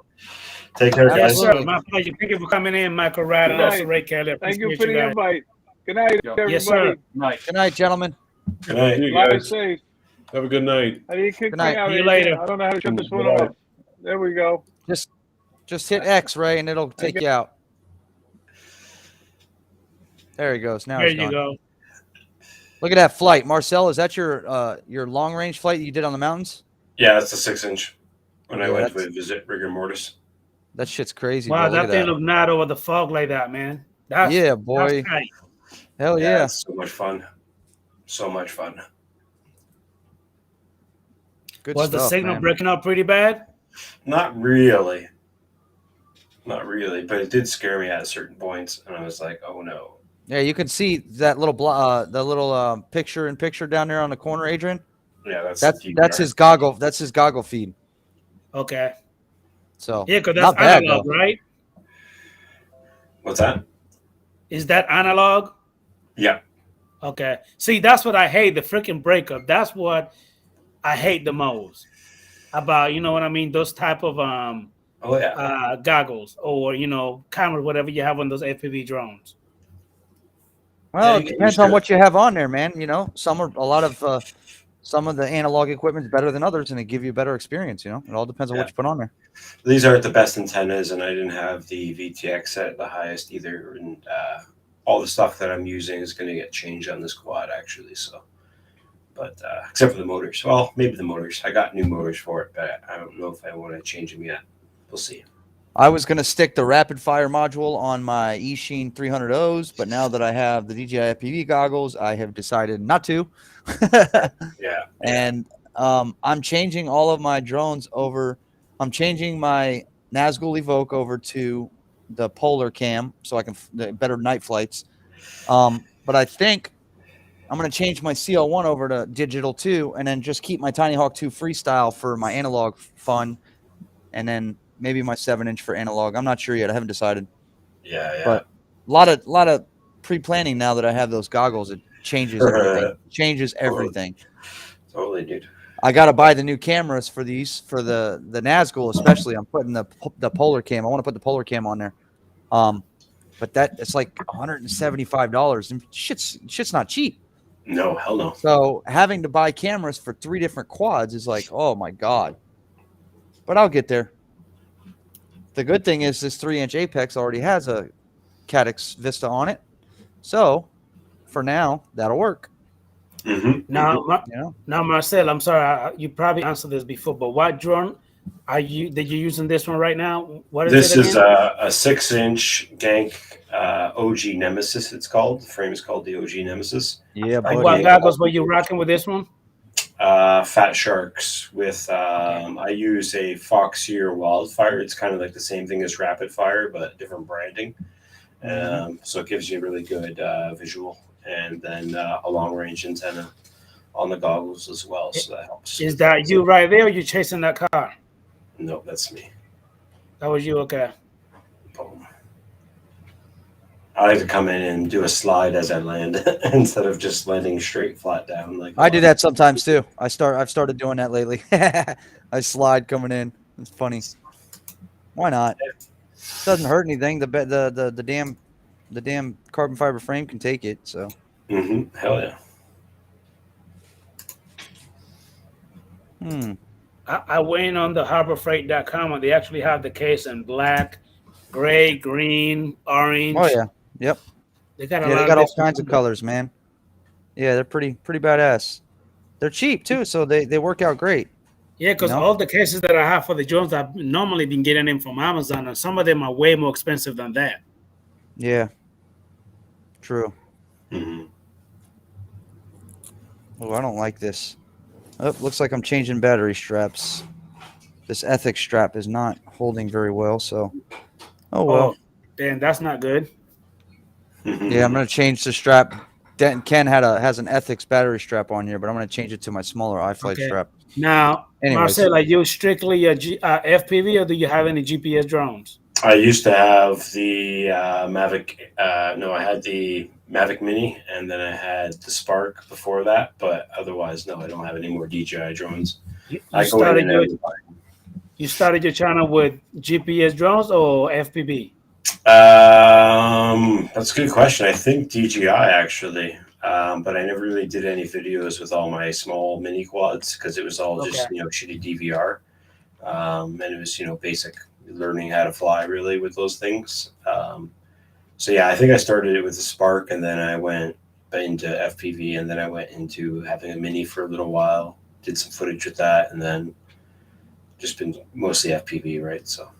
Take care, yes, guys. sir. My pleasure. Thank you for coming in, Michael Wright, and also Ray Kelly. Thank you for the invite. Good night, everybody. Yes, sir. Good night, gentlemen. Good night, you Fly guys. safe. Have a good night. How do you kick Good night. me out? See you later. I don't know how to shut this one off. There we go. Just hit X, Ray, and it'll take you out. There he goes. Now There he's you gone. go. Look at that flight, Marcel. Is that your long range flight you did on the mountains? Yeah, that's a 6-inch. When I Yeah, went to visit rigor mortis. That shit's crazy. Wow, bro. Look that at thing look not over the fog like that, man. Yeah, boy. That's tight. Hell yeah. It's so much fun. So much fun. Good Was stuff, the signal man. breaking up pretty bad? Not really. Not really, but it did scare me at certain points, and I was like, "Oh no!" Yeah, you can see that little picture down there on the corner, Adrian. Yeah, that's his goggle. That's his goggle feed. Okay. So yeah, because that's not bad, analog, though. right? What's that? Is that analog? Yeah. Okay. See, that's what I hate, the freaking breakup. That's what I hate the most about, you know what I mean? Those type of goggles or, cameras, whatever you have on those FPV drones. Well, it depends on what you have on there, man. Some of the analog equipment is better than others, and they give you a better experience. It all depends on what you put on there. These aren't the best antennas, and I didn't have the VTX set at the highest either. And all the stuff that I'm using is going to get changed on this quad, actually. So, but except for the motors. Well, maybe the motors. I got new motors for it, but I don't know if I want to change them yet. We'll see. I was going to stick the rapid fire module on my eSheen 300Os, but now that I have the DJI FPV goggles, I have decided not to. Yeah. And I'm changing all of my drones over. I'm changing my Nazgul Evoke over to the Polar Cam so I can better night flights. But I think I'm going to change my CL1 over to Digital 2 and then just keep my Tiny Hawk 2 Freestyle for my analog fun, and then maybe my 7-inch for analog. I'm not sure yet. I haven't decided. Yeah. But a lot of pre-planning now that I have those goggles. It changes everything. Changes everything. Totally, dude. I got to buy the new cameras for these, for the Nazgul especially. I'm putting the Polar Cam. I want to put the Polar Cam on there. But it's like $175. And shit's not cheap. No, hell no. So having to buy cameras for 3 different quads is like, oh my God. But I'll get there. The good thing is this 3-inch Apex already has a Caddx Vista on it. So for now, that'll work. Mm-hmm. Now, Marcel, I'm sorry, you probably answered this before, but what drone that you're using this one right now? What is this it again? Is a 6-inch Gank OG Nemesis. It's called. The frame is called the OG Nemesis. Yeah, buddy. What goggles were you rocking with this one? Fat Sharks with I use a Foxier Wildfire. It's kind of like the same thing as Rapid Fire, but different branding. So it gives you a really good visual, and then a long range antenna on the goggles as well. So that helps. Is that you right there, or you chasing that car? No, that's me. That was you, okay. Boom. I like to come in and do a slide as I land instead of just landing straight flat down. Like I do that sometimes too. I've started doing that lately. I slide coming in. It's funny. Why not? Doesn't hurt anything. The damn carbon fiber frame can take it. So. Hell yeah. I went on the harborfreight.com and they actually have the case in black, gray, green, orange. Oh yeah. Yep. They got all kinds of colors, man. Yeah, they're pretty badass. They're cheap too, so they work out great. Yeah, because all the cases that I have for the drones, I've normally been getting them from Amazon, and some of them are way more expensive than that. Yeah. True. Mm-hmm. Oh, I don't like this. Oh, looks like I'm changing battery straps. This Ethics strap is not holding very well, so. Oh well. Oh, damn, that's not good. Yeah, I'm gonna change the strap. Ken has an Ethics battery strap on here, but I'm gonna change it to my smaller iFlight strap. Now, Marcel, are you strictly a FPV, or do you have any GPS drones? I used to have the Mavic. No, I had the Mavic Mini, and then I had the Spark before that. But otherwise, no, I don't have any more DJI drones. You started your channel with GPS drones or FPV? That's a good question. I think DJI actually, but I never really did any videos with all my small mini quads because it was all just shitty DVR, and it was basic learning how to fly really with those things. So yeah, I think I started it with the Spark, and then I went into FPV, and then I went into having a mini for a little while, did some footage with that, and then just been mostly FPV, right? So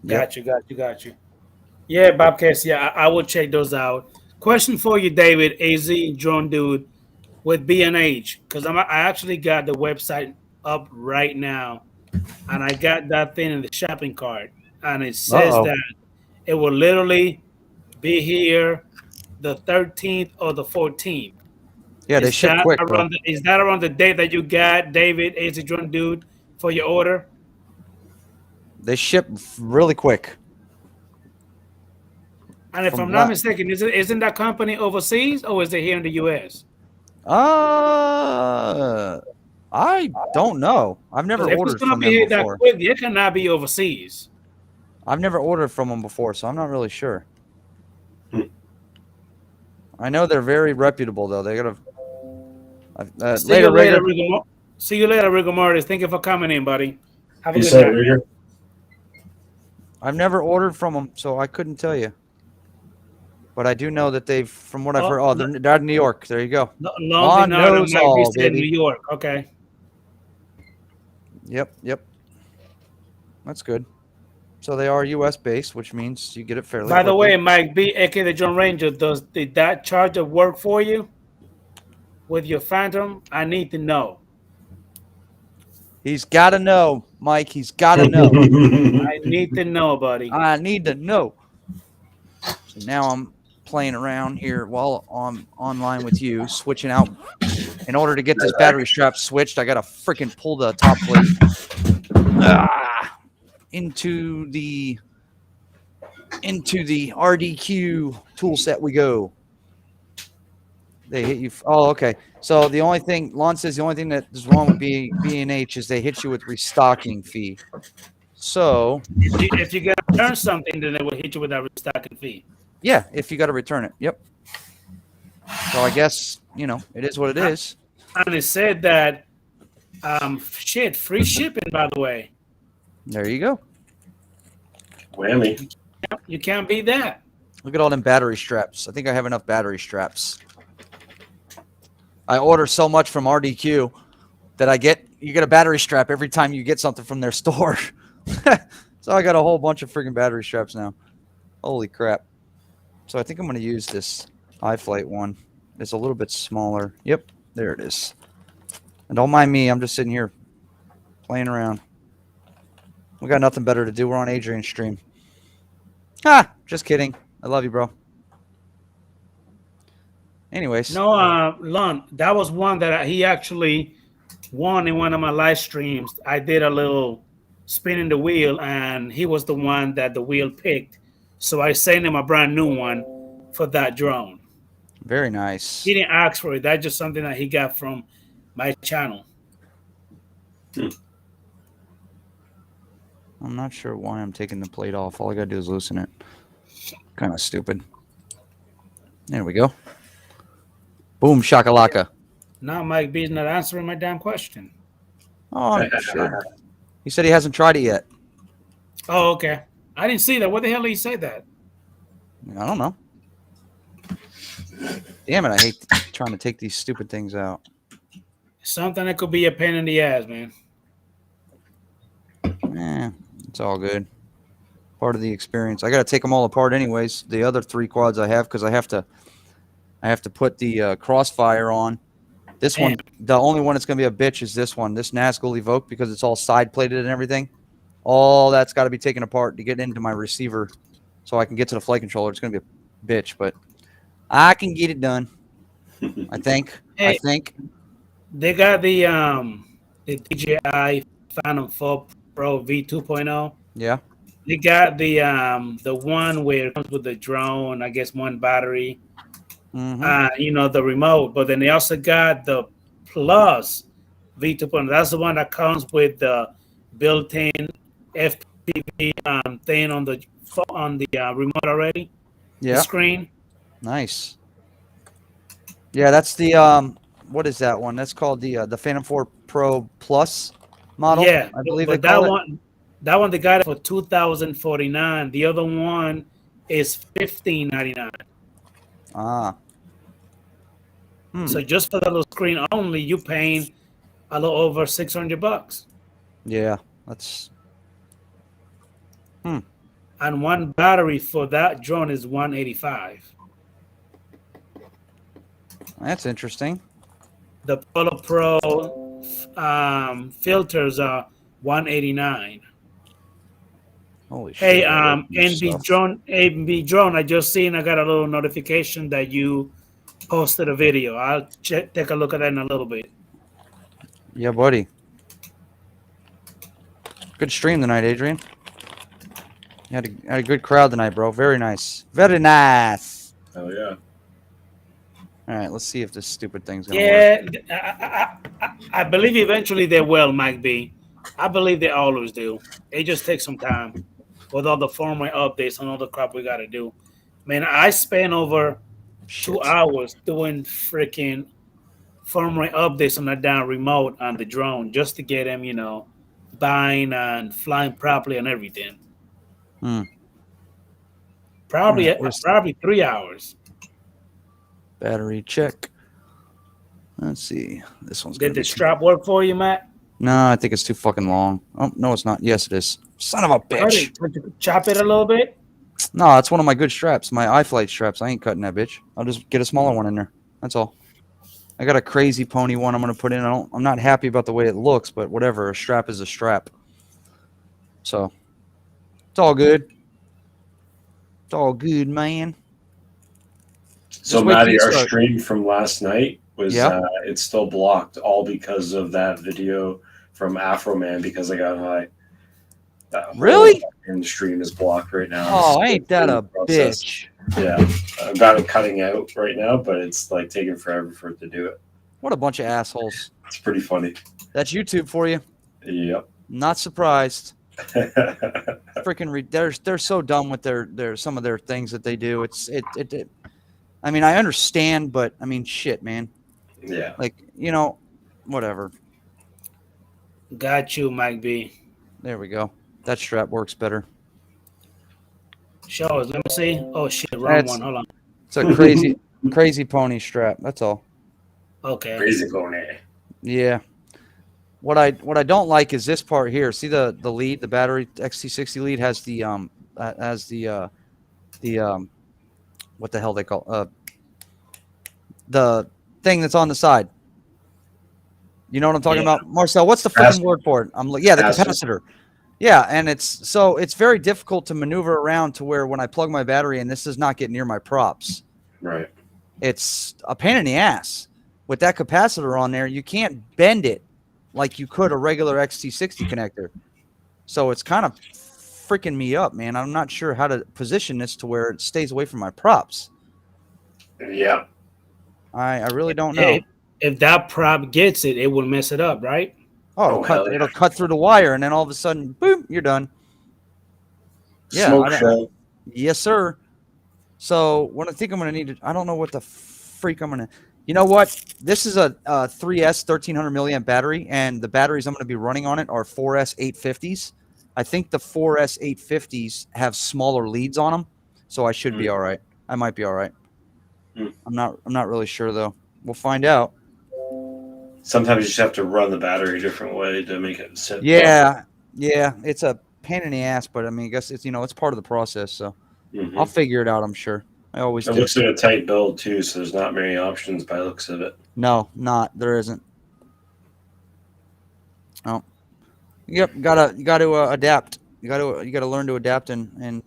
got you. Yeah, Bobcats, yeah, I will check those out. Question for you, David, AZ Drone Dude, with B&H, because I actually got the website up right now, and I got that thing in the shopping cart, and it says Uh-oh. that it will literally be here the 13th or the 14th. Yeah, they ship quick, bro. Is that around the date that you got, David, AC Drone Dude, for your order? They ship really quick. And if I'm not mistaken, isn't that company overseas or is it here in the U.S.? I don't know. I've never ordered from them before. That quick, it cannot be overseas. I've never ordered from them before, so I'm not really sure. I know they're very reputable, though. They got a see you later, Rigor Mortis. Thank you for coming in, buddy. Have a good night. Rigor. I've never ordered from them, so I couldn't tell you. But I do know that they've, from what I've heard, they're in New York. There you go. Long knows all, baby. New York. Okay. Yep. That's good. So they are U.S. based, which means you get it fairly. By the way, Mike B, aka the John Ranger, did that charger work for you with your Phantom? I need to know. He's got to know, Mike. He's got to know. I need to know, buddy. I need to know. So now I'm playing around here while I'm online with you, switching out. In order to get this battery strap switched, I got to freaking pull the top plate into the RDQ tool set we go. They hit you. Oh, okay. So the only thing, Lon says the only thing that is wrong with B&H is they hit you with restocking fee. So if you got to return something, then they will hit you with that restocking fee. Yeah, if you got to return it. Yep. So I guess, it is what it is. And it said that, free shipping, by the way. There you go. Whammy. You can't beat that. Look at all them battery straps. I think I have enough battery straps. I order so much from RDQ that you get a battery strap every time you get something from their store. So I got a whole bunch of freaking battery straps now. Holy crap. So I think I'm going to use this iFlight one. It's a little bit smaller. Yep, there it is. And don't mind me. I'm just sitting here playing around. We got nothing better to do. We're on Adrian's stream. Just kidding. I love you, bro. Anyways. No, Lon, that was one that he actually won in one of my live streams. I did a little spinning the wheel, and he was the one that the wheel picked. So I sent him a brand new one for that drone. Very nice. He didn't ask for it. That's just something that he got from my channel. I'm not sure why I'm taking the plate off. All I got to do is loosen it. Kind of stupid. There we go. Boom, shakalaka. Now Mike B is not answering my damn question. Oh, I'm sure. He said he hasn't tried it yet. Oh, okay. I didn't see that. What the hell did he say that? I don't know. Damn it, I hate trying to take these stupid things out. Something that could be a pain in the ass, man. It's all good. Part of the experience. I got to take them all apart anyways. The other 3 quads I have, because I have to put the Crossfire on. This one, the only one that's going to be a bitch is this one, this Nazgul Evoke, because it's all side plated and everything. All that's got to be taken apart to get into my receiver so I can get to the flight controller. It's going to be a bitch, but I can get it done. I think. Hey, they got the DJI Phantom 4 Pro V2.0. Yeah. They got the one where it comes with the drone, I guess 1 battery. Mm-hmm. The remote, but then they also got the Plus V2.0. That's the one that comes with the built-in FPV thing on the remote already. Yeah. The screen. Nice. Yeah, that's the what is that one? That's called the Phantom 4 Pro Plus model. Yeah, I believe but that one they got it for $2,049. The other one is $1,599. So just for the little screen only, you paying a little over $600. Yeah, that's. And 1 battery for that drone is $185. That's interesting. The Polo Pro filters are $189. Holy Hey, shit! NB drone. I just seen. I got a little notification that you posted a video. I'll take a look at that in a little bit. Yeah, buddy. Good stream tonight, Adrian. You had a good crowd tonight, bro. Very nice. Very nice. Oh yeah. All right, let's see if this stupid thing's gonna work. Yeah, I believe eventually they will, Mike B. I believe they always do. It just takes some time with all the firmware updates and all the crap we got to do. Man, I spent over 2 hours doing freaking firmware updates on that damn remote on the drone just to get them, buying and flying properly and everything. Probably 3 hours. Battery check. Let's see. This one's Did the strap work for you, Matt? No, I think it's too fucking long. Oh, no, it's not. Yes, it is. Son of a bitch. Could you chop it a little bit? No, it's one of my good straps. My iFlight straps. I ain't cutting that bitch. I'll just get a smaller one in there. That's all. I got a crazy pony one I'm going to put in. I'm not happy about the way it looks, but whatever. A strap is a strap. So, it's all good. It's all good, man. So, Maddie, our stream from last night was it's still blocked, all because of that video from Afro Man, because I got high. Really? And the stream is blocked right now. Oh, ain't that a bitch? Yeah, I've got it cutting out right now, but it's like taking forever for it to do it. What a bunch of assholes. It's pretty funny. That's YouTube for you. Yep. Not surprised. Freaking they're so dumb with their some of their things that they do. It I mean, I understand, but I mean, shit, man. Yeah. Like, whatever. Got you, Mike B. There we go. That strap works better. Show us. Let me see. Oh shit, wrong one. Hold on. It's a crazy pony strap. That's all. Okay. Crazy pony. Yeah. What I don't like is this part here. See the lead, the battery XT60 lead has the what the hell they call the thing that's on the side. You know what I'm talking about, Marcel? What's the freaking word for it? The capacitor. Yeah, and it's very difficult to maneuver around to where when I plug my battery in, this does not get near my props. Right. It's a pain in the ass. With that capacitor on there, you can't bend it like you could a regular XT60 connector. So it's kind of freaking me up, man. I'm not sure how to position this to where it stays away from my props. Yeah. I really don't know. If that prop gets it, it will mess it up, right? Oh, it'll cut through the wire, and then all of a sudden, boom, you're done. Yeah. Smoke show. Yes, sir. So what I think I'm going to need I don't know what the freak I'm going to. You know what? This is a 3S 1300 milliamp battery, and the batteries I'm going to be running on it are 4S 850s. I think the 4S 850s have smaller leads on them, so I should be all right. I might be all right. I'm not really sure though. We'll find out. Sometimes you just have to run the battery a different way to make it sit. Yeah, it's a pain in the ass, but I mean, I guess it's it's part of the process. So I'll figure it out. I'm sure. I always do. It looks like a tight build too, so there's not many options by the looks of it. No, there isn't. Oh, yep. You gotta adapt. You gotta learn to adapt and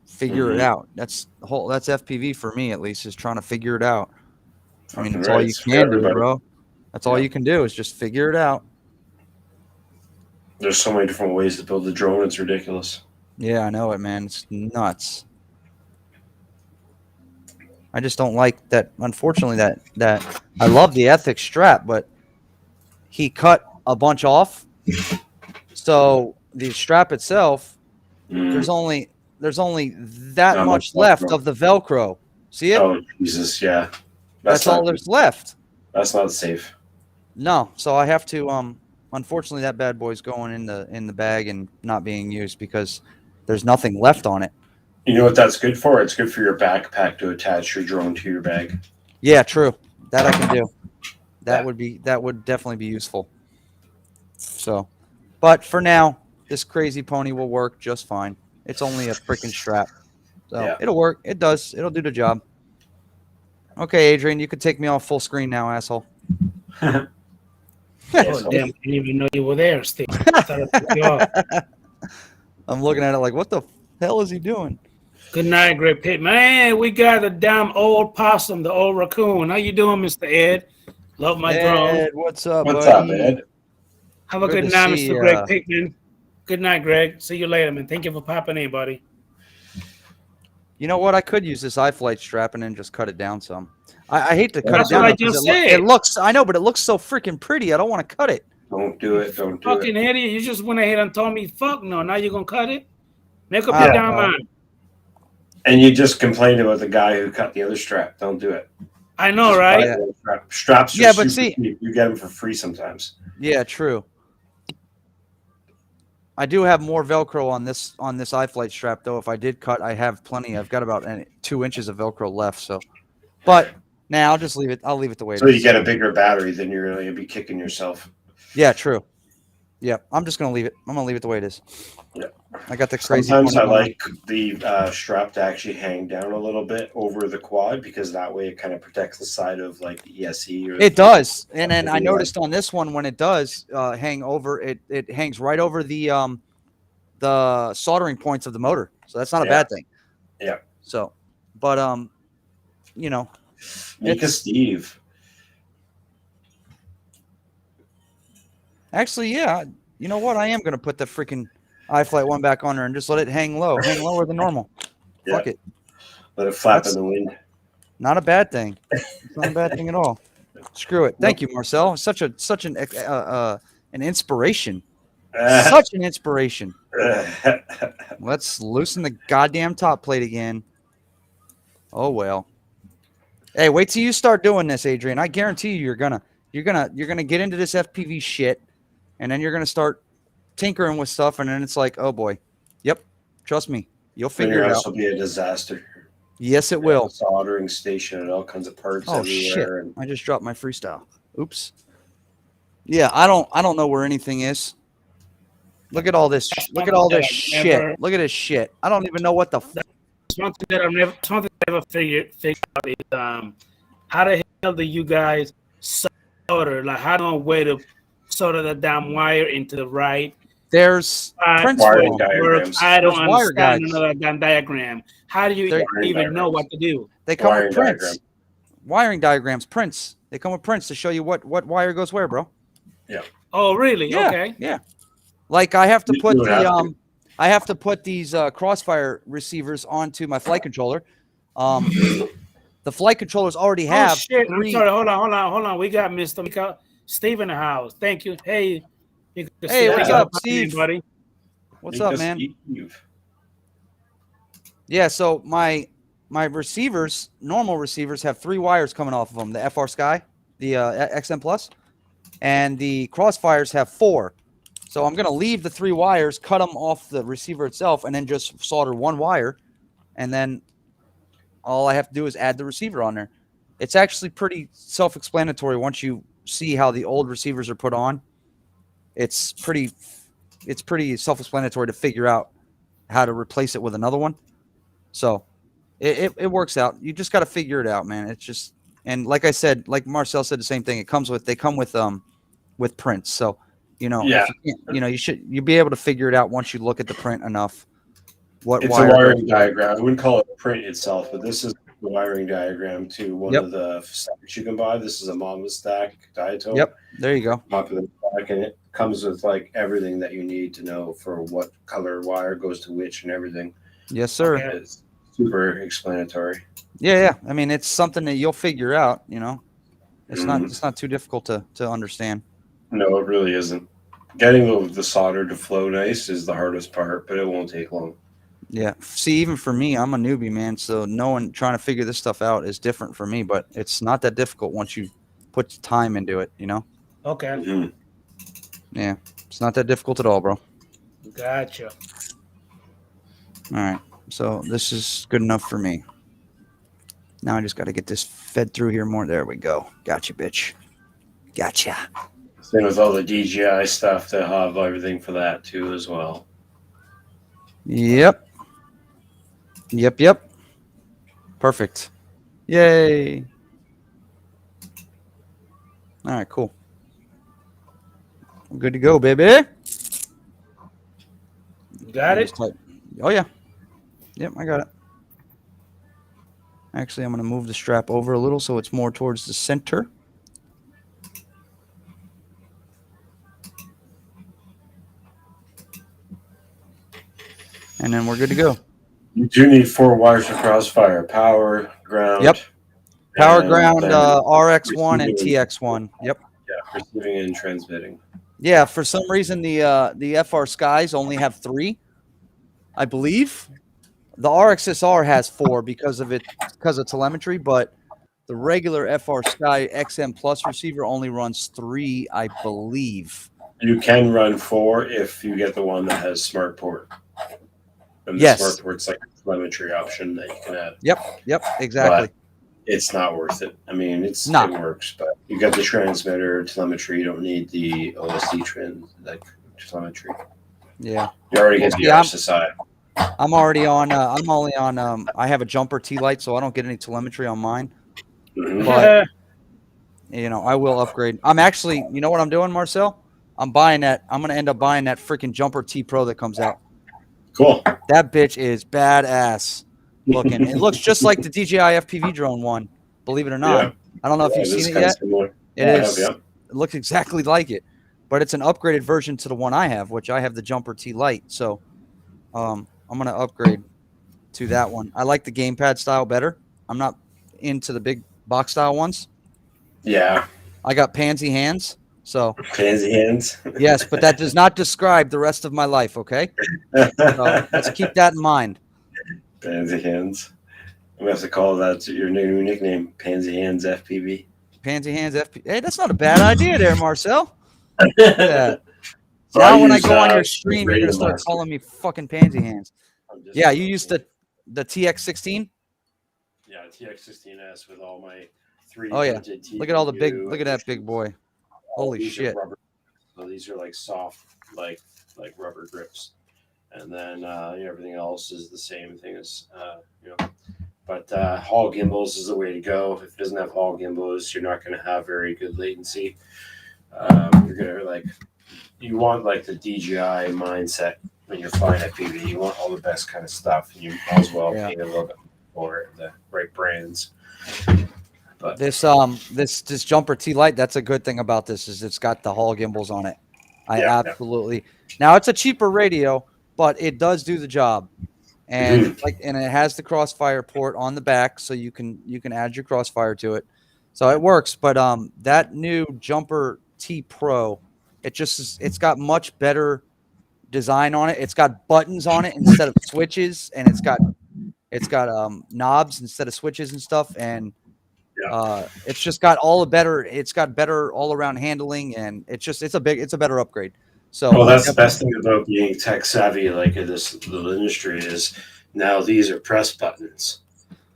figure it out. That's FPV for me at least, is trying to figure it out. I mean, that's all you can do, bro. That's all you can do is just figure it out. There's so many different ways to build a drone. It's ridiculous. Yeah, I know it, man. It's nuts. I just don't like that. Unfortunately, that I love the Ethics strap, but he cut a bunch off. So the strap itself, there's only that much left of the Velcro. See it? Oh Jesus, yeah. That's all there's left. That's not safe. No, so I have to. Unfortunately, that bad boy's going in the bag and not being used because there's nothing left on it. You know what that's good for? It's good for your backpack to attach your drone to your bag. Yeah, true. That I can do. That would definitely be useful. So, but for now, this crazy pony will work just fine. It's only a freaking strap. So it'll work. It does. It'll do the job. Okay, Adrian, you can take me off full screen now, asshole. Oh, damn. I didn't even know you were there, Steve. I thought I took you off. I'm looking at it like, what the hell is he doing? Good night, Great Pit. Man, we got the damn old possum, the old raccoon. How you doing, Mr. Ed? Love my drone. Ed, what's up, What's buddy? up, Ed? Have a good night, Mr. Greg Pittman. Good night, Greg. See you later, man. Thank you for popping in, buddy. You know what? I could use this iFlight strap and then just cut it down some. I hate to cut That's it down. what I just said. It looks, I know, but it looks so freaking pretty. I don't want to cut it. Don't do it. Don't do Fucking it. idiot. You just went ahead and told me, fuck no. Now you're going to cut it? Make up your damn mind. And you just complained about the guy who cut the other strap. Don't do it. I know, Just right? Straps are Yeah, but super cheap. You get them for free sometimes. Yeah, true. I do have more Velcro on this iFlight strap though. If I did cut, I have plenty. I've got about 2 inches of Velcro left. So, but now I'll just leave it. I'll leave it the way it is. So you get a bigger battery, then you're going to be kicking yourself. Yeah, true. Yeah, I'm just gonna leave it. I'm gonna leave it the way it is. Yeah. I got the crazy. Sometimes I like the strap to actually hang down a little bit over the quad because that way it kind of protects the side of like the ESE. Or it does, and then I noticed on this one when it does hang over, it hangs right over the soldering points of the motor, so that's not a bad thing. Yeah. So, but you know, Mika Steve. Actually, yeah. You know what? I am gonna put the freaking iFlight one back on there and just let it hang lower than normal. Yeah. Fuck it. Let it flap in the wind. Not a bad thing. It's not a bad thing at all. Screw it. Thank you, Marcel. Such an inspiration. Such an inspiration. Let's loosen the goddamn top plate again. Oh well. Hey, wait till you start doing this, Adrian. I guarantee you, you're gonna get into this FPV shit. And then you're going to start tinkering with stuff, and then it's like, oh, boy. Yep. Trust me. You'll figure it out. This will be a disaster. Yes, it will. Soldering station and all kinds of parts everywhere. Shit. And I just dropped my freestyle. Oops. Yeah, I don't know where anything is. Look at all this. Look at all this shit. Look at this shit. I don't even know what the Something that I've never figured out is how the hell do you guys solder? Like, how do I way to solder the damn wire into the right? There's wiring diagrams. I don't understand another damn diagram. How do you even know what to do? They come with prints. Wiring diagrams, prints. They come with prints to show you what wire goes where, bro. Yeah. Oh, really? Yeah, okay. Yeah. Like I have to put I have to put these crossfire receivers onto my flight controller. The flight controllers already have. Oh shit! I'm sorry. Hold on. We got Mr. Steve in the house. Thank you. Hey. Hey, what's up, Steve? Buddy? What's up, man? Yeah. So my receivers, normal receivers, have 3 wires coming off of them. The FR Sky, the XM Plus, and the Crossfires have 4. So I'm going to leave the 3 wires, cut them off the receiver itself, and then just solder 1 wire. And then all I have to do is add the receiver on there. It's actually pretty self-explanatory once you see how the old receivers are put on. It's pretty self-explanatory to figure out how to replace it with another one. So it works out. You just got to figure it out, man. It's just, and like I said, like Marcel said, the same thing. They come with prints. So, you know, you'll be able to figure it out once you look at the print enough. It's a wiring diagram. I wouldn't call it a print itself, but this is the wiring diagram to one of the stacks you can buy. This is a Mama stack diatone. Yep, there you go. Popular stack, and it comes with like everything that you need to know for what color wire goes to which and everything. Yes, sir. It's super explanatory. Yeah. I mean, it's something that you'll figure out. You know, it's not too difficult to understand. No, it really isn't. Getting the solder to flow nice is the hardest part, but it won't take long. Yeah. See, even for me, I'm a newbie, man. So trying to figure this stuff out is different for me, but it's not that difficult once you put time into it, you know? Okay. Mm-hmm. Yeah. It's not that difficult at all, bro. Gotcha. All right. So this is good enough for me. Now I just got to get this fed through here more. There we go. Gotcha, bitch. Gotcha. Same with all the DJI stuff. They have everything for that too as well. Yep. Perfect. Yay. All right, cool. I'm good to go, baby. Got it? Oh, yeah. Yep, I got it. Actually, I'm going to move the strap over a little so it's more towards the center. And then we're good to go. You do need 4 wires for crossfire: power, ground. Yep. Power, ground, RX1 and TX1. Yep. Yeah, receiving and transmitting. Yeah, for some reason the FR Skies only have 3, I believe. The RXSR has 4 because of telemetry, but the regular FR Sky XM Plus receiver only runs 3, I believe. You can run 4 if you get the one that has smart port. And the Yes. smart port's like a telemetry option that you can add. Yep, exactly. But it's not worth it. I mean, it works, but you got the transmitter telemetry. You don't need the OSD telemetry. Yeah. You already get the RSSI. I'm already on. I'm only on. I have a jumper T light, so I don't get any telemetry on mine. Mm-hmm. But I will upgrade. I'm actually. You know what I'm doing, Marcel? I'm buying that. I'm gonna end up buying that freaking jumper T Pro that comes out. Cool. That bitch is badass looking. It looks just like the DJI FPV drone one. Believe it or not. Yeah. I don't know if you've seen it yet. It is. It looks exactly like it, but it's an upgraded version to the one I have, which I have the jumper T light. So, I'm going to upgrade to that one. I like the gamepad style better. I'm not into the big box style ones. Yeah. I got pansy hands. So pansy hands. Yes, but that does not describe the rest of my life, okay? So let's keep that in mind. Pansy hands. I'm going to have to call that your new nickname, Pansy Hands FPV. Pansy Hands FPV. Hey, that's not a bad idea there, Marcel. Look at that. So now when I go on your stream, you're going to start calling me fucking Pansy Hands. Yeah, you used the TX16? Yeah, TX16S with all my 3D printed TPU. Look at all the big, look at that big boy. Holy shit. So these are like soft, like rubber grips. And then everything else is the same thing as, But Hall gimbals is the way to go. If it doesn't have Hall gimbals, you're not going to have very good latency. You're going to you want the DJI mindset when you're flying FPV. You want all the best kind of stuff, and you might as well pay a little bit for the right brands. But this jumper T light, that's a good thing about this is it's got the Hall gimbals on it. I absolutely. Now it's a cheaper radio, but it does do the job. And and it has the crossfire port on the back, so you can add your crossfire to it, so it works. But that new Jumper T Pro, it's got much better design on it. It's got buttons on it instead of switches, and it's got knobs instead of switches and stuff, and it's just got it's got better all around handling, and it's a better upgrade. So that's the best thing about being tech savvy in this little industry is now these are press buttons.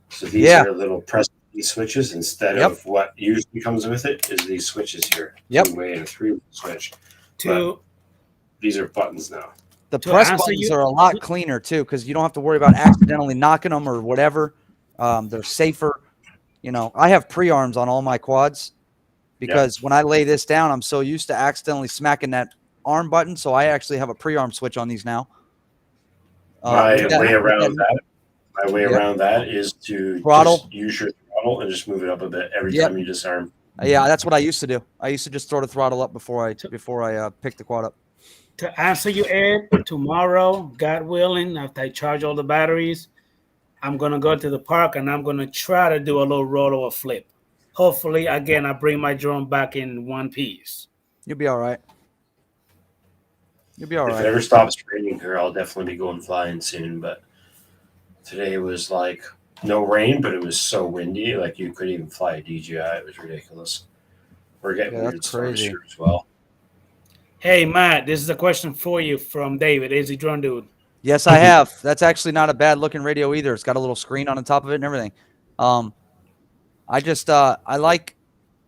So these are little press switches instead of what usually comes with it is these switches here. 2-way and a 3-way switch. These are buttons now. The press buttons are a lot cleaner too because you don't have to worry about accidentally knocking them or whatever. They're safer. I have pre-arms on all my quads because when I lay this down, I'm so used to accidentally smacking that arm button, so I actually have a pre-arm switch on these now. My way around that is to just use your throttle and just move it up a bit every time you disarm. Yeah, that's what I used to do. I used to just throw the throttle up before I pick the quad up. To answer you, Ed, tomorrow, God willing, after I charge all the batteries, I'm gonna go to the park and I'm gonna try to do a little roll or a flip. Hopefully, again, I bring my drone back in one piece. You'll be all right. You'll be all right. If it ever stops raining here, I'll definitely be going flying soon. But today was no rain, but it was so windy, you couldn't even fly a DJI. It was ridiculous. We're getting weird storms here as well. Hey, Matt, this is a question for you from David. Is he drone dude? Yes, I have. That's actually not a bad looking radio either. It's got a little screen on the top of it and everything. I like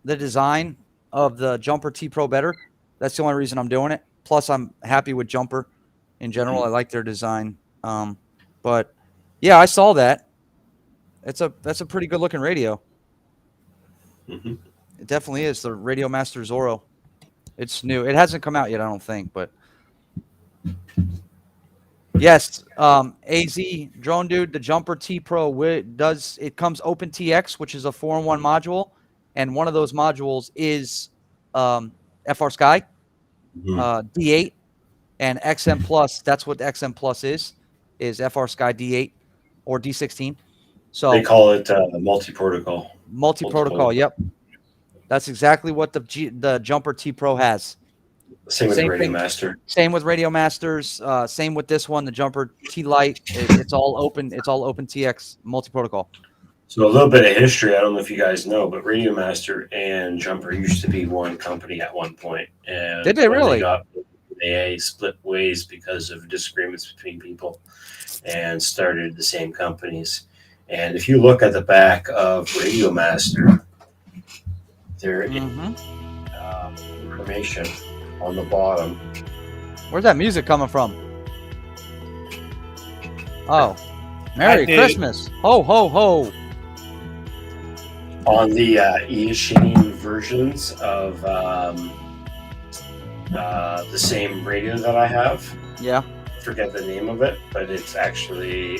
the design of the Jumper T Pro better. That's the only reason I'm doing it. Plus, I'm happy with Jumper in general. I like their design. But yeah, I saw that. That's a pretty good looking radio. It definitely is the Radio Master Zorro. It's new. It hasn't come out yet, I don't think, but yes, AZ Drone Dude, the Jumper T Pro it comes OpenTX, which is a 4-in-1 module, and one of those modules is FR Sky, D8, and XM Plus. That's what XM Plus is FR Sky D8 or D16. So they call it multi-protocol. Multi-protocol. Yep, that's exactly what the Jumper T Pro has. Same with Radio Master. Same with Radio Masters. Same with this one, the Jumper T Lite. It's all open. It's all OpenTX multi-protocol. So a little bit of history. I don't know if you guys know, but Radio Master and Jumper used to be one company at one point. And did they really? They split ways because of disagreements between people, and started the same companies. And if you look at the back of Radio Master, there is information on the bottom. Where's that music coming from? Oh, Merry Christmas. Ho, ho, ho. On the e-machine versions of the same radio that I have. Yeah. Forget the name of it, but it's actually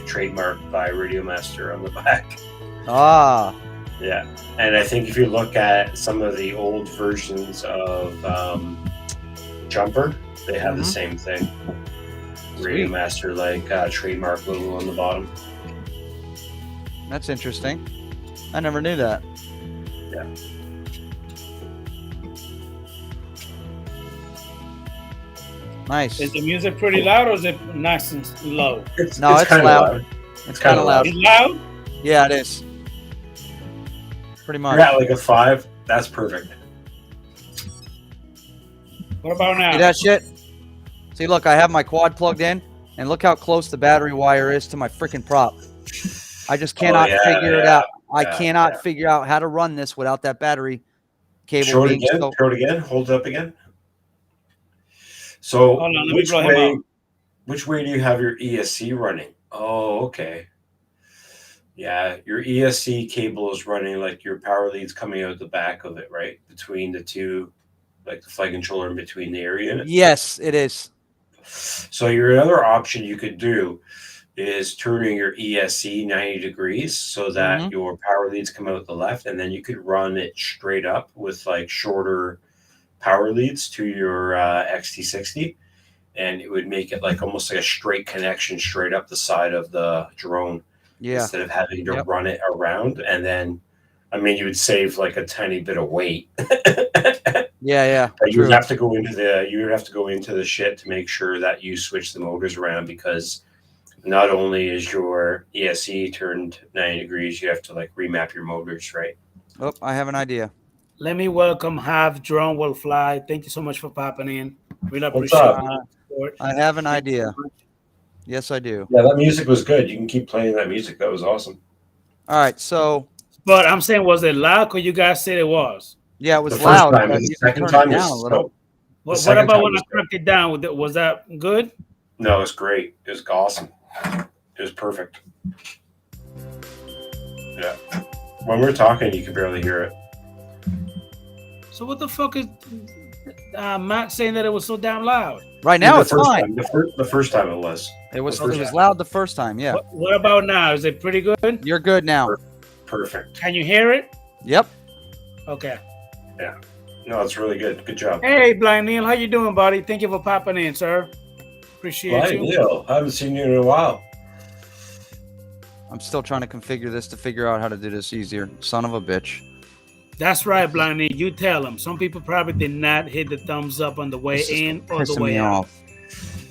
trademarked by Radio Master on the back. Ah. Yeah. And I think if you look at some of the old versions of Jumper, they have the same thing. Radio Master, like trademark logo on the bottom. That's interesting. I never knew that. Yeah. Nice. Is the music pretty loud or is it nice and low? It's loud. loud. It's kind of loud. It's loud? Yeah, it is. Pretty much. You're at like a 5. That's perfect. What about now? See that shit? See, look, I have my quad plugged in, and look how close the battery wire is to my freaking prop. I just cannot figure it out. I cannot figure out how to run this without that battery cable. Show it again. Show it again. Hold it up again. So, hold on, which way do you have your ESC running? Oh, okay. Yeah, your ESC cable is running like your power lead's coming out the back of it, right? Between the two, like the flight controller in between the air unit. Yes, it is. So your other option you could do is turning your ESC 90 degrees so that your power leads come out the left, and then you could run it straight up with like shorter power leads to your XT60, and it would make it like almost like a straight connection straight up the side of the drone. Yeah. Instead of having to run it around, and then, I mean, you would save like a tiny bit of weight. Yeah. But you would have to go into the shit to make sure that you switch the motors around, because not only is your ESC turned 90 degrees, you have to like remap your motors, right? Oh, I have an idea. Let me welcome Have Drone Will Fly. Thank you so much for popping in. Really What's appreciate up? it. I have an idea. Yes, I do. Yeah, that music was good. You can keep playing that music. That was awesome. All right, so. But I'm saying, was it loud? Because you guys said it was. Yeah, it was loud. The second time down a little. What about when I cranked it down? Was that good? No, it's great. It was awesome. It was perfect. Yeah. When we're talking, you can barely hear it. So what the fuck is Matt saying that it was so damn loud? Right now, it's fine. The first time it was. It was loud the first time, yeah. What about now? Is it pretty good? You're good now. Perfect. Can you hear it? Yep. Okay. Yeah. No, it's really good. Good job. Hey, Blind Neil, how you doing, buddy? Thank you for popping in, sir. Appreciate you. Neil, I haven't seen you in a while. I'm still trying to configure this to figure out how to do this easier. Son of a bitch. That's right, Blind Neil. You tell them. Some people probably did not hit the thumbs up on the way in or the way out.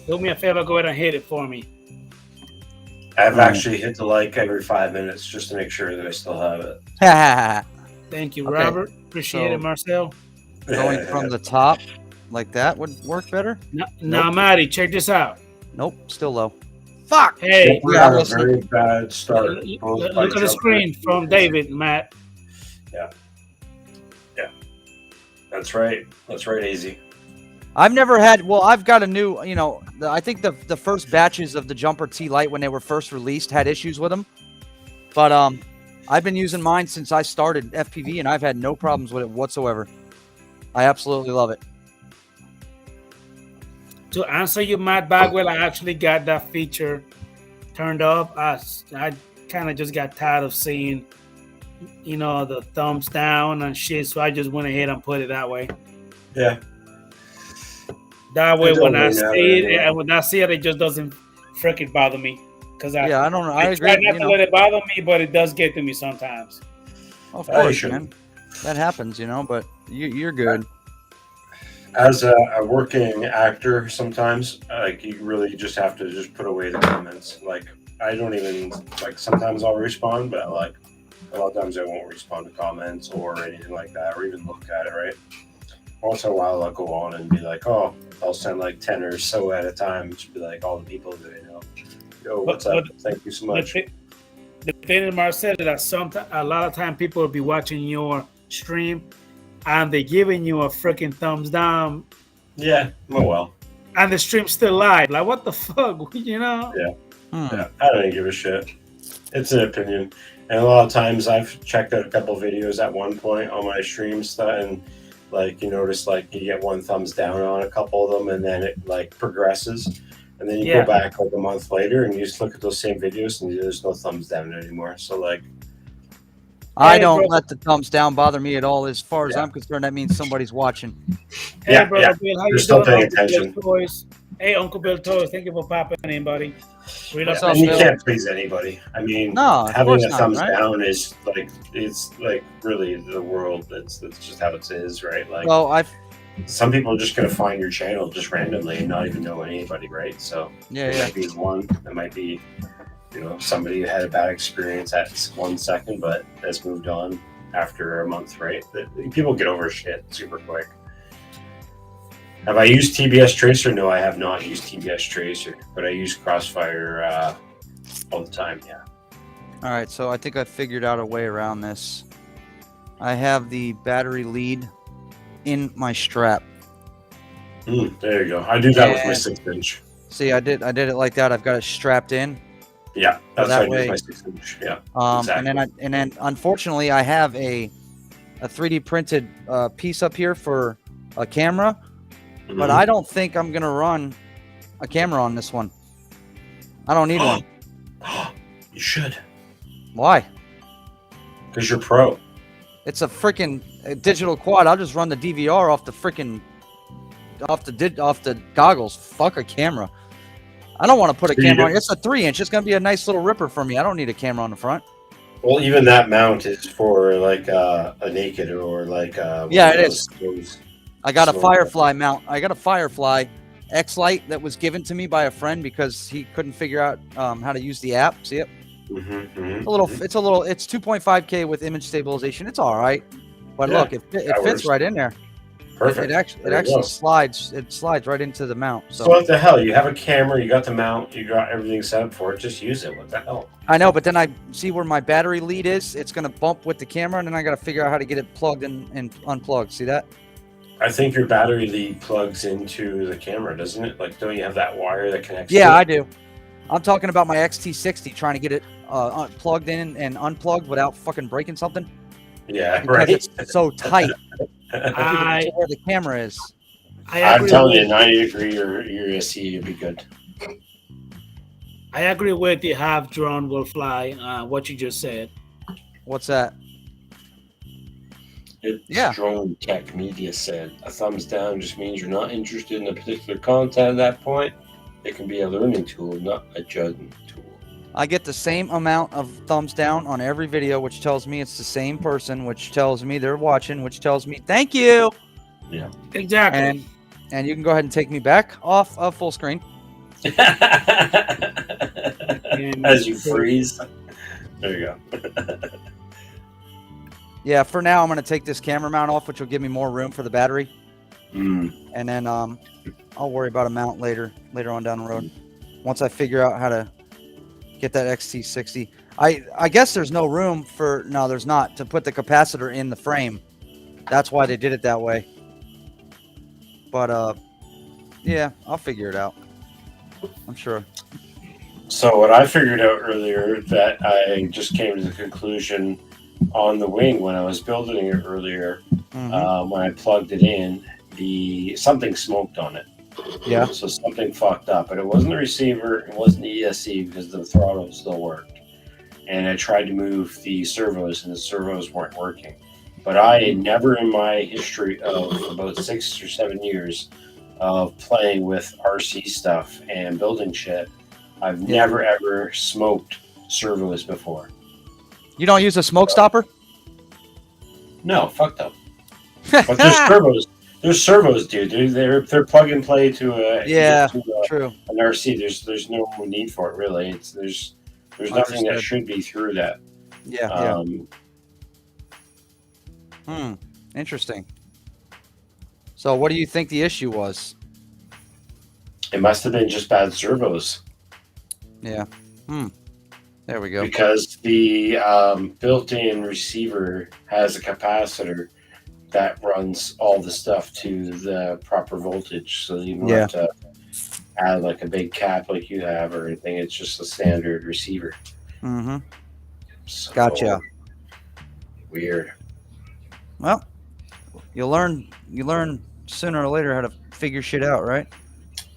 Do me a favor, go ahead and hit it for me. I've actually hit the like every 5 minutes just to make sure that I still have it. Thank you, Robert. Appreciate it, Marcel. Going from the top like that would work better. Now, Maddie, check this out. Nope, still low. Fuck. Hey, we have a very bad start. Look at the screen from David, Matt. Yeah. That's right. That's right, Easy. I've never had. Well, I've got a new. I think the first batches of the Jumper T Lite when they were first released had issues with them, but I've been using mine since I started FPV, and I've had no problems with it whatsoever. I absolutely love it. To answer you, Matt Bagwell, I actually got that feature turned off. I kind of just got tired of seeing, the thumbs down and shit. So I just went ahead and put it that way. Yeah. That way, when I see it, and when I see it, it just doesn't freaking bother me. Because I don't know. I agree. Try not to let it bother me, but it does get to me sometimes. Of course, man. That happens, but you're good. As a working actor, sometimes like you really just have to just put away the comments. Like I don't even sometimes I'll respond, but like a lot of times I won't respond to comments or anything like that, or even look at it. Right. Once in a while, I'll go on and be like, oh, I'll send like 10 or so at a time. Just be like all the people that I know. Yo, what's up? Thank you so much. The thing is, Marcel, that a lot of time people will be watching your stream and they're giving you a freaking thumbs down. Yeah. Oh well. And the stream's still live. Like, what the fuck? Yeah. Yeah. I don't give a shit. It's an opinion. And a lot of times I've checked out a couple videos at one point on my streams and you notice you get one thumbs down on a couple of them and then it progresses. And then you go back a month later and you just look at those same videos and there's no thumbs down anymore. So I don't let the thumbs down bother me at all. As far as I'm concerned, that means somebody's watching. Hey, brother Bill, how you still doing? paying attention. Hey, Uncle Bill Toys, thank you for popping in, buddy. And you can't please anybody. I mean, having a thumbs down is it's really the world. That's just how it is, right? Some people are just going to find your channel just randomly and not even know anybody, right? So it might be one. It might be somebody who had a bad experience at 1 second, but has moved on after a month, right? People get over shit super quick. Have I used TBS Tracer? No, I have not used TBS Tracer, but I use Crossfire all the time, yeah. All right, so I think I figured out a way around this. I have the battery lead in my strap. There you go. I do that with my 6-inch. See, I did it like that. I've got it strapped in. Yeah, that's how I do my 6-inch. Yeah, exactly. And then unfortunately, I have a 3D printed piece up here for a camera, but I don't think I'm gonna run a camera on this one. I don't need one. You should. Why? Because you're pro. It's a freaking digital quad. I'll just run the DVR off the freaking off the goggles. Fuck a camera. I don't want to put a camera on. It's a 3-inch. It's going to be a nice little ripper for me. I don't need a camera on the front. Well, even that mount is for a naked or yeah, it is. I got a Firefly mount. I got a Firefly X-Lite that was given to me by a friend because he couldn't figure out how to use the app. See it? It's 2.5K with image stabilization. It's all right, but look, it fits right in there. Perfect. It actually slides. It slides right into the mount. So what the hell? You have a camera. You got the mount. You got everything set up for it. Just use it. What the hell? I know, but then I see where my battery lead is. It's gonna bump with the camera, and then I got to figure out how to get it plugged and unplugged. See that? I think your battery lead plugs into the camera, doesn't it? Don't you have that wire that connects? Yeah, I do. I'm talking about my XT60, trying to get it plugged in and unplugged without fucking breaking something. Yeah, because right. It's so tight. Where the camera is. I'm telling you, 90-degree or USC, you'd be good. I agree with the half drone will fly. What you just said. What's that? Drone Tech Media said a thumbs down just means you're not interested in a particular content at that point. It can be a learning tool, not a judgment tool. I get the same amount of thumbs down on every video, which tells me it's the same person, which tells me they're watching, which tells me thank you. Yeah, exactly. And you can go ahead and take me back off of full screen. As you freeze. There you go. Yeah, for now I'm going to take this camera mount off, which will give me more room for the battery. And then I'll worry about a mount later on down the road. Once I figure out how to get that XT60. I guess there's no room there's not, to put the capacitor in the frame. That's why they did it that way. But yeah, I'll figure it out. I'm sure. So what I figured out earlier that I just came to the conclusion on the wing when I was building it earlier when I plugged it in, something smoked on it. Yeah. So something fucked up, but it wasn't the receiver, it wasn't the ESC because the throttle still worked. And I tried to move the servos, and the servos weren't working. But I had never in my history of about 6 or 7 years of playing with RC stuff and building shit, I've never ever smoked servos before. You don't use a smoke stopper? No, fuck them. But there's servos. There's servos, dude. They're plug and play to true. an RC. There's no need for it really. There's nothing that should be through that. Interesting. So what do you think the issue was? It must have been just bad servos. Yeah. There we go. Because the built-in receiver has a capacitor that runs all the stuff to the proper voltage, so you don't have to add like a big cap like you have or anything. It's just a standard receiver. So gotcha. Weird. Well, you learn sooner or later how to figure shit out, right?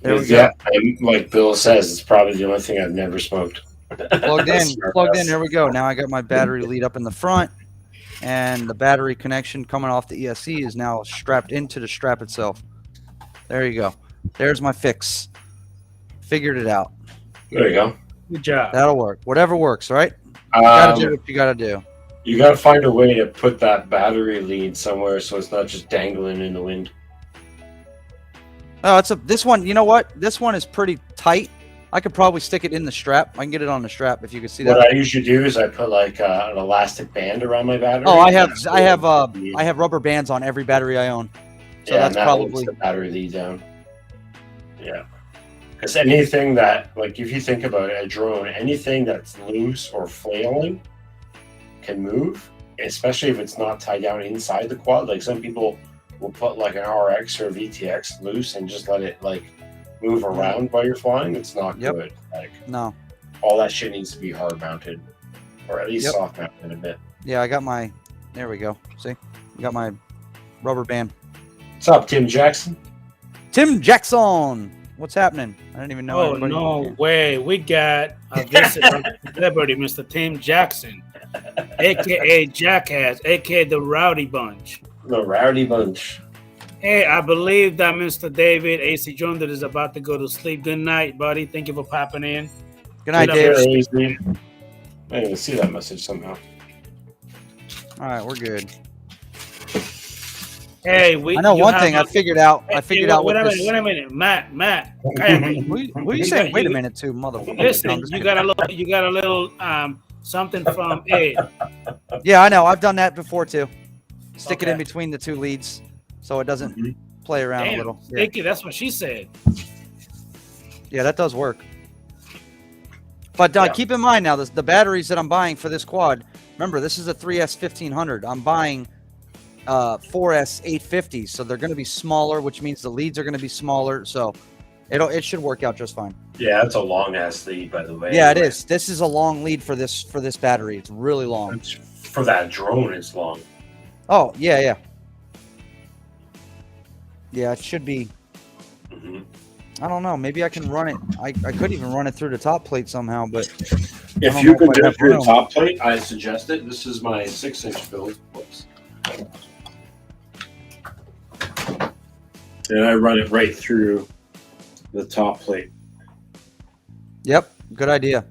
There we go. And like Bill says, it's probably the only thing I've never smoked. Plugged in. There we go. Now I got my battery lead up in the front, and the battery connection coming off the ESC is now strapped into the strap itself. There you go. There's my fix. Figured it out. There you go. Good job. That'll work. Whatever works, right? You gotta do what you gotta do. You gotta find a way to put that battery lead somewhere so it's not just dangling in the wind. Oh, this one. You know what? This one is pretty tight. I could probably stick it in the strap. I can get it on the strap if you can see that. What I usually do is I put like an elastic band around my battery. Oh, I have rubber bands on every battery I own. So that's probably the battery lead down. Yeah. Because anything that, like, if you think about it, a drone, anything that's loose or flailing can move, especially if it's not tied down inside the quad. Like, some people will put, like, an RX or a VTX loose and just let it, like, move around while you're flying. It's not good. Like, no. All that shit needs to be hard mounted, or at least soft mounted a bit. Yeah, I got my, there we go. See? I got my rubber band. What's up, Tim Jackson? Tim Jackson! What's happening? I didn't even know. Oh, no way. We got a visit from celebrity, Mr. Tim Jackson, a.k.a. Jackass, a.k.a. the Rowdy Bunch. The Rowdy Bunch. Hey, I believe that Mr. David A.C. Jones is about to go to sleep. Good night, buddy. Thank you for popping in. Good night, Dave. I didn't even see that message somehow. All right, we're good. Hey, I know one thing. I figured out. Wait a minute, Matt. What are you saying? Wait a minute, too, motherfucker. Listen, you got a little something from Ed. Yeah, I know. I've done that before too. Stick it in between the two leads so it doesn't play around a little. Sticky, that's what she said. Yeah, that does work. But keep in mind now, the batteries that I'm buying for this quad. Remember, this is a 3S 1500. I'm buying 4S 850s, so they're going to be smaller, which means the leads are going to be smaller. So it should work out just fine. Yeah, that's a long ass lead, by the way. Yeah, it is. This is a long lead for this battery. It's really long. For that drone, it's long. Oh yeah. Yeah, it should be. I don't know. Maybe I can run it. I could even run it through the top plate somehow, but if you could do it through the top plate, I suggest it. This is my 6-inch build. Whoops. And I run it right through the top plate. Yep, good idea.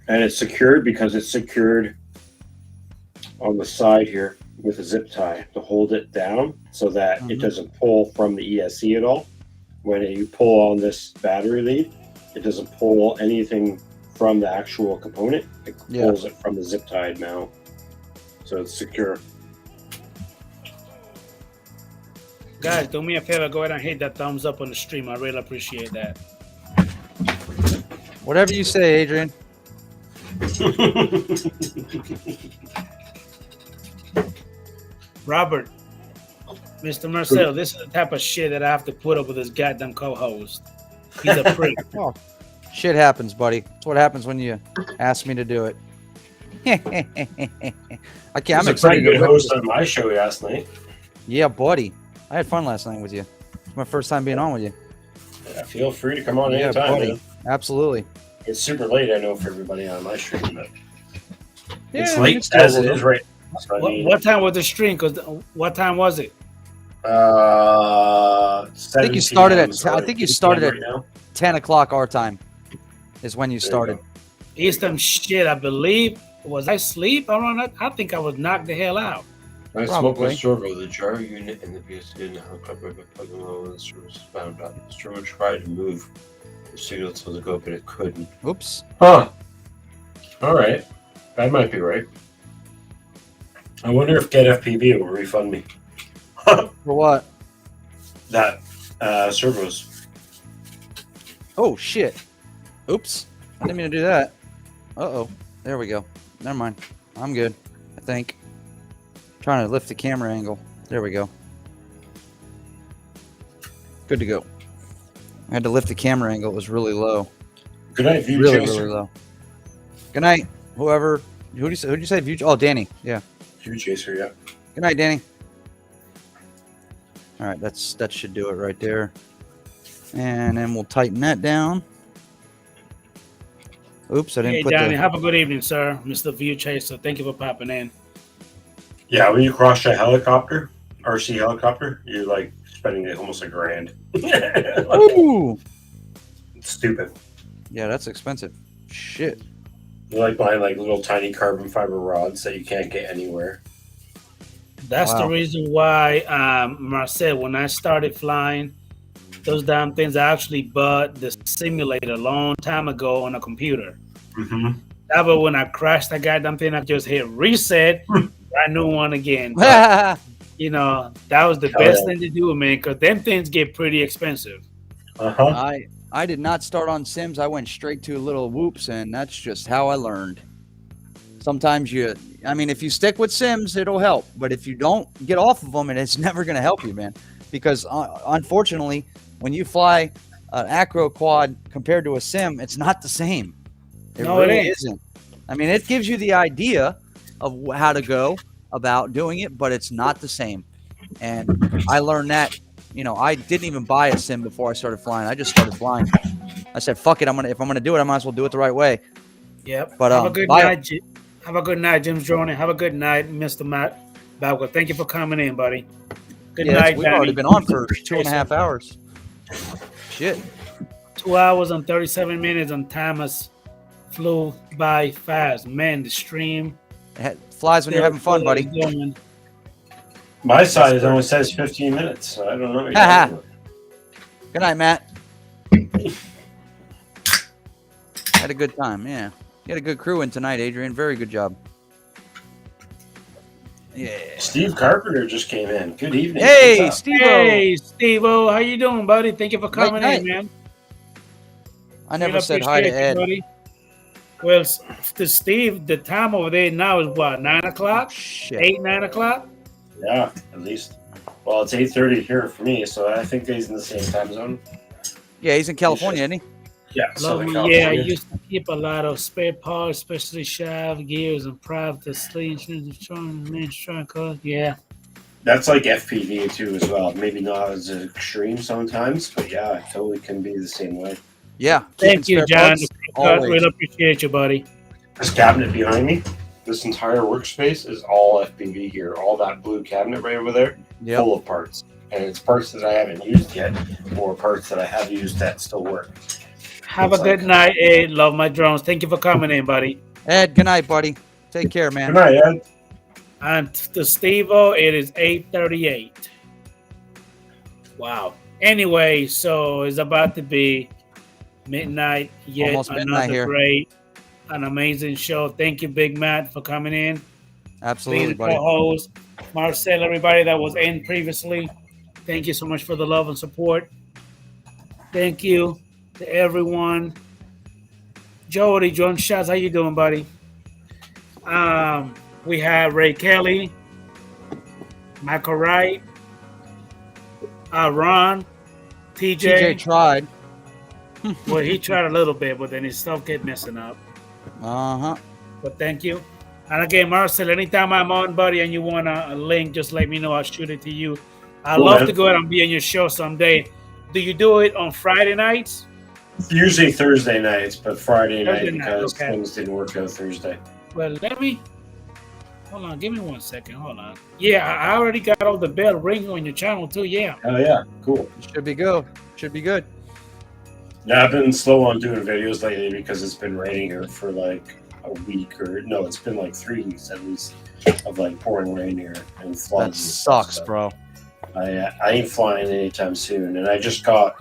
And it's secured because it's secured on the side here with a zip tie to hold it down so that it doesn't pull from the ESC at all. When you pull on this battery lead, it doesn't pull anything from the actual component. It pulls it from the zip tied mount. So it's secure. Guys, do me a favor, go ahead and hit that thumbs up on the stream. I really appreciate that. Whatever you say, Adrian. Robert, Mr. Marcel, this is the type of shit that I have to put up with this goddamn co-host. He's a prick. Oh, shit happens, buddy. That's what happens when you ask me to do it. I'm excited. Good host on my show last night. Yeah, buddy. I had fun last night with you. It's my first time being on with you. Yeah, feel free to come on Yeah, anytime, buddy. man. Absolutely. It's super late, I know, for everybody on my stream, but it's Yeah, late it's as it doable, is right now. So, What time was the stream? What time was it? I think you started at. so I think you started at right now. 10 o'clock our time. Is when you started. Eastern shit, I believe. Was I asleep around that? I think I was knocked the hell out. I smoked Probably. my servo, the jar unit, and the BSD in the helicopter by plugging low and the servo was found out. The servo tried to move the signal to the go, but it couldn't. Oops. Huh. All right. That might be right. I wonder if Get FPV will refund me. For what? That servos. Oh shit. Oops. I didn't mean to do that. Uh-oh. There we go. Never mind. I'm good. I think. Trying to lift the camera angle. There we go. Good to go. I had to lift the camera angle. It was really low. Good night, View Really, Chaser. really low. Good night, whoever. Who'd you say? View? Oh, Danny. Yeah. View Chaser, yeah. Good night, Danny. All right, that should do it right there. And then we'll tighten that down. Oops, I didn't Hey, put Danny, the... have a good evening, sir. Mr. View Chaser, thank you for popping in. Yeah, when you cross a helicopter, RC helicopter, you're like spending almost $1,000. Ooh! It's stupid. Yeah, that's expensive. Shit. You like buying like little tiny carbon fiber rods that you can't get anywhere. That's the Wow. reason why, Marcel, when I started flying, those damn things, I actually bought the simulator a long time ago on a computer. Mm-hmm. That was when I crashed that goddamn thing. I just hit reset, brand new one again. But, you know, that was the best thing to do, man, because them things get pretty expensive. Uh-huh. I did not start on Sims. I went straight to little whoops, and that's just how I learned. Sometimes if you stick with Sims, it'll help. But if you don't get off of them, it's never going to help you, man. Because unfortunately, when you fly an acro quad compared to a Sim, it's not the same. It really isn't. I mean, it gives you the idea of how to go about doing it, but it's not the same. And I learned that. You know, I didn't even buy a Sim before I started flying. I just started flying. I said, "Fuck it! If I'm gonna do it, I might as well do it the right way." Yep. But have a good night. Have a good night, Jim Jordan. Have a good night, Mr. Matt Bauer. Thank you for coming in, buddy. Good night, We've Danny. already been on for 2.5 hours. Shit. 2 hours and 37 minutes, and time has flew by fast. Man, the stream It flies when you're having fun, buddy. My side only says 15 minutes, so I don't know what you're talking about. Good night, Matt. Had a good time, yeah. You had a good crew in tonight, Adrian. Very good job. Yeah. Steve Carpenter just came in. Good evening. Hey, Steve-o. Hey, Steve-o. How you doing, buddy? Thank you for coming in, man. I never said hi to Ed. Buddy. Well, to Steve, the time over there now is what, 9 o'clock? Shit. 8, 9 o'clock? Yeah, at least. Well, it's 8:30 here for me, so I think he's in the same time zone. Yeah, he's in California, isn't he? Yeah, Lovely. Yeah, I used to keep a lot of spare parts, especially shaft, gears, and private cars. Yeah. That's like FPV too as well. Maybe not as extreme sometimes, but yeah, it totally can be the same way. Yeah. Thank you, John. Always. Really appreciate you, buddy. This cabinet behind me, this entire workspace is all FPV gear. All that blue cabinet right over there, full of parts. And it's parts that I haven't used yet, or parts that I have used that still work. Have a good night, Ed. Love my drones. Thank you for coming in, buddy. Ed, good night, buddy. Take care, man. Good night, Ed. And to Steve-o, it is 8:38. Wow. Anyway, so it's about to be midnight. Yet Almost midnight another here. great, an amazing show. Thank you, Big Matt, for coming in. Absolutely, Being the buddy. co-host. Marcel, everybody that was in previously. Thank you so much for the love and support. Thank you to everyone. Jody, John Schatz, how you doing, buddy? We have Ray Kelly, Michael Wright, Ron, TJ tried. Well, he tried a little bit, but then his stuff kept messing up. Uh-huh. But thank you. And again, Marcel, anytime I'm on, buddy, and you want a link, just let me know. I'll shoot it to you. I'd love to go out and be on your show someday. Do you do it on Friday nights? Usually Thursday nights, but Friday night because things didn't work out Thursday. Well, let me. Hold on, give me 1 second. Hold on. Yeah, I already got all the bell ringing on your channel too. Yeah. Oh yeah, cool. Should be good. Should be good. Yeah, I've been slow on doing videos lately because it's been raining here for like a week or no, it's been like 3 weeks at least of like pouring rain here and floods. That sucks, bro. I ain't flying anytime soon, and I just got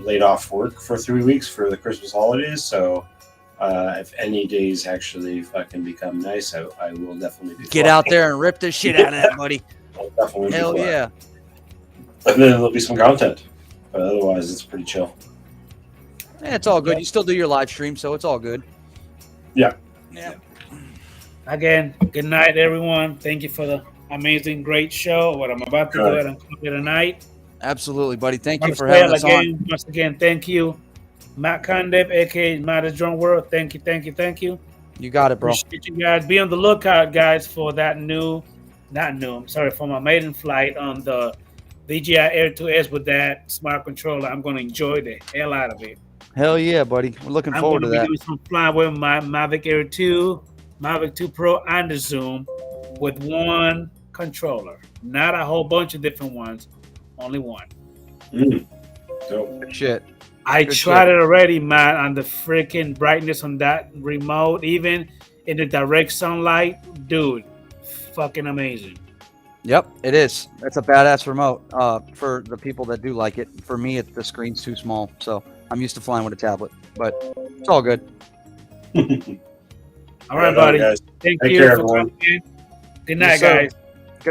laid off work for 3 weeks for the Christmas holidays. So if any days actually fucking become nice out, I will definitely be get out there and rip the shit out of that, buddy. I'll definitely hell yeah. And then there'll be some content, but otherwise it's pretty chill. Yeah, it's all good. You still do your live stream, so it's all good. Yeah. Yeah. Again, good night, everyone. Thank you for the amazing, great show. What I'm about to do and call it a night. Absolutely, buddy. Thank you for having us on. Once again, thank you, Matt Condev, aka Matt Drone World. Thank you. You got it, bro. Appreciate you guys. Be on the lookout, guys, for that for my maiden flight on the DJI Air 2S with that smart controller. I'm going to enjoy the hell out of it. Hell yeah, buddy. We're looking forward to that. I'm going to be doing some flying with my Mavic Air 2, Mavic 2 Pro, and the Zoom with one controller. Not a whole bunch of different ones. Only one. Dope. Shit. I tried it already, man, on the freaking brightness on that remote, even in the direct sunlight. Dude, fucking amazing. Yep, it is. That's a badass remote for the people that do like it. For me, the screen's too small, so I'm used to flying with a tablet, but it's all good. All right, buddy. Guys. Thank you for coming in. Good night, guys.